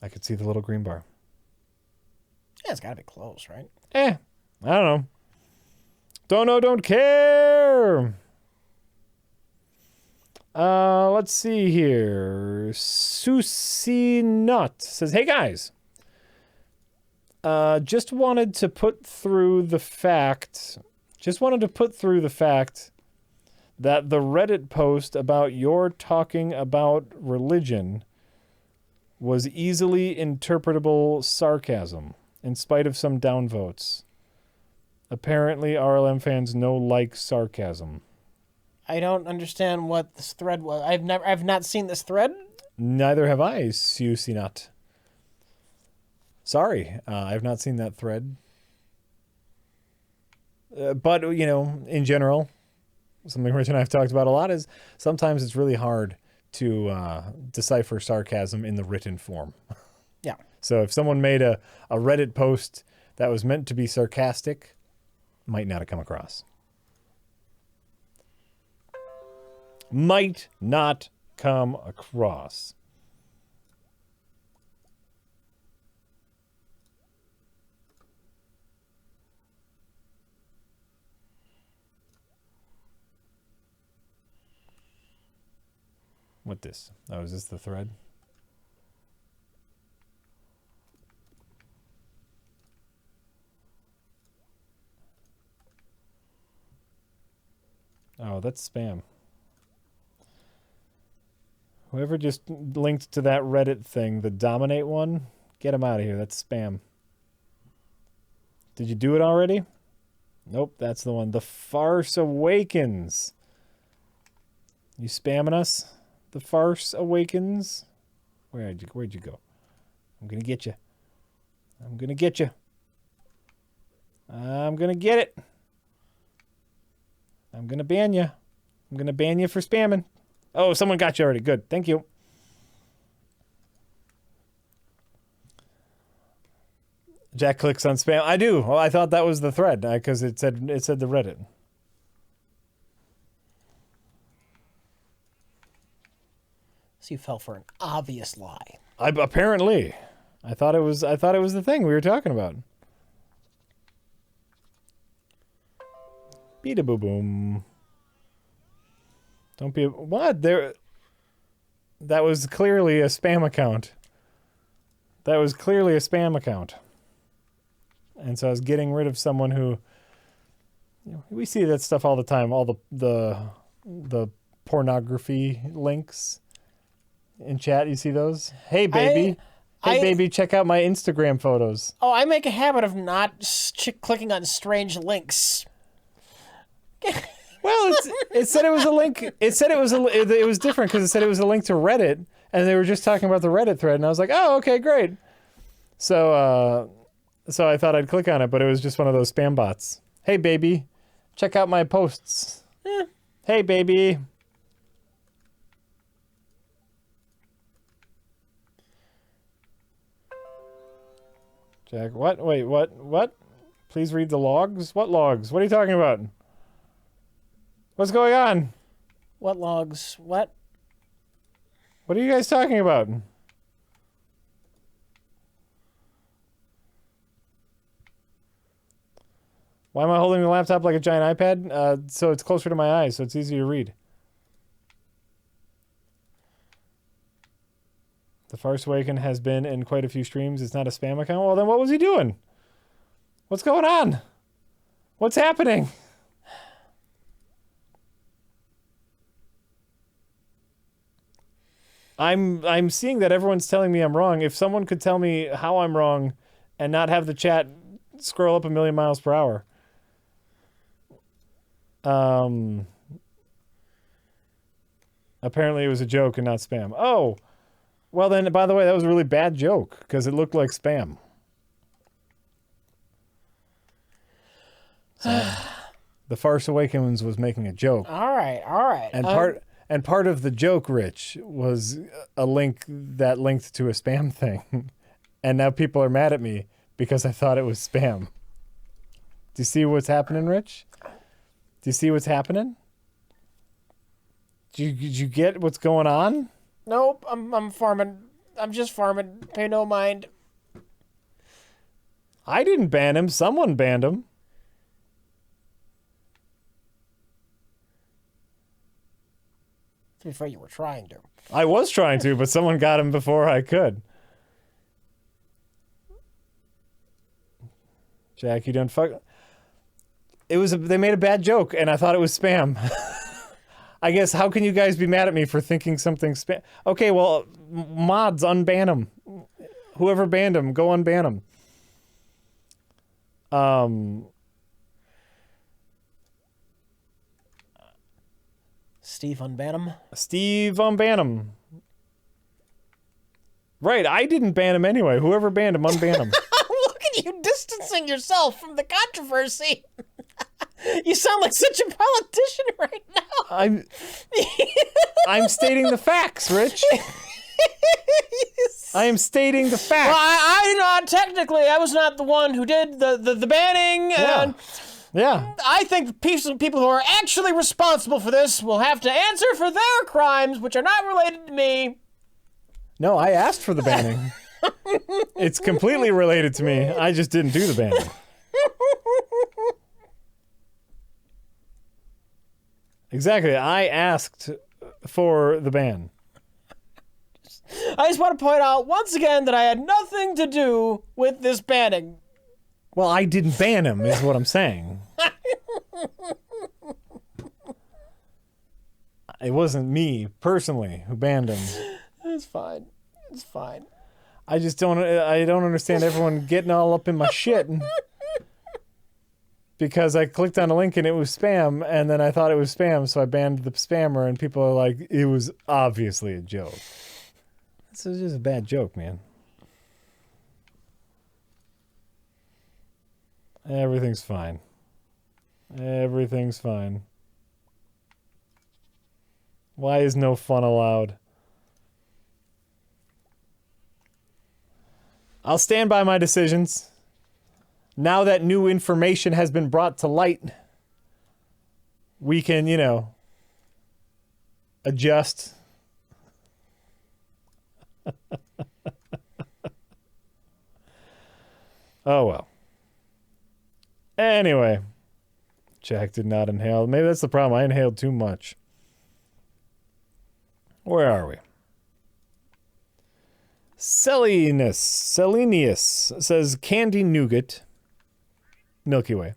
I could see the little green bar. Yeah, it's got to be close, right? I don't know. Don't know, don't care. Let's see here. Susie Nut says, "Hey guys, just wanted to put through the fact that the Reddit post about your talking about religion was easily interpretable sarcasm, in spite of some downvotes. Apparently, RLM fans like sarcasm." I don't understand what this thread was. I've not seen this thread. Neither have I, Susinat. Sorry, I've not seen that thread. But, in general, something Rich and I have talked about a lot is sometimes it's really hard to decipher sarcasm in the written form. Yeah. So if someone made a Reddit post that was meant to be sarcastic, might not have come across. Might not come across. What this? Oh, is this the thread? Oh, that's spam. Whoever just linked to that Reddit thing, the Dominate one, get him out of here. That's spam. Did you do it already? Nope, that's the one. The Farce Awakens. You spamming us? The Farce Awakens? Where'd you go? I'm gonna get you. I'm gonna get you. I'm gonna get it. I'm gonna ban you. I'm gonna ban you for spamming. Oh, someone got you already. Good. Thank you. Jack clicks on spam. I do. Well, I thought that was the thread because it said the Reddit. So you fell for an obvious lie. Apparently, I thought it was the thing we were talking about. Beat a boo boom. Don't be what there. That was clearly a spam account. That was clearly a spam account. And so I was getting rid of someone who. We see that stuff all the time. All the pornography links in chat. You see those? Hey baby, baby, check out my Instagram photos. Oh, I make a habit of not clicking on strange links. Well, it said it was a link. It said it was different because it said it was a link to Reddit, and they were just talking about the Reddit thread, and I was like, oh, okay, great. So I thought I'd click on it, but it was just one of those spam bots. Hey, baby, check out my posts. Hey, baby. Jack, what? Wait, what? Please read the logs. What logs? What are you talking about? What's going on? What logs? What? What are you guys talking about? Why am I holding the laptop like a giant iPad? So it's closer to my eyes, so it's easy to read. The Farce Awaken has been in quite a few streams. It's not a spam account. Well, then what was he doing? What's going on? What's happening? I'm seeing that everyone's telling me I'm wrong. If someone could tell me how I'm wrong and not have the chat scroll up a million miles per hour. Apparently it was a joke and not spam. Oh, well then, by the way, that was a really bad joke because it looked like spam. So, The Farce Awakens was making a joke. All right. And part of the joke, Rich, was a link that linked to a spam thing. And now people are mad at me because I thought it was spam. Do you see what's happening, Rich? Do you see what's happening? Did you get what's going on? Nope, I'm farming. I'm just farming. Pay no mind. I didn't ban him. Someone banned him. To be fair, you were trying to. I was trying to, but someone got him before I could. Jack, you done fuck. They made a bad joke, and I thought it was spam. I guess, how can you guys be mad at me for thinking something spam? Okay, well, mods, unban them. Whoever banned him, go unban him. Steve unban him. Steve unban him. Right, I didn't ban him anyway. Whoever banned him, unban him. Look at you distancing yourself from the controversy. You sound like such a politician right now. I'm stating the facts, Rich. I am stating the facts. Well, I technically, I was not the one who did the banning. And Yeah. I think people who are actually responsible for this will have to answer for their crimes, which are not related to me. No, I asked for the banning. It's completely related to me. I just didn't do the banning. Exactly. I asked for the ban. I just want to point out once again that I had nothing to do with this banning. Well, I didn't ban him, is what I'm saying. It wasn't me, personally, who banned him. It's fine. It's fine. I don't understand everyone getting all up in my shit. Because I clicked on a link and it was spam, and then I thought it was spam, so I banned the spammer, and people are like, it was obviously a joke. This is just a bad joke, man. Everything's fine. Everything's fine. Why is no fun allowed? I'll stand by my decisions. Now that new information has been brought to light, we can, adjust. Oh, well. Anyway, Jack did not inhale. Maybe that's the problem. I inhaled too much. Where are we? Selenius says candy nougat, Milky Way,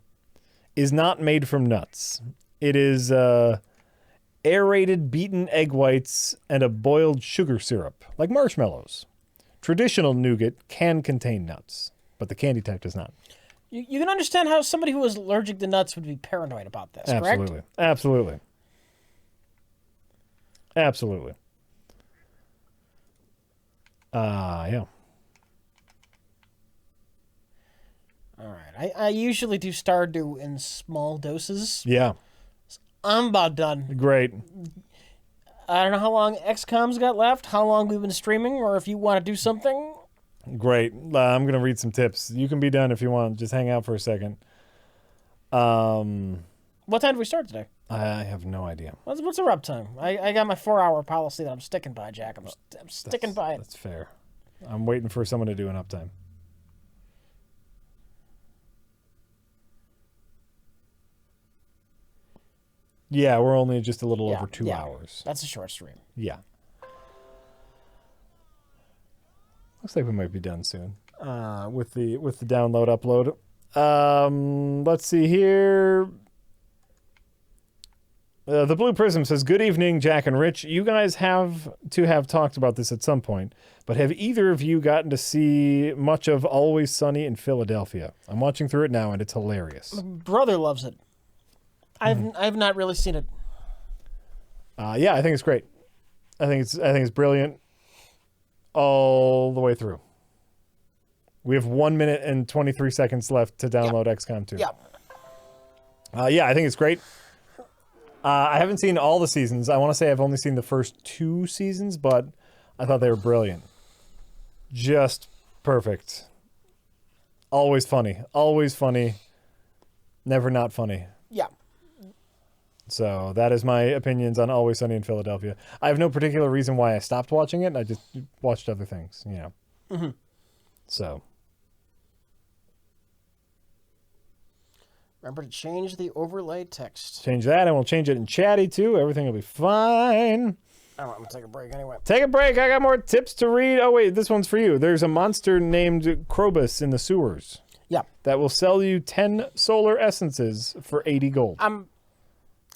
is not made from nuts. It is aerated beaten egg whites and a boiled sugar syrup, like marshmallows. Traditional nougat can contain nuts, but the candy type does not. You can understand how somebody who is allergic to nuts would be paranoid about this, Absolutely. correct? Absolutely. Absolutely. Yeah. All right. I usually do Stardew in small doses. Yeah. I'm about done. Great. I don't know how long XCOM's got left, how long we've been streaming, or if you want to do something. Great. I'm going to read some tips. You can be done if you want. Just hang out for a second. What time do we start today? I have no idea. What's the rub time? I got my 4-hour policy that I'm sticking by, Jack. I'm sticking by it. That's fair. I'm waiting for someone to do an uptime. Yeah, we're only just a little over 2 hours. That's a short stream. Yeah. Looks like we might be done soon. With the download upload. Let's see here. The Blue Prism says, good evening, Jack and Rich. You guys have to have talked about this at some point, but have either of you gotten to see much of Always Sunny in Philadelphia? I'm watching through it now, and it's hilarious. My brother loves it. I've not really seen it. Yeah, I think it's great. I think it's brilliant all the way through. We have 1 minute and 23 seconds left to download XCOM 2. Yeah. Yeah, I think it's great. I haven't seen all the seasons. I want to say I've only seen the first 2 seasons, but I thought they were brilliant. Just perfect. Always funny. Always funny. Never not funny. Yeah. So that is my opinions on Always Sunny in Philadelphia. I have no particular reason why I stopped watching it. I just watched other things, you know. Mm-hmm. So. Remember to change the overlay text. Change that, and we'll change it in chatty, too. Everything will be fine. I'm going to take a break anyway. Take a break. I got more tips to read. Oh, wait, this one's for you. There's a monster named Tortoise in the sewers. Yeah. That will sell you 10 solar essences for 80 gold.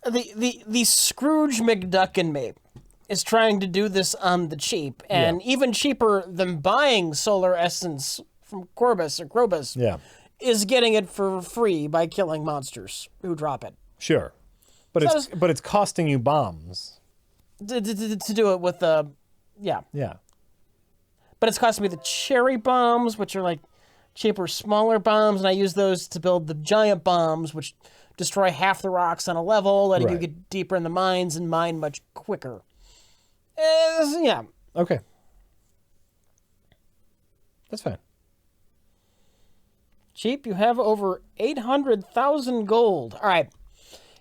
The Scrooge McDuck in me is trying to do this on the cheap, and even cheaper than buying solar essence from Corbus or Crobus. Yeah. Is getting it for free by killing monsters who drop it. Sure. But it's costing you bombs. To do it with the... Yeah. Yeah. But it's costing me the cherry bombs, which are like cheaper, smaller bombs, and I use those to build the giant bombs, which destroy half the rocks on a level, letting you get deeper in the mines and mine much quicker. Yeah. Okay. That's fine. Cheap, you have over 800,000 gold. All right,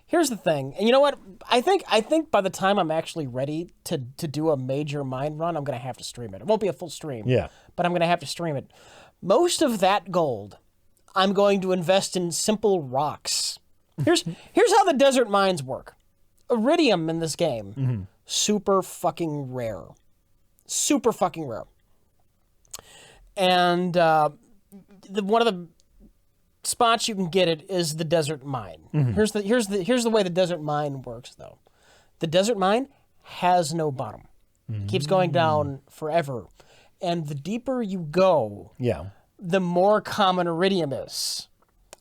here's the thing. And you know what? I think by the time I'm actually ready to do a major mine run, I'm going to have to stream it. It won't be a full stream. Yeah. But I'm going to have to stream it. Most of that gold, I'm going to invest in simple rocks. Here's how the desert mines work. Iridium in this game, super fucking rare. Super fucking rare. And one of the spots you can get it is the desert mine. Here's the way the desert mine works, though. The desert mine has no bottom. It keeps going down forever. And the deeper you go, the more common iridium is.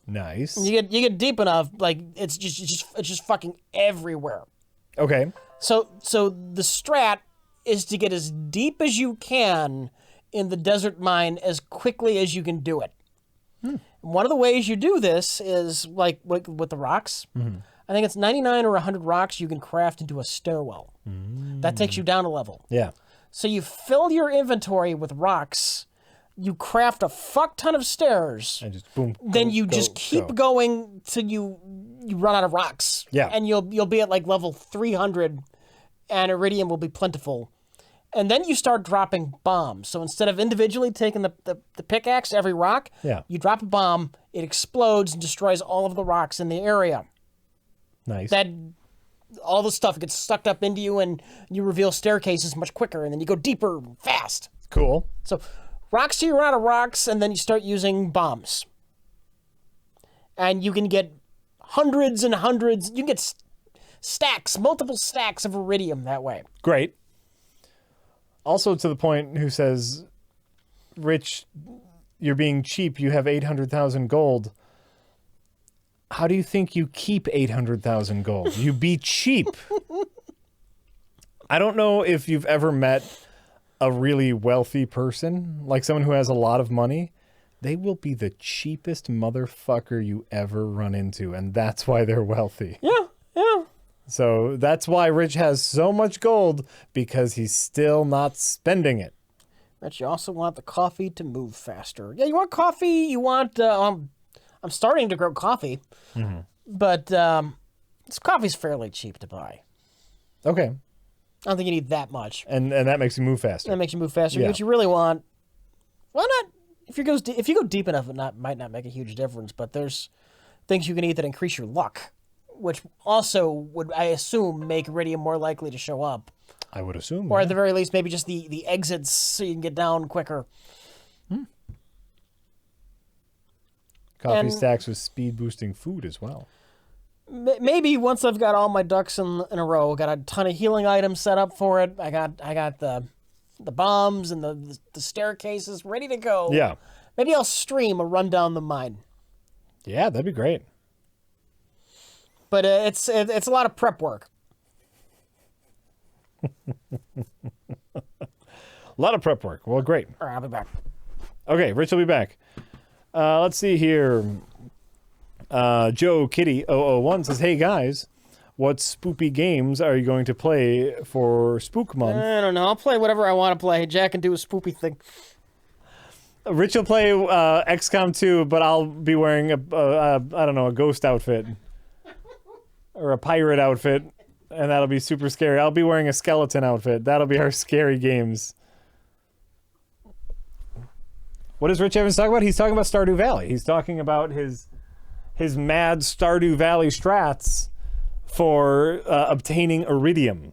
Nice. You get deep enough, like it's just fucking everywhere. Okay. So the strat is to get as deep as you can in the desert mine as quickly as you can do it. One of the ways you do this is like with the rocks. I think it's 99 or 100 rocks you can craft into a stairwell. That takes you down a level. Yeah. So you fill your inventory with rocks. You craft a fuck ton of stairs. And just boom. Then you just keep going till you run out of rocks. Yeah. And you'll be at like level 300, and iridium will be plentiful. And then you start dropping bombs. So instead of individually taking the pickaxe every rock, you drop a bomb, it explodes and destroys all of the rocks in the area. Nice. That all the stuff gets sucked up into you, and you reveal staircases much quicker, and then you go deeper fast. Cool. So rocks till you run out of rocks, and then you start using bombs. And you can get hundreds and hundreds, you can get stacks, multiple stacks of iridium that way. Great. Also to the point who says, Rich, you're being cheap. You have 800,000 gold. How do you think you keep 800,000 gold? You be cheap. I don't know if you've ever met a really wealthy person, like someone who has a lot of money. They will be the cheapest motherfucker you ever run into, and that's why they're wealthy. Yeah. So that's why Rich has so much gold, because he's still not spending it. But you also want the coffee to move faster. Yeah, you want coffee. You want... I'm starting to grow coffee, but this coffee's fairly cheap to buy. Okay. I don't think you need that much. And that makes you move faster. That makes you move faster. Yeah. What you really want... Why not... If you go deep enough, it might not make a huge difference, but there's things you can eat that increase your luck, which also would, I assume, make iridium more likely to show up. I would assume. Or at the very least, maybe just the exits so you can get down quicker. Coffee stacks with speed boosting food as well. maybe once I've got all my ducks in a row, got a ton of healing items set up for it. I got the bombs and the staircases ready to go. Yeah. Maybe I'll stream a run down the mine. Yeah, that'd be great. But it's a lot of prep work. A lot of prep work. Well, great. All right, I'll be back. Okay, Rich will be back. Let's see here. Joe Kitty 001 says, "Hey guys, what spoopy games are you going to play for Spook Month?" I don't know. I'll play whatever I want to play. Jack can do a spoopy thing. Rich will play XCOM 2, but I'll be wearing a ghost outfit or a pirate outfit, and that'll be super scary. I'll be wearing a skeleton outfit. That'll be our scary games. What is Rich Evans talking about? He's talking about Stardew Valley. He's talking about his mad Stardew Valley strats for obtaining iridium.